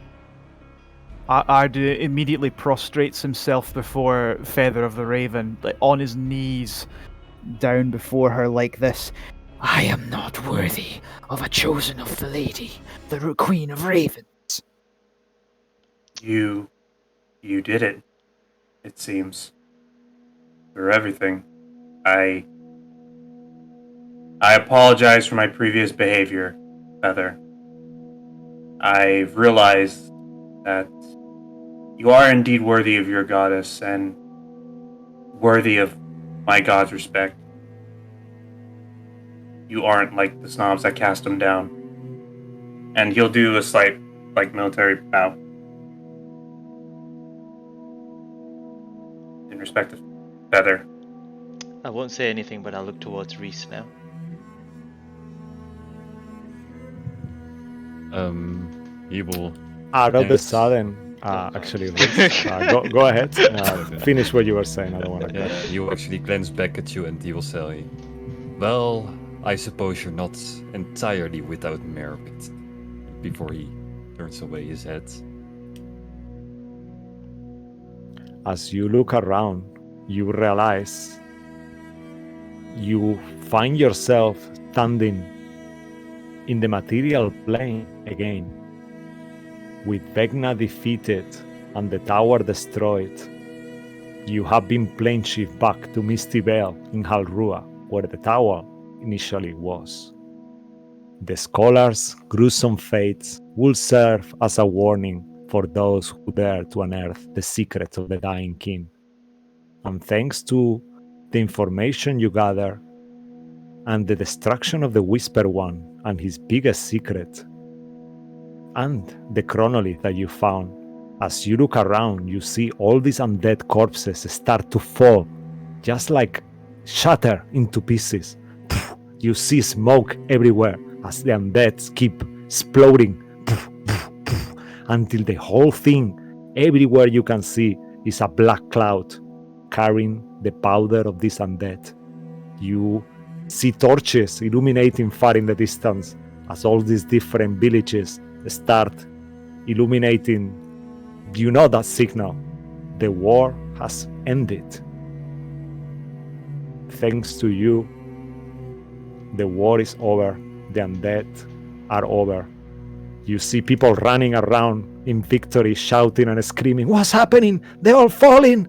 Ardu immediately prostrates himself before Feather of the Raven, like on his knees, down before her like this. I am not worthy of a chosen of the lady, the Queen of Ravens. You did it. It seems. For everything. I apologize for my previous behavior, Feather. I've realized that you are indeed worthy of your goddess and worthy of my god's respect. You aren't like the snobs that cast him down. And he'll do a slight, military bow. In respect of Feather. I won't say anything, but I'll look towards Reese now. He will. Out of the sudden, actually, Reese, go ahead. Finish what you were saying. I don't want to. He will actually glance back at you and he will say, "Well, I suppose you're not entirely without merit." Before he turns away his head. As you look around, you realize you find yourself standing in the material plane again, with Vecna defeated and the tower destroyed. You have been plane shift back to Misty Vale in Halrua, where the tower initially was. The scholar's gruesome fates will serve as a warning for those who dare to unearth the secrets of the dying king. And thanks to the information you gather and the destruction of the Whisper One and his biggest secret, and the chronolith that you found, as you look around, you see all these undead corpses start to fall, just like shatter into pieces. You see smoke everywhere as the undeads keep exploding until the whole thing, everywhere you can see, is a black cloud carrying the powder of this undead. You see torches illuminating far in the distance as all these different villages start illuminating. You know that signal. The war has ended. Thanks to you, the war is over. The undead are over. You see people running around in victory, shouting and screaming, "What's happening? They're all falling!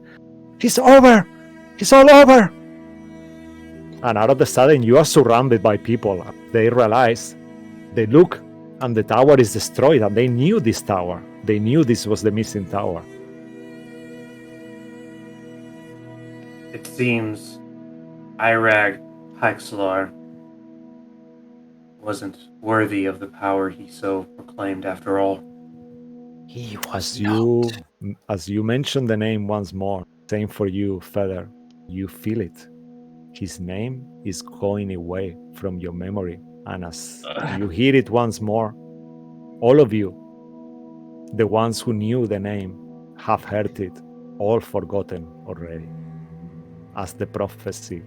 It's over! It's all over!" And out of the sudden, you are surrounded by people. They realize, they look, and the tower is destroyed, and they knew this tower. They knew this was the missing tower. It seems Irag Haxlar wasn't worthy of the power he so proclaimed after all. He was As you mention the name once more, same for you, Feather. You feel it. His name is going away from your memory. And as you hear it once more, all of you, the ones who knew the name, have heard it, all forgotten already. As the prophecy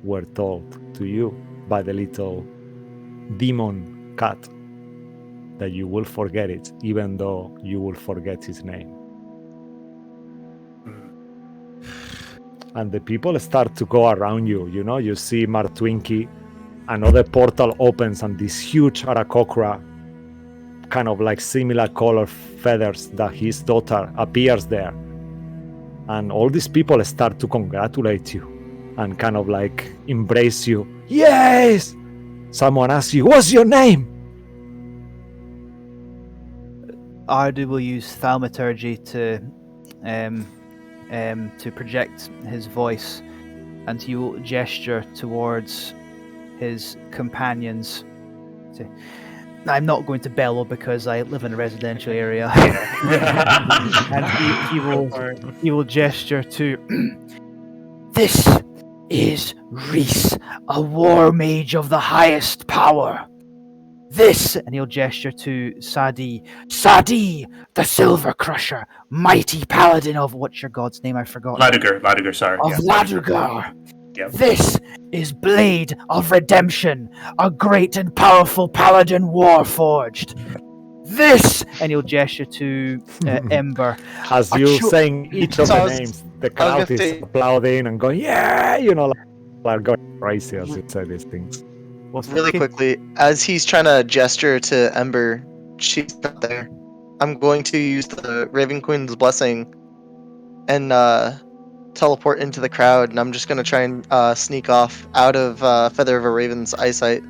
were told to you by the little demon cat, that you will forget it, even though you will forget his name. And the people start to go around you. You know, you see Martwinkie, another portal opens, and this huge Arakokra, kind of like similar color feathers, that his daughter appears there. And all these people start to congratulate you and kind of like embrace you. Yes! Someone asks you, "What's your name?" Ardu will use thaumaturgy to project his voice, and he will gesture towards his companions. I'm not going to bellow because I live in a residential area. And he will gesture to This is Reese, a war mage of the highest power. This, and he'll gesture to Sadi. Sadi, the Silver Crusher, mighty paladin of what's your god's name? I forgot. Ladugar, sorry. Of Yeah. Ladugar. Yep. This is Blade of Redemption, a great and powerful paladin warforged. This, and he'll gesture to Ember. As you saying each of So I the was- names, the I was crowd gonna is say- applauding and going, "Yeah!" You know, like going crazy as you say these things. Really quickly, as he's trying to gesture to Ember, she's not there. I'm going to use the Raven Queen's blessing and teleport into the crowd, and I'm just gonna try and sneak off out of Feather of a Raven's eyesight.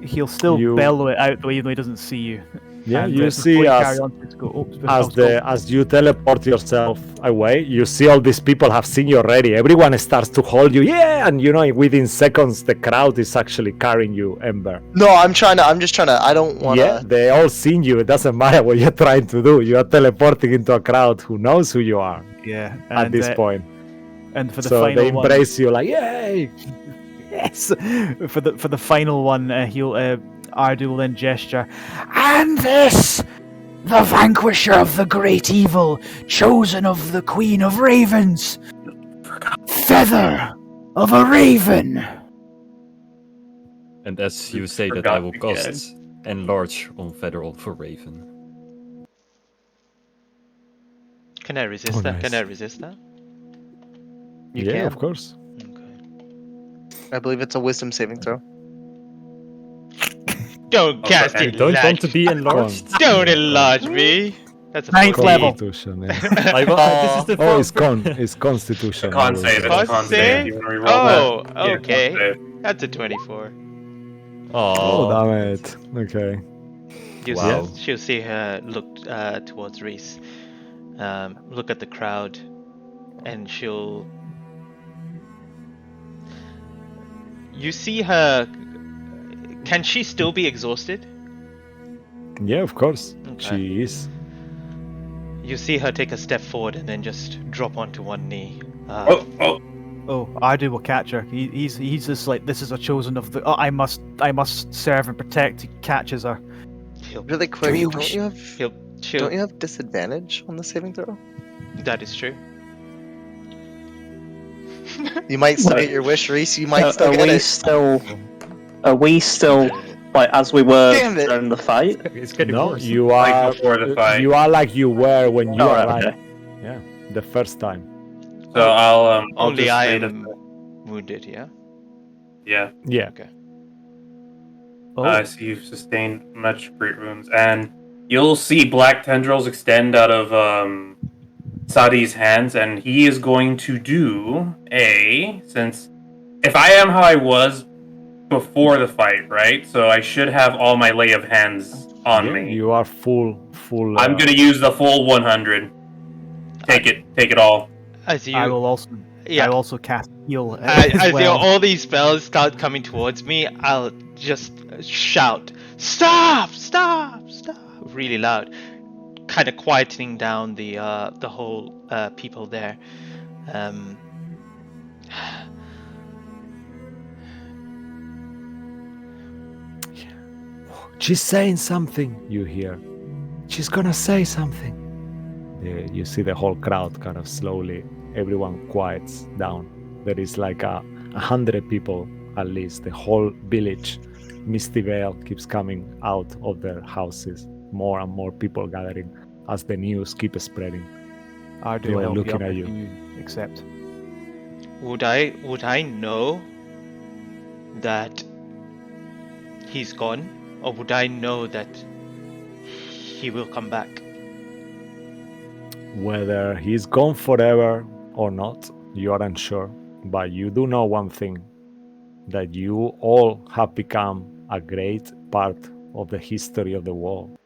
He'll still You- bellow it out, though, even though he doesn't see you. Yeah, And, you before see carry as on, just go, "Oops, as you teleport yourself away, you see all these people have seen you already. Everyone starts to hold you, yeah, and you know within seconds the crowd is actually carrying you, Ember. No, I'm just trying to. I don't want to. Yeah, they all seen you. It doesn't matter what you're trying to do. You are teleporting into a crowd who knows who you are Yeah. at this point. And for the So final they one, embrace you like, yay! yes. For the final one, Ardu will then gesture. And this, the vanquisher of the great evil, chosen of the Queen of Ravens, Feather of a Raven. And as you say that, I Forgot will again. cast Enlarge on Federal for Raven. Can I resist Oh, that? nice. Can I resist that? You Yeah, can. of course. Okay. I believe it's a wisdom saving throw. Don't Oh, cast You it. don't want to be enlarged? Don't Yeah, enlarge me. That's a Ninth 14. level. Constitution, yeah. This is the Oh, it's fun. it's Constitution. Con I will save, say. it's a Con con save? save. You want to reroll Oh, that? Yeah, con okay. save. That's a 24. Oh, Oh, damn it. Okay. Wow. She'll see her look towards Reese, look at the crowd, and she'll. You see her. Can she still be exhausted? Yeah, of course. Okay. She is. You see her take a step forward and then just drop onto one knee. Oh, Oh, Ardu will catch her. He's just like, this is a chosen of the. Oh, I must serve and protect. He catches her. Really quick, you don't wish- you have She'll. don't you have disadvantage on the saving throw? That is true. You might still Wait. get your wish, Reese. You might still Are get we it. still? Are we still like as we were Damn it. during the fight? It's getting No, worse. you Like are. before the fight. You are like you were when you Oh, right, arrived. okay. Yeah, the first time. so I'll Only just I say am wounded. Yeah. yeah. Yeah. Okay. Oh, So you've sustained much great wounds, and you'll see black tendrils extend out of Sadi's hands, and he is going to do since if I am how I was before the fight, right? So I should have all my lay of hands on Yeah, me. you are full. I'm gonna use the full 100. Take it all. As you. I will also. Yeah. I will also cast heal As as well. all these spells start coming towards me, I'll just shout, "Stop! Stop! Stop!" really loud, kind of quietening down the whole people there. She's saying something. You hear. She's gonna say something. You see the whole crowd kind of slowly. Everyone quiets down. There is like 100 people at least. The whole village, Misty Vale, keeps coming out of their houses. More and more people gathering as the news keeps spreading. Ardu They will are help looking you up at if you. you accept. Would I know that he's gone, or would I know that he will come back? Whether he's gone forever or not, you are unsure. But you do know one thing, that you all have become a great part of the history of the world.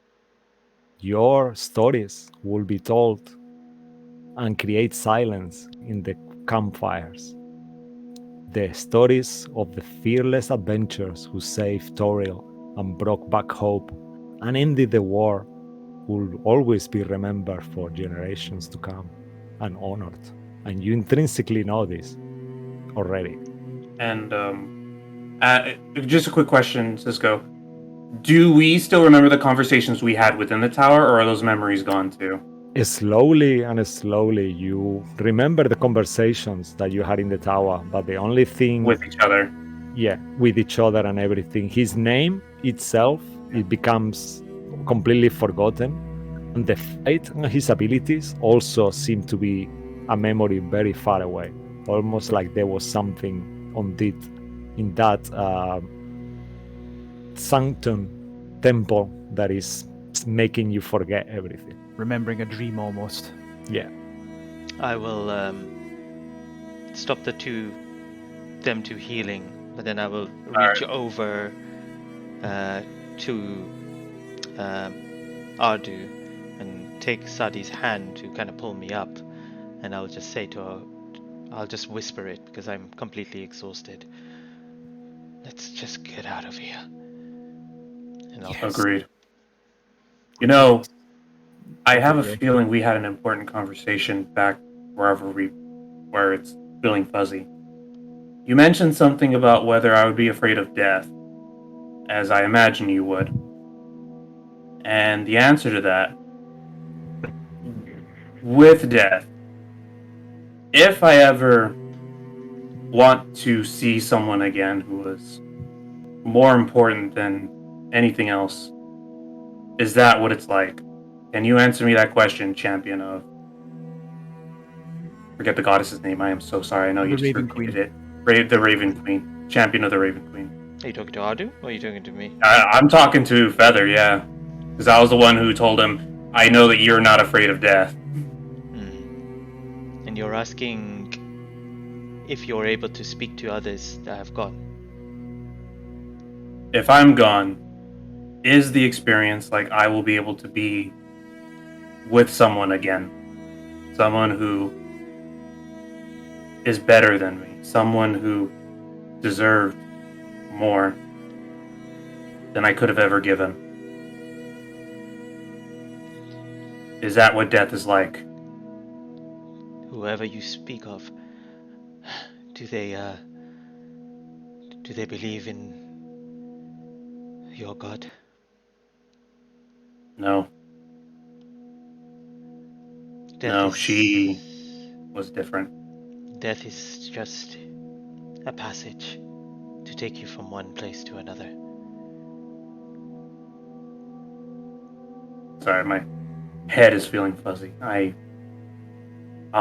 Your stories will be told and create silence in the campfires. The stories of the fearless adventurers who saved Toril and brought back hope and ended the war will always be remembered for generations to come and honored. And you intrinsically know this already. And just a quick question, Cisco. Do we still remember the conversations we had within the tower, or are those memories gone too? Slowly and slowly, you remember the conversations that you had in the tower, but the only thing With each other. yeah, with each other and everything. His name itself, it becomes completely forgotten. And the fight and his abilities also seem to be a memory very far away. Almost like there was something in that sanctum temple that is making you forget everything. Remembering a dream almost. Yeah. I will stop them two healing, but then I will reach over to Ardu and take Sadi's hand to kind of pull me up, and I'll just say to her, I'll just whisper it because I'm completely exhausted. Let's just get out of here. And I'll Agreed. You know, I have a feeling we had an important conversation back where it's feeling fuzzy. You mentioned something about whether I would be afraid of death, as I imagine you would. And the answer to that, with death, if I ever want to see someone again who was more important than anything else, is that what it's like? Can you answer me that question, champion of... Forget the goddess's name, I am so sorry, I know The you just Raven repeated Queen. it. The Raven Queen. champion of the Raven Queen. Are you talking to Adu or are you talking to me? I'm talking to Feather, yeah. Because I was the one who told him, I know that you're not afraid of death. And you're asking if you're able to speak to others that have gone. If I'm gone, is the experience like I will be able to be with someone again? Someone who is better than me. Someone who deserved more than I could have ever given. Is that what death is like? Whoever you speak of, do they believe in your God? No. No, she was different. Death is just a passage to take you from one place to another. Sorry, my head is feeling fuzzy. I'll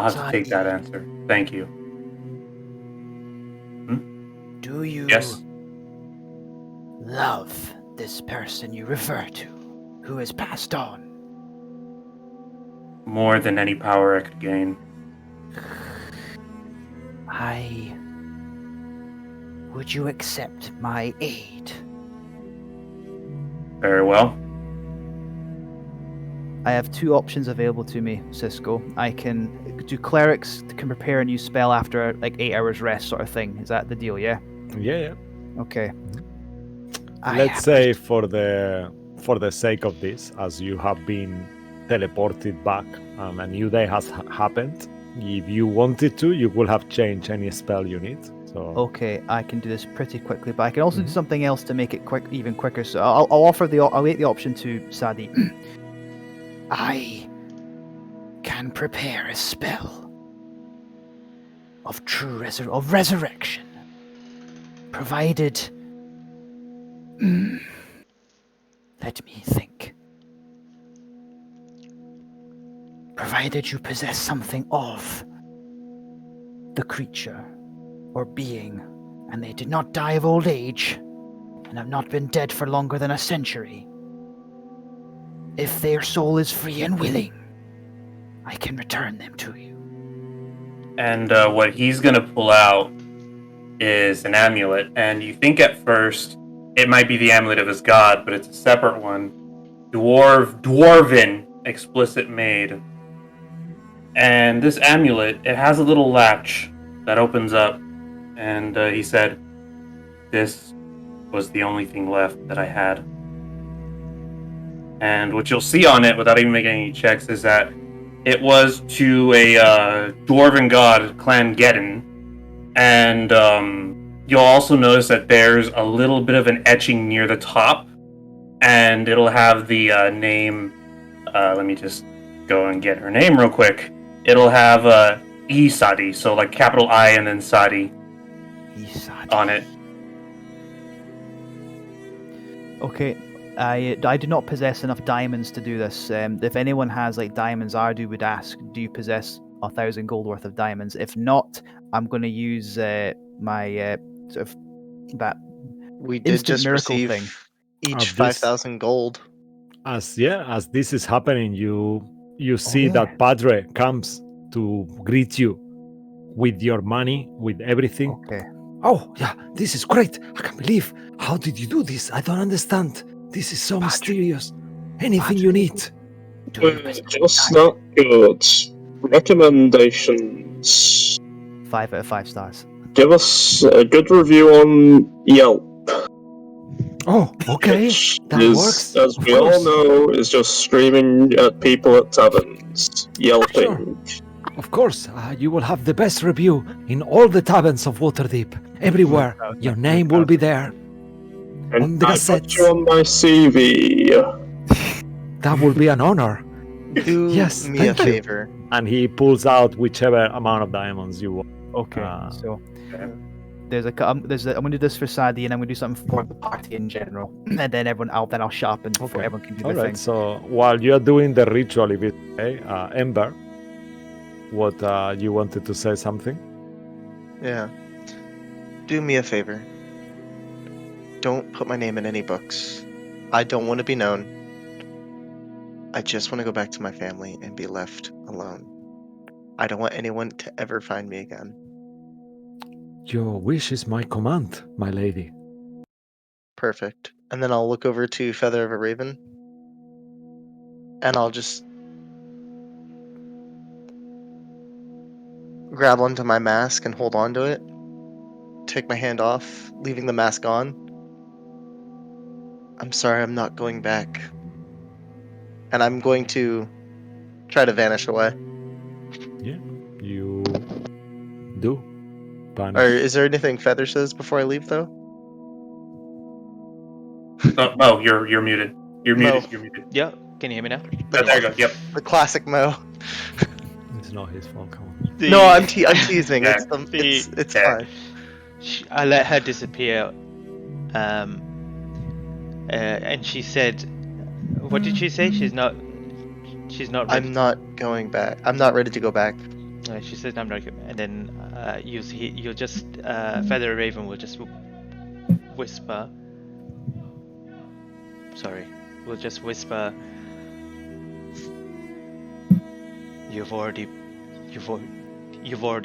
have to take that answer. Thank you. Do you Yes. love this person you refer to, who has passed on? More than any power I could gain. Would you accept my aid? Very well. I have two options available to me, Cisco. I can do clerics can prepare a new spell after like 8 hours rest, sort of thing. Is that the deal? Yeah. Yeah. Okay. Let's say for the sake of this, as you have been teleported back and a new day has happened, if you wanted to, you would have changed any spell you need. So Okay, I can do this pretty quickly, but I can also do something else to make it even quicker. So I'll make the option to Sadi. I can prepare a spell of true resurrection, provided. Let me think. Provided you possess something of the creature or being, and they did not die of old age, and have not been dead for longer than a century. If their soul is free and willing, I can return them to you. And what he's gonna pull out is an amulet. And you think at first it might be the amulet of his god, but it's a separate one. Dwarven, explicit made. And this amulet, it has a little latch that opens up. And he said, this was the only thing left that I had. And what you'll see on it, without even making any checks, is that it was to a dwarven god, Clan Geddon. And you'll also notice that there's a little bit of an etching near the top. And it'll have the name. Let me just go and get her name real quick. It'll have E Sadi, so like capital I and then Sadi on it. Okay, I do not possess enough diamonds to do this. If anyone has like diamonds, Ardu would ask, "Do you possess 1,000 gold worth of diamonds?" If not, I'm going to use my sort of that We did instant just miracle receive thing. each Of this- 5,000 gold. as this is happening, you see yeah. that Padre comes to greet you with your money, with everything. Okay. Oh, yeah, this is great. I can't believe. How did you do this? I don't understand. This is so mysterious. Anything you need. Just not good. Recommendations. 5 out of 5 stars. Give us a good review on Yelp. Oh, okay. Which That is, works. as Of we all course. know, is just screaming at people at taverns, yelping. Of course, you will have the best review in all the taverns of Waterdeep. Everywhere. Your name will be there. On And the I put cassettes. you on my CV. That will be an honor. Do Yes, me a thank you. favor. And he pulls out whichever amount of diamonds you want. Okay, Ah. so I'm going to do this for Sadi, and I'm going to do something for the party in general, and then I'll shut up and Okay. everyone can do All their right. thing. So while you're doing the ritual, if it's okay, Ember, what you wanted to say something? Yeah. Do me a favor. don't put my name in any books. I don't want to be known. I just want to go back to my family and be left alone. I don't want anyone to ever find me again. Your wish is my command, my lady. Perfect. And then I'll look over to Feather of a Raven. And I'll just grab onto my mask and hold on to it. Take my hand off, leaving the mask on. I'm sorry, I'm not going back. And I'm going to try to vanish away. Yeah, you do. Or Vanish. is there anything Feather says before I leave, though? Oh, you're muted. You're Mo. muted. You're muted. Yeah, can you hear me now? Oh, there you go. Yep. The classic Mo. It's not his fault, come on. No, I'm teasing. Yeah. It's Yeah. fine. I let her disappear, and she said, "What did she say? She's not ready." I'm not going back. I'm not ready to go back. She says, "I'm not." And then you'll just Feather Raven will just whisper. Sorry, will just whisper. You've already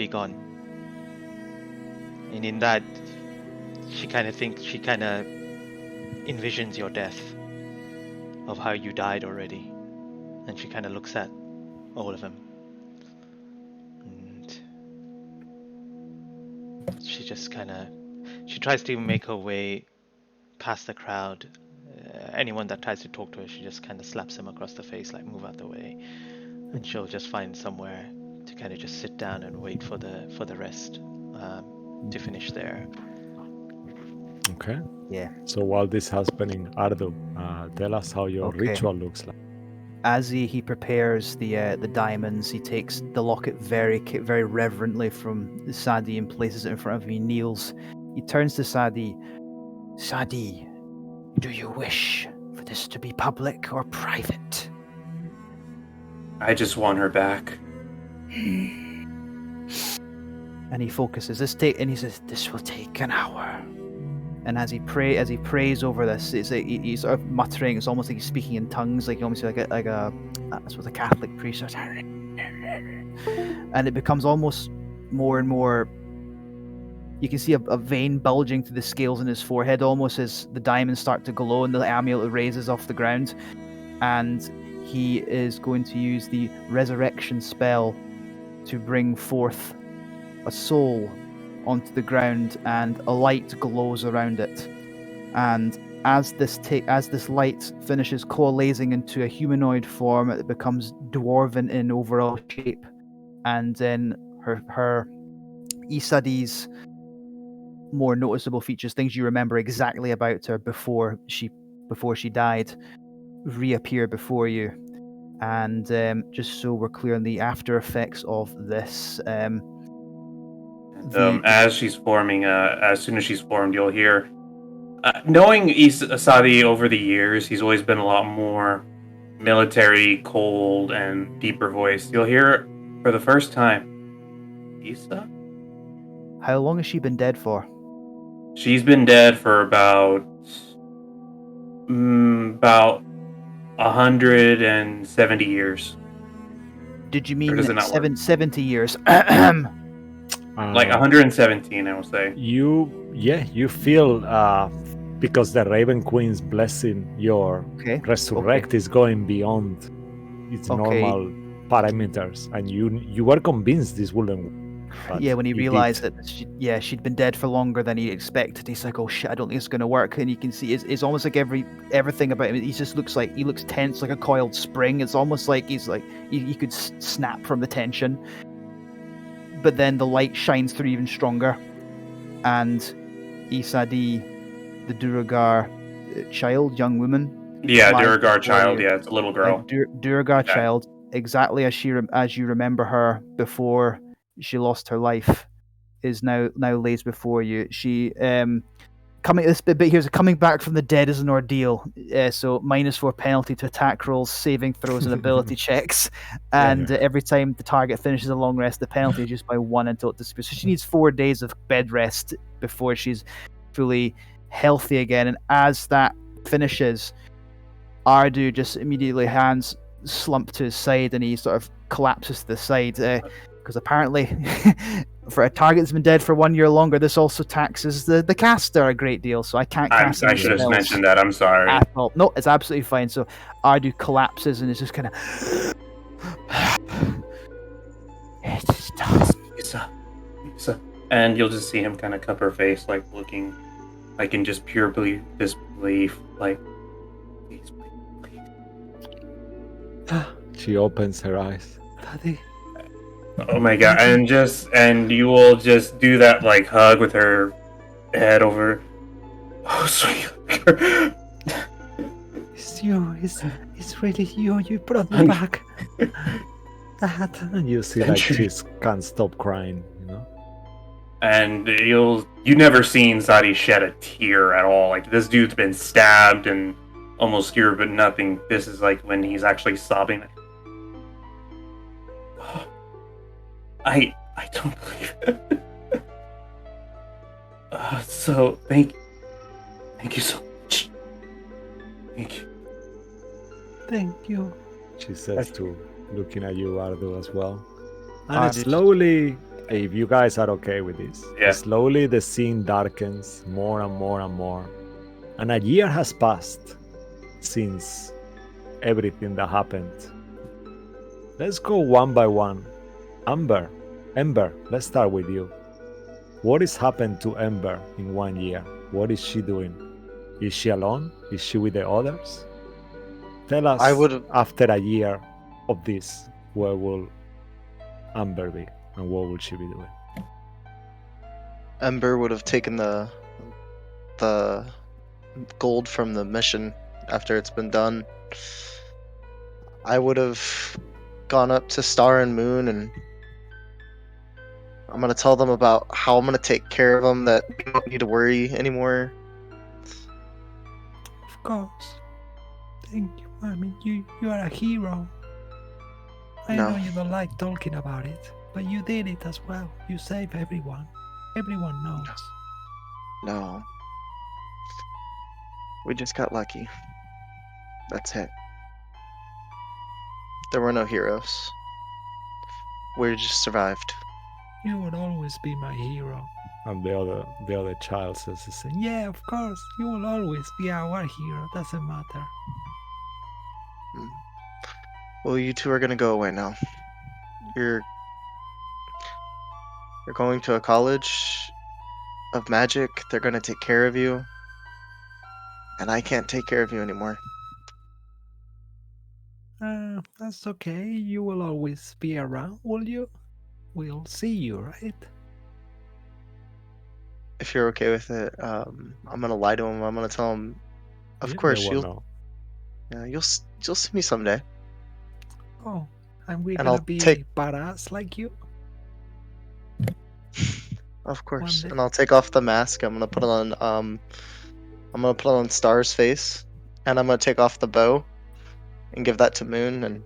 gone. And in that, she kind of envisions your death, of how you died already, and she kind of looks at all of them, and she just she tries to make her way past the crowd. Anyone that tries to talk to her, she just kind of slaps them across the face, like, move out the way, and she'll just find somewhere to kind of just sit down and wait for the rest to finish there. Okay. Yeah. So while this is happening, Ardo, tell us how your Okay. ritual looks like. As he prepares the diamonds, he takes the locket very reverently from Sadi and places it in front of him. He kneels. He turns to Sadi. Sadi, do you wish for this to be public or private? I just want her back. And he focuses. And he says, "This will take an hour." And as he prays over this, it's like he's sort of muttering. It's almost like he's speaking in tongues, like almost like a that's what a Catholic priest says. And it becomes almost more and more. You can see a vein bulging through the scales in his forehead, almost as the diamonds start to glow and the amulet raises off the ground. And he is going to use the resurrection spell to bring forth a soul onto the ground, and a light glows around it. And as this light finishes coalescing into a humanoid form, it becomes dwarven in overall shape. And then her Isadi's more noticeable features, things you remember exactly about her before she died, reappear before you. And just so we're clear on the after effects of this, As she's forming, as soon as she's formed, you'll hear. Knowing Asadi over the years, he's always been a lot more military, cold, and deeper voice. You'll hear for the first time, Isa? How long has she been dead for? She's been dead for about 170 years. Did you Or mean does it not work? 70 years? Like 117, I will say. You feel because the Raven Queen's blessing, your resurrect is going beyond its normal parameters, and you were convinced this wouldn't work. Yeah, when he realized that she'd been dead for longer than he expected, he's like, "Oh shit, I don't think it's going to work." And you can see it's almost like everything about him. He just looks tense, like a coiled spring. It's almost like he could snap from the tension. But then the light shines through even stronger, and Isadi, the Duragar young woman. Yeah, Duragar child. Yeah, it's a little girl. Duragar child, exactly as you remember her before she lost her life, is now lays before you. She coming back from the dead is an ordeal. So -4 penalty to attack rolls, saving throws, and ability checks. And every time the target finishes a long rest, the penalty is just by 1 until it disappears. So she needs 4 days of bed rest before she's fully healthy again. And as that finishes, Ardu just immediately hands slump to his side, and he sort of collapses to the side. Because apparently, for a target that's been dead for 1 year longer, this also taxes the caster a great deal. So I can't cast I any should have spells mentioned that. I'm sorry. at all. No, it's absolutely fine. So Ardu collapses and is just kind of. It's done. Lisa. And you'll just see him kind of cup her face, like looking, like in just pure disbelief, like. Please, please. She opens her eyes. Daddy. Oh my god! And you will just do that like hug with her head over. Oh sweet. It's you. It's really you. You brought me back. Dad. And you see like she can't stop crying, you know? And you never seen Sadi shed a tear at all. Like this dude's been stabbed and almost cured, but nothing. This is like when he's actually sobbing. I don't believe it. So thank you so much. Thank you. Thank you. She says to looking at you, Ardu, as well. And Ardu. slowly, if you guys are okay with this, Yeah. slowly the scene darkens more and more and more. And a year has passed since everything that happened. Let's go one by one. Ember, let's start with you. What has happened to Ember in 1 year? What is she doing? Is she alone? Is she with the others? Tell us, after a year of this, where will Amber be and what will she be doing? Ember would have taken the gold from the mission after it's been done. I would have gone up to Star and Moon, and I'm gonna tell them about how I'm gonna take care of them, that we don't need to worry anymore. Of course. Thank you. I mean, you are a hero. I No. know you don't like talking about it, but you did it as well. You saved everyone. Everyone knows. No. We just got lucky. That's it. There were no heroes. We just survived. You will always be my hero. And the other child says the same. Yeah, of course. You will always be our hero. Doesn't matter. Well, you two are gonna go away now. You're going to a college of magic. They're gonna take care of you. And I can't take care of you anymore. That's okay. You will always be around, will you? We'll see you, right? If you're okay with it, I'm gonna lie to him. I'm gonna tell him, of Yeah, course they will you'll, know. yeah, you'll see me someday. Oh, and we're And gonna I'll be take- badass like you? Of course. day. And I'll take off the mask. I'm gonna put it on Star's face, and I'm gonna take off the bow, and give that to Moon. And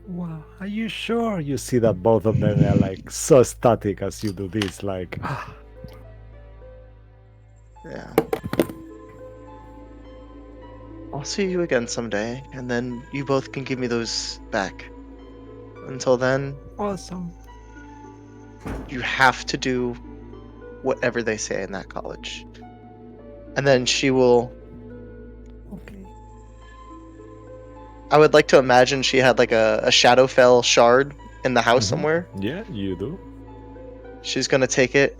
Wow, are you sure? You see that both of them are like so static as you do this, like yeah, I'll see you again someday, and then you both can give me those back. Until then, Awesome. you have to do whatever they say in that college. And then she will. Okay. I would like to imagine she had like a Shadowfell shard in the house somewhere. yeah, you do. She's gonna take it,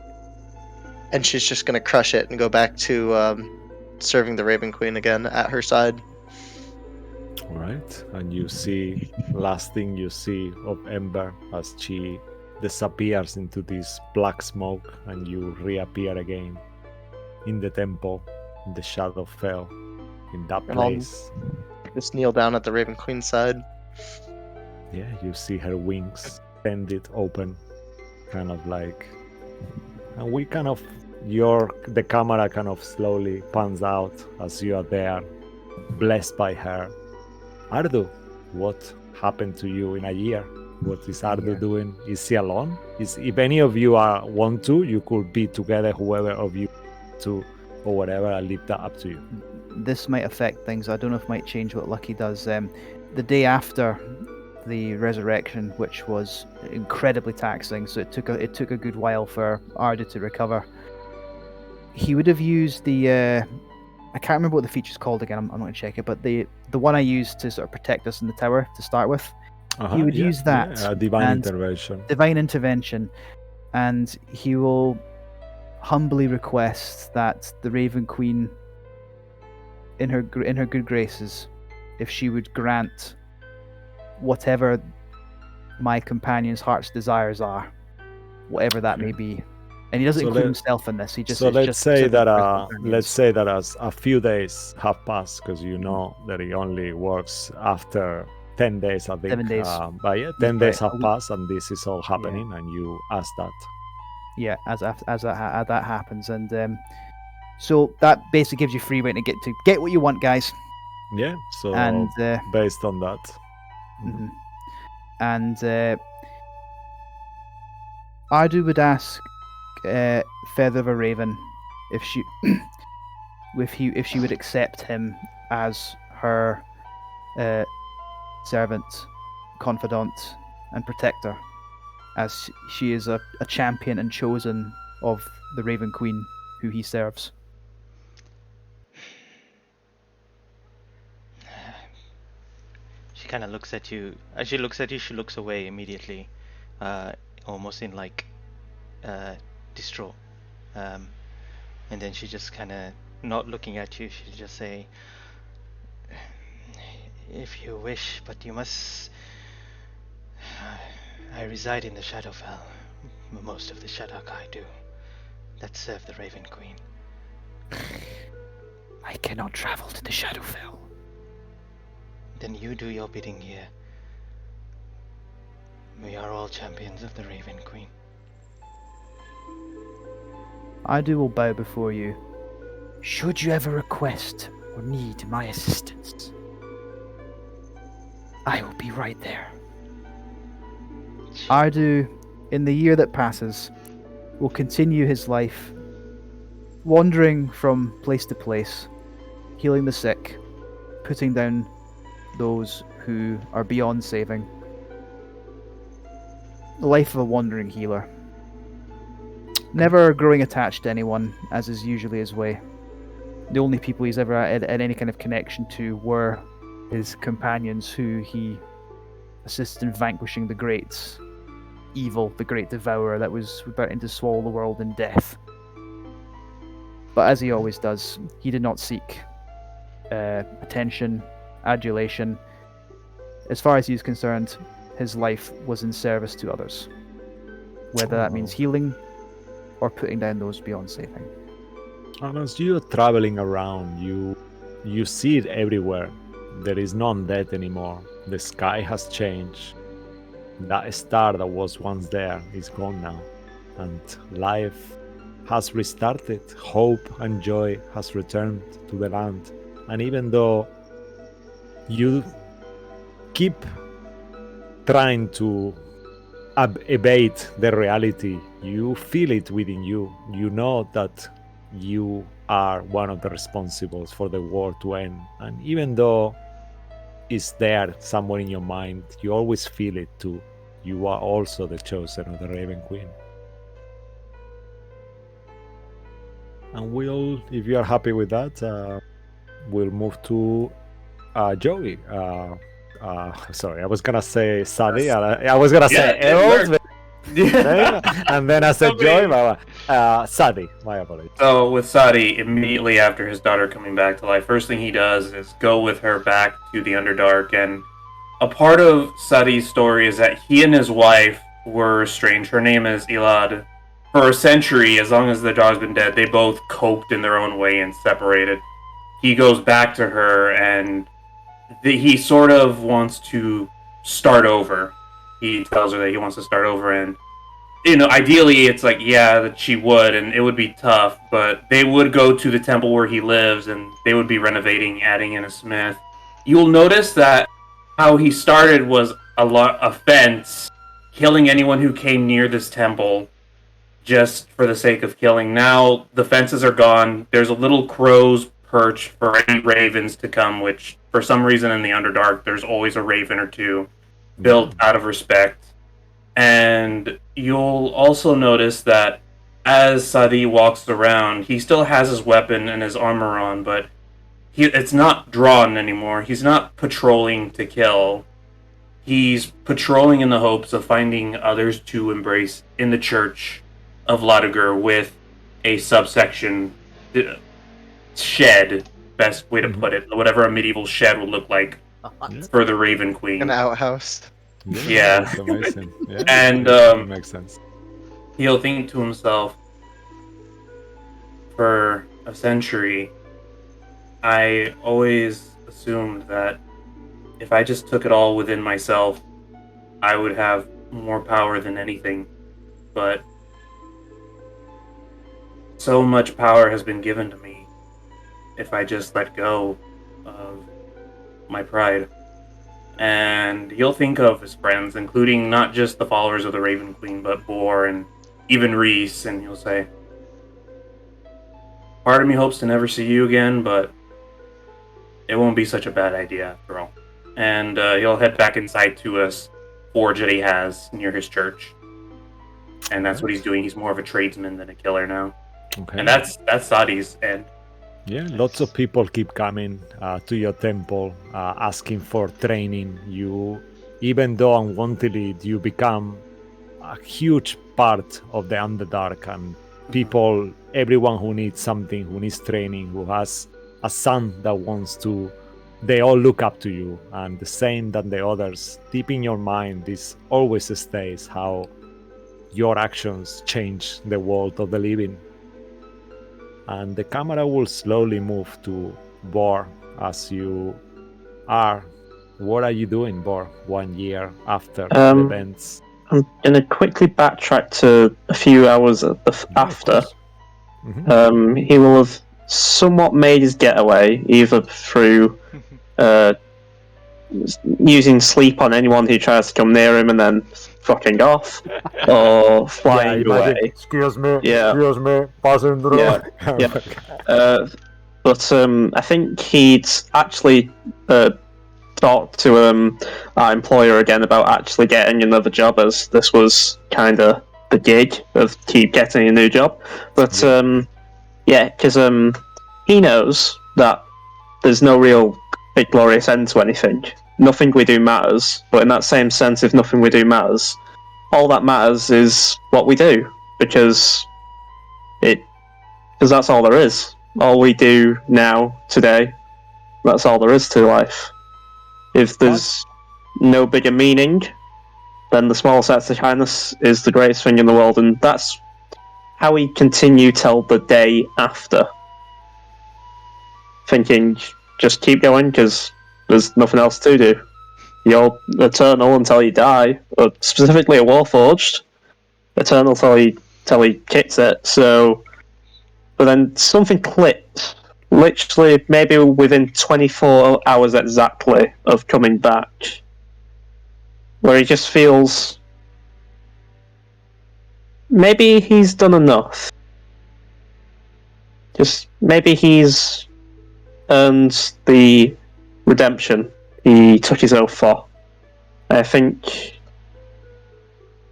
and she's just gonna crush it and go back to serving the Raven Queen again at her side. All right, and you see, last thing you see of Ember as she disappears into this black smoke, and you reappear again in the temple, in the Shadowfell, in that And I'll- place. Just kneel down at the Raven Queen's side. Yeah, you see her wings extended open, kind of like, and we kind of, the camera kind of slowly pans out as you are there, blessed by her. Ardu, what happened to you in a year? What is Ardu doing? Is he alone? If any of you want to, you could be together, whoever of you to, or whatever. I leave that up to you. This might affect things. I don't know if it might change what Lucky does. The day after the resurrection, which was incredibly taxing, so it took a good while for Ardu to recover. He would have used the I can't remember what the feature's called again. I'm not going to check it, but the one I used to sort of protect us in the tower to start with, he would use that divine and intervention. divine intervention, and he will humbly request that the Raven Queen, in her good graces, if she would grant whatever my companion's heart's desires are, whatever that may be. And he doesn't include himself in this. He just let's say that as a few days have passed, because you know that he only works after 10 days, I think. 7 days. But yeah, 10 days have passed, and this is all happening, and you ask that. Yeah, as that happens, and so that basically gives you free rein to get what you want, guys. Yeah. So and based on that. Mm-hmm. And Ardu would ask Feather of a Raven if she if she would accept him as her servant, confidant, and protector, as she is a champion and chosen of the Raven Queen who he serves. She kind of looks at you. As she looks at you, she looks away immediately, almost in like distraught. And then she just kind of, not looking at you, she just say, "If you wish, but you must. I reside in the Shadowfell. Most of the Shadowkai do. That serve the Raven Queen." I cannot travel to the Shadowfell. Then you do your bidding here. We are all champions of the Raven Queen. Ardu will bow before you. Should you ever request or need my assistance, I will be right there. Ardu, in the year that passes, will continue his life wandering from place to place, healing the sick, putting down those who are beyond saving. The life of a wandering healer. Never growing attached to anyone, as is usually his way. The only people he's ever had any kind of connection to were his companions, who he assisted in vanquishing the great evil, the great devourer that was about to swallow the world in death. But as he always does, he did not seek attention, adulation. As far as he was concerned, his life was in service to others, whether that means healing or putting down those beyond saving. And as you're traveling around, you see it everywhere. There is no undead anymore. The sky has changed. That star that was once there is gone now, and life has restarted. Hope and joy has returned to the land. And even though you keep trying to evade the reality, you feel it within you. You know that you are one of the responsibles for the war to end. And even though it's there somewhere in your mind, you always feel it too. You are also the chosen of the Raven Queen. And we'll, if you are happy with that, we'll move to Joey. Sorry, I was gonna say Sadie. I was gonna say Errol, and then I said Joey. Sadie, my apologies. So with Sadi, immediately after his daughter coming back to life, first thing he does is go with her back to the Underdark. And a part of Sadi's story is that he and his wife were estranged. Her name is Elad. For a century, as long as their daughter's been dead, they both coped in their own way and separated. He goes back to her, and he sort of wants to start over. He tells her that he wants to start over, and ideally it's like, yeah, that she would, and it would be tough, but they would go to the temple where he lives, and they would be renovating, adding in a smith. You'll notice that how he started was a fence, killing anyone who came near this temple. just for the sake of killing. Now the fences are gone. There's a little crow's perch for any ravens to come, which for some reason in the Underdark there's always a raven or two built out of respect. And you'll also notice that as Sadi walks around, he still has his weapon and his armor on, but it's not drawn anymore. He's not patrolling to kill. He's patrolling in the hopes of finding others to embrace in the Church of Ladigur with a subsection shed, best way to put it, whatever a medieval shed would look like for the Raven Queen. An outhouse. Yeah. That's amazing. Yeah, And that makes sense. he'll think to himself, for a century, I always assumed that if I just took it all within myself, I would have more power than anything. But so much power has been given to me if I just let go of my pride. And he'll think of his friends, including not just the followers of the Raven Queen, but Boar and even Reese, and he'll say, part of me hopes to never see you again, but it won't be such a bad idea after all. And he'll head back inside to a forge that he has near his church. And that's what he's doing. He's more of a tradesman than a killer now. Okay. And that's Sadi's end. Yeah, lots of people keep coming to your temple, asking for training. You, even though unwantedly, you become a huge part of the Underdark, and people, everyone who needs something, who needs training, who has a son that wants to, they all look up to you. And the same than the others, deep in your mind, this always stays how your actions change the world of the living. And the camera will slowly move to Bor as you are. What are you doing, Bor, 1 year after the events? I'm going to quickly backtrack to a few hours after. He will have somewhat made his getaway, either through using sleep on anyone who tries to come near him and then fucking off, or flying away. Excuse me, Yeah. excuse me, passing through. Yeah. But I think he'd actually talked to our employer again about actually getting another job, as this was kind of the gig of keep getting a new job. But because he knows that there's no real big glorious end to anything. Nothing we do matters, but in that same sense, if nothing we do matters, all that matters is what we do, because that's all there is. All we do now, today, that's all there is to life. If there's no bigger meaning, then the smallest act of kindness is the greatest thing in the world, and that's how we continue till the day after. Thinking, just keep going, because there's nothing else to do. You're eternal until you die, or specifically a Warforged. Eternal till he kicks it, so... But then something clicked, literally maybe within 24 hours exactly of coming back, where he just feels... maybe he's done enough. Just maybe he's earned the redemption he took his oath for. I think,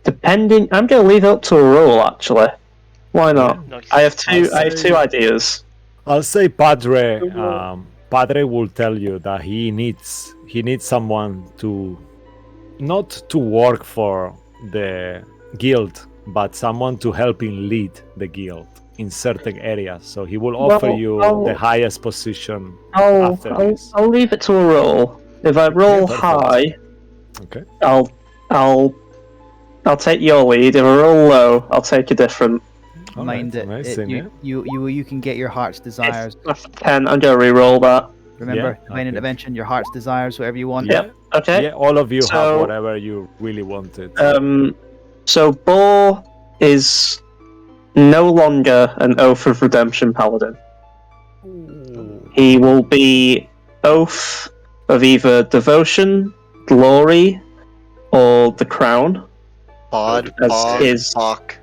depending, I'm going to leave it up to a roll. Actually, why not? Nice. I have two ideas. I'll say Padre. Padre will tell you that he needs someone to, not to work for the guild, but someone to help him lead the guild in certain areas. So he will offer you the highest position after this. I'll leave it to a roll. If I roll high, okay, I'll take your lead. If I roll low, I'll take a different. Mind it, amazing, you can get your heart's desires. It's 10. I'm going to re-roll that. Remember, divine intervention, your heart's desires, whatever you want. Yep. Okay. Yeah, all of you have whatever you really wanted. So Boar is no longer an Oath of Redemption Paladin. Ooh. He will be Oath of either Devotion, Glory, or the Crown. Bod, As Bog, his- Bok.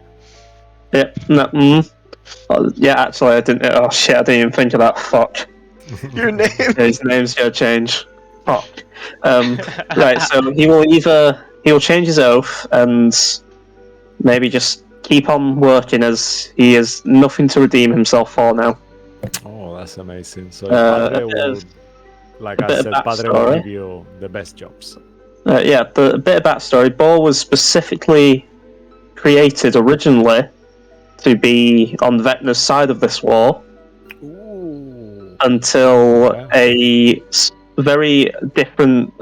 Yeah, no, yeah, actually, I didn't. Oh shit, I didn't even think of that. Fuck. Your name. Yeah, his name's gonna change. Fuck. Right, so he will change his oath and maybe just keep on working as he has nothing to redeem himself for now. Oh, that's amazing. So A Padre bit will, of like a I bit of said, Padre will backstory. give you the best jobs. Yeah, a bit of backstory. Bo was specifically created originally to be on Vecna's side of this war Ooh. until Yeah. a very different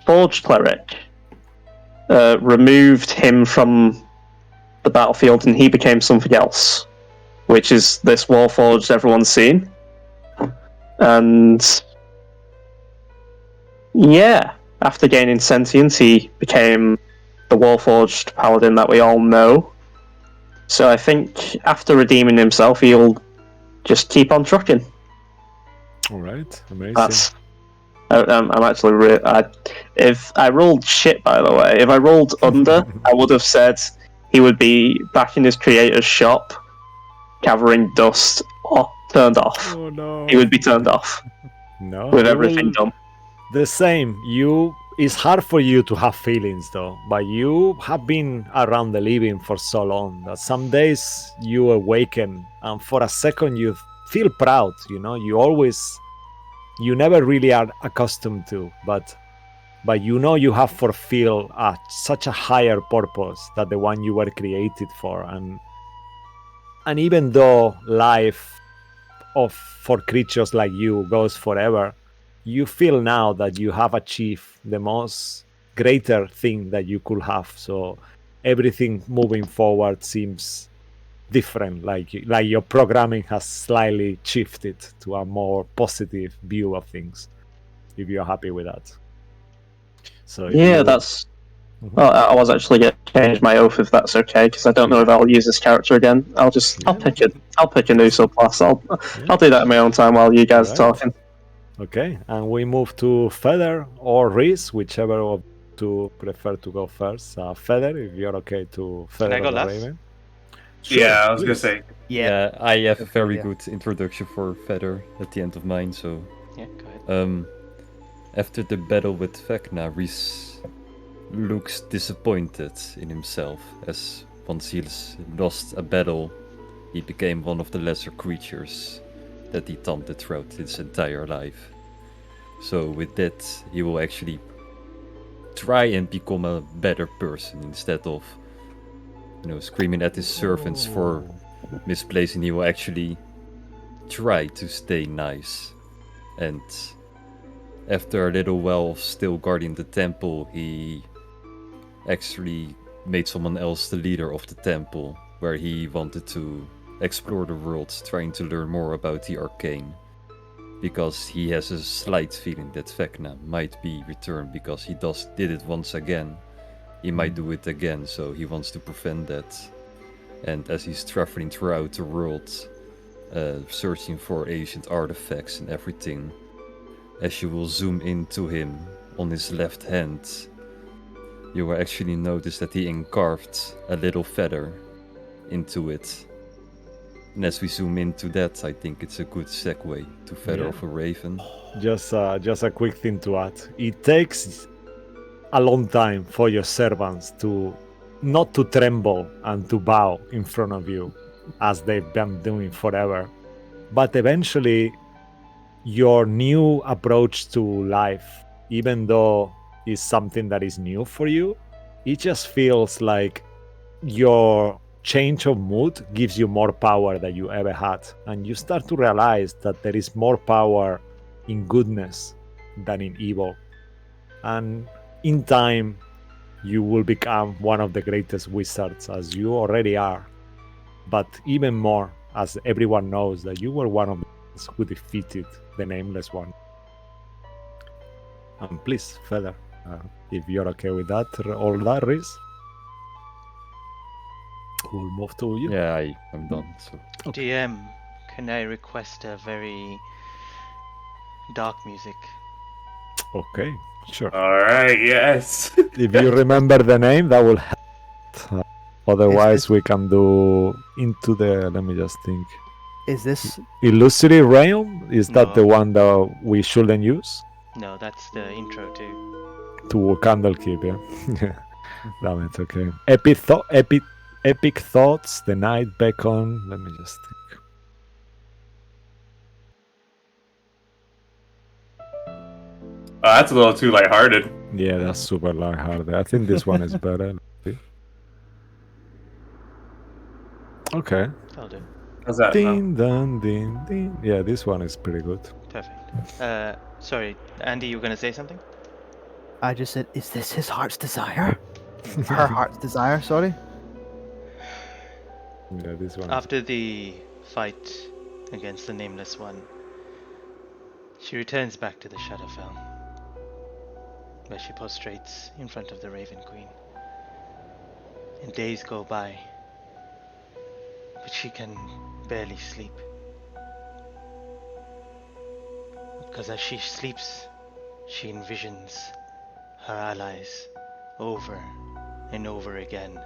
Forge cleric removed him from the battlefield and he became something else, which is this Warforged everyone's seen. And yeah, after gaining sentience, he became the Warforged paladin that we all know. So I think after redeeming himself, he'll just keep on trucking. All right. Amazing. That's. I'm actually. If I rolled shit, by the way, if I rolled under, I would have said he would be back in his creator's shop, gathering dust, or turned off. Oh no. He would be turned off No, with he everything will. done. The same. It's hard for you to have feelings though, but you have been around the living for so long that some days you awaken and for a second you feel proud. You never really are accustomed to, but you have fulfilled such a higher purpose than the one you were created for, and even though life for creatures like you goes forever, you feel now that you have achieved the most greater thing that you could have. So everything moving forward seems different, like your programming has slightly shifted to a more positive view of things, if you're happy with that. So Yeah, that's. Well, I was actually going to change my oath if that's okay, because I don't know if I'll use this character again. I'll pick it. I'll pick a new subclass. I'll do that in my own time while you guys are talking. Okay, and we move to Feather or Reese, whichever of two prefer to go first. Feather, if you're okay to Feather I go of the last? Raven. Sure, Yeah, I was gonna please. say. Yeah, I have a very yeah. good introduction for Feather at the end of mine. So, Yeah, go ahead. after the battle with Vecna, Reese looks disappointed in himself, as once he's lost a battle, he became one of the lesser creatures that he taunted throughout his entire life. So with that, he will actually try and become a better person instead of, screaming at his servants for misplacing. He will actually try to stay nice. And after a little while of still guarding the temple, he actually made someone else the leader of the temple, where he wanted to explore the world, trying to learn more about the arcane. Because he has a slight feeling that Vecna might be returned, because he did it once again. He might do it again, so he wants to prevent that. And as he's traveling throughout the world, searching for ancient artifacts and everything, as you will zoom into him on his left hand, you will actually notice that he encarved a little feather into it. And as we zoom into that, I think it's a good segue to Feather of a Raven. Just a quick thing to add. It takes a long time for your servants to not to tremble and to bow in front of you, as they've been doing forever. But eventually, your new approach to life, even though it's something that is new for you, it just feels like your change of mood gives you more power than you ever had, and you start to realize that there is more power in goodness than in evil, and in time you will become one of the greatest wizards, as you already are, but even more as everyone knows that you were one of the ones who defeated the Nameless One. And please, Feather, if you're okay with that, all that, Reese, we'll move to you. Yeah, I'm done. So DM, can I request a very dark music? Okay, sure. All right. Yes. If you remember the name, that will help Otherwise, we can do into the. Let me just think. Is this Illusory realm? Is that the No. one that we shouldn't use? No, that's the intro too. To Candlekeep, yeah. Damn it, okay. Epic thoughts, the night beckon. Let me just think. That's a little too lighthearted. Yeah, that's super lighthearted. I think this one is better. Okay. I'll do. How's that? Ding dong ding ding. Yeah, this one is pretty good. Perfect. Sorry, Andy, you were gonna say something? I just said, is this his heart's desire? Her heart's desire, sorry. Yeah, this one. After the fight against the Nameless One, she returns back to the Shadowfell, where she prostrates in front of the Raven Queen. And days go by, but she can barely sleep. Because as she sleeps, she envisions her allies over and over again,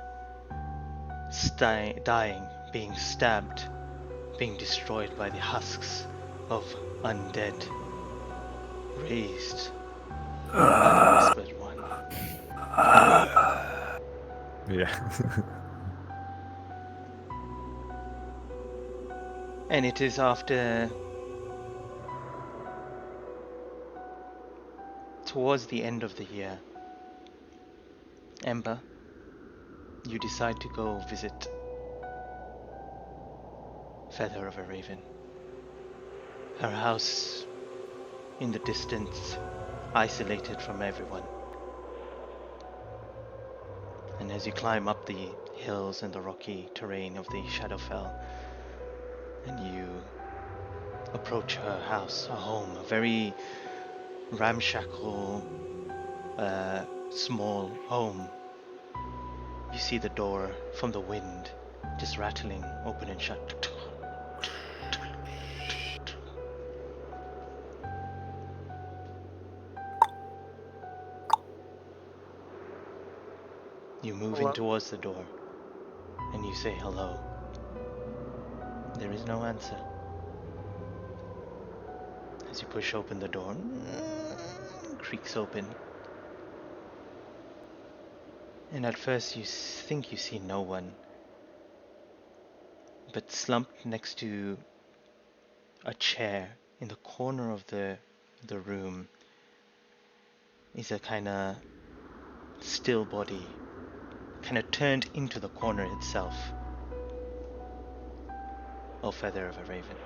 dying, being stabbed, being destroyed by the husks of undead, raised by the Whispered One. Yeah. And it is after, towards the end of the year, Ember, you decide to go visit Feather of a Raven. Her house in the distance, isolated from everyone. And as you climb up the hills and the rocky terrain of the Shadowfell, and you approach her house, her home, a very ramshackle, small home. You see the door from the wind just rattling open and shut. You move in towards the door and you say hello. There is no answer. As you push open the door, creaks open. And at first you think you see no one. But slumped next to a chair in the corner of the room is a kind of still body, kind of turned into the corner itself. Oh, Feather of a Raven.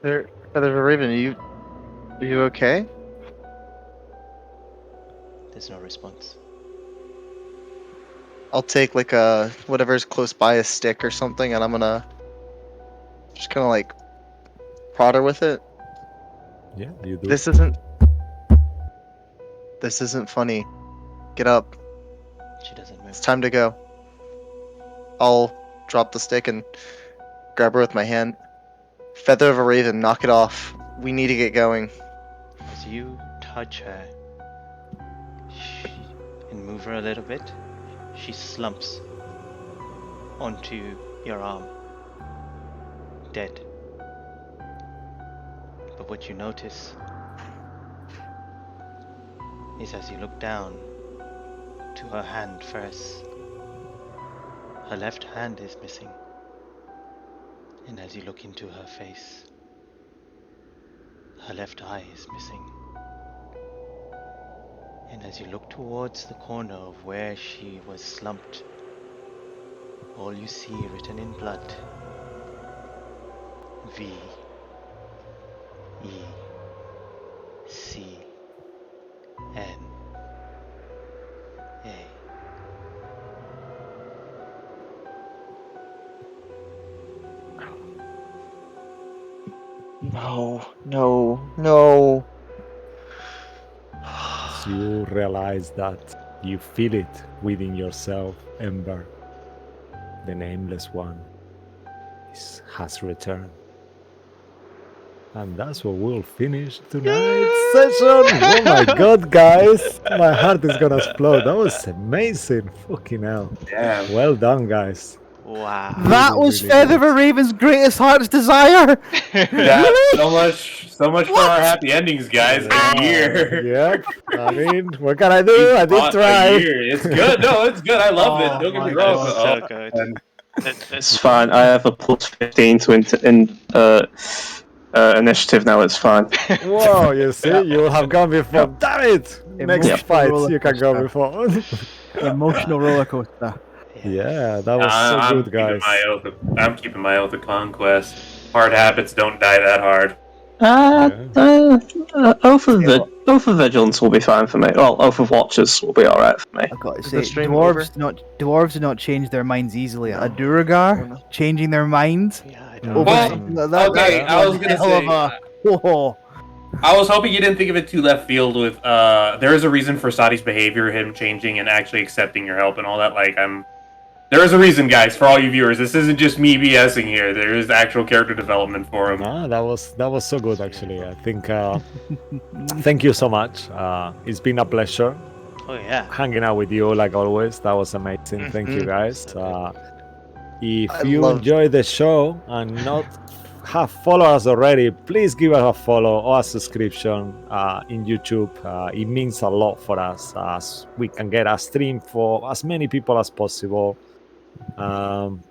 Feather of a Raven, are you okay? There's no response. I'll take like a whatever's close by, a stick or something, and I'm gonna just kind of like prod her with it. Yeah, you do. This isn't funny. Get up. She doesn't move. It's time to go. I'll drop the stick and grab her with my hand. Feather of a Raven, knock it off. We need to get going. As you touch her and move her a little bit, she slumps onto your arm, dead. But what you notice is as you look down to her hand first, her left hand is missing. And as you look into her face, her left eye is missing. And as you look towards the corner of where she was slumped, all you see written in blood, V E C N A. No. As you realize that, you feel it within yourself, Ember. The Nameless One has returned. And that's what we'll finish tonight's session. Oh my god, guys. My heart is gonna explode. That was amazing. Fucking hell. Yeah. Well done, guys. Wow. That Really, was really Feather of good. a Raven's greatest heart's desire. Yeah, so much for our happy endings, guys. A year. Yep. I mean, what can I do? I did A try. year. It's good. No, it's good. I love Oh it. Don't get my me wrong. God. So Oh, good. and It's fine. I have a plus 15 to initiative now. It's fine. Whoa, you see, you have gone before. Damn it! Next Emotional fight, roller you can go coaster. before. Emotional roller coaster. Yeah, that was so I'm good, guys. I'm keeping my oath of conquest. Hard habits don't die that hard. Oath of Vigilance will be fine for me. Well, Oath of Watchers will be alright for me. I've got to Is say, the stream over? dwarves do not change their minds easily. A No. Duergar No. changing their mind Yeah, I Mm. don't over Well, something like that. okay, that's I was one gonna hell of say, a- whoa. I was hoping you didn't think of it too left field with there is a reason for Sadi's behavior, him changing and actually accepting your help and all that. There is a reason, guys, for all you viewers. This isn't just me BSing here. There is actual character development for him. Ah, that was so good, actually. I think. Thank you so much. It's been a pleasure Oh yeah. hanging out with you, like always. That was amazing. Thank you, Mhm. guys. If I you love- enjoy the show and not have followed us already, please give us a follow or a subscription in YouTube. It means a lot for us as we can get a stream for as many people as possible.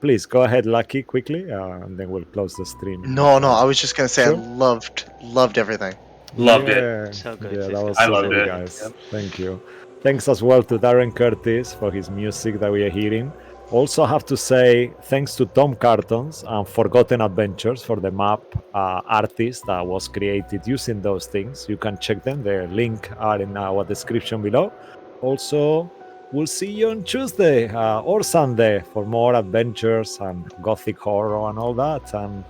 Please go ahead, Lucky, quickly, and then we'll close the stream. No, I was just gonna say Sure. I loved everything. Loved it. Yeah, So good, Yeah, so that good. was I so loved good, it. guys. Thank you. Thanks as well to Darren Curtis for his music that we are hearing. Also, have to say thanks to Tom Cartons and Forgotten Adventures for the map artist that was created using those things. You can check them. The link are in our description below. Also, we'll see you on Tuesday or Sunday for more adventures and gothic horror and all that. And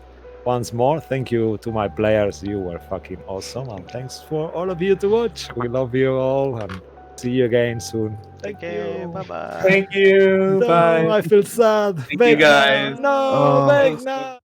once more, thank you to my players. You were fucking awesome. And thanks for all of you to watch. We love you all and see you again soon. Thank Okay, you. bye bye. Thank you. No, Bye. I feel sad. Thank you, guys. No, Oh. Vecna.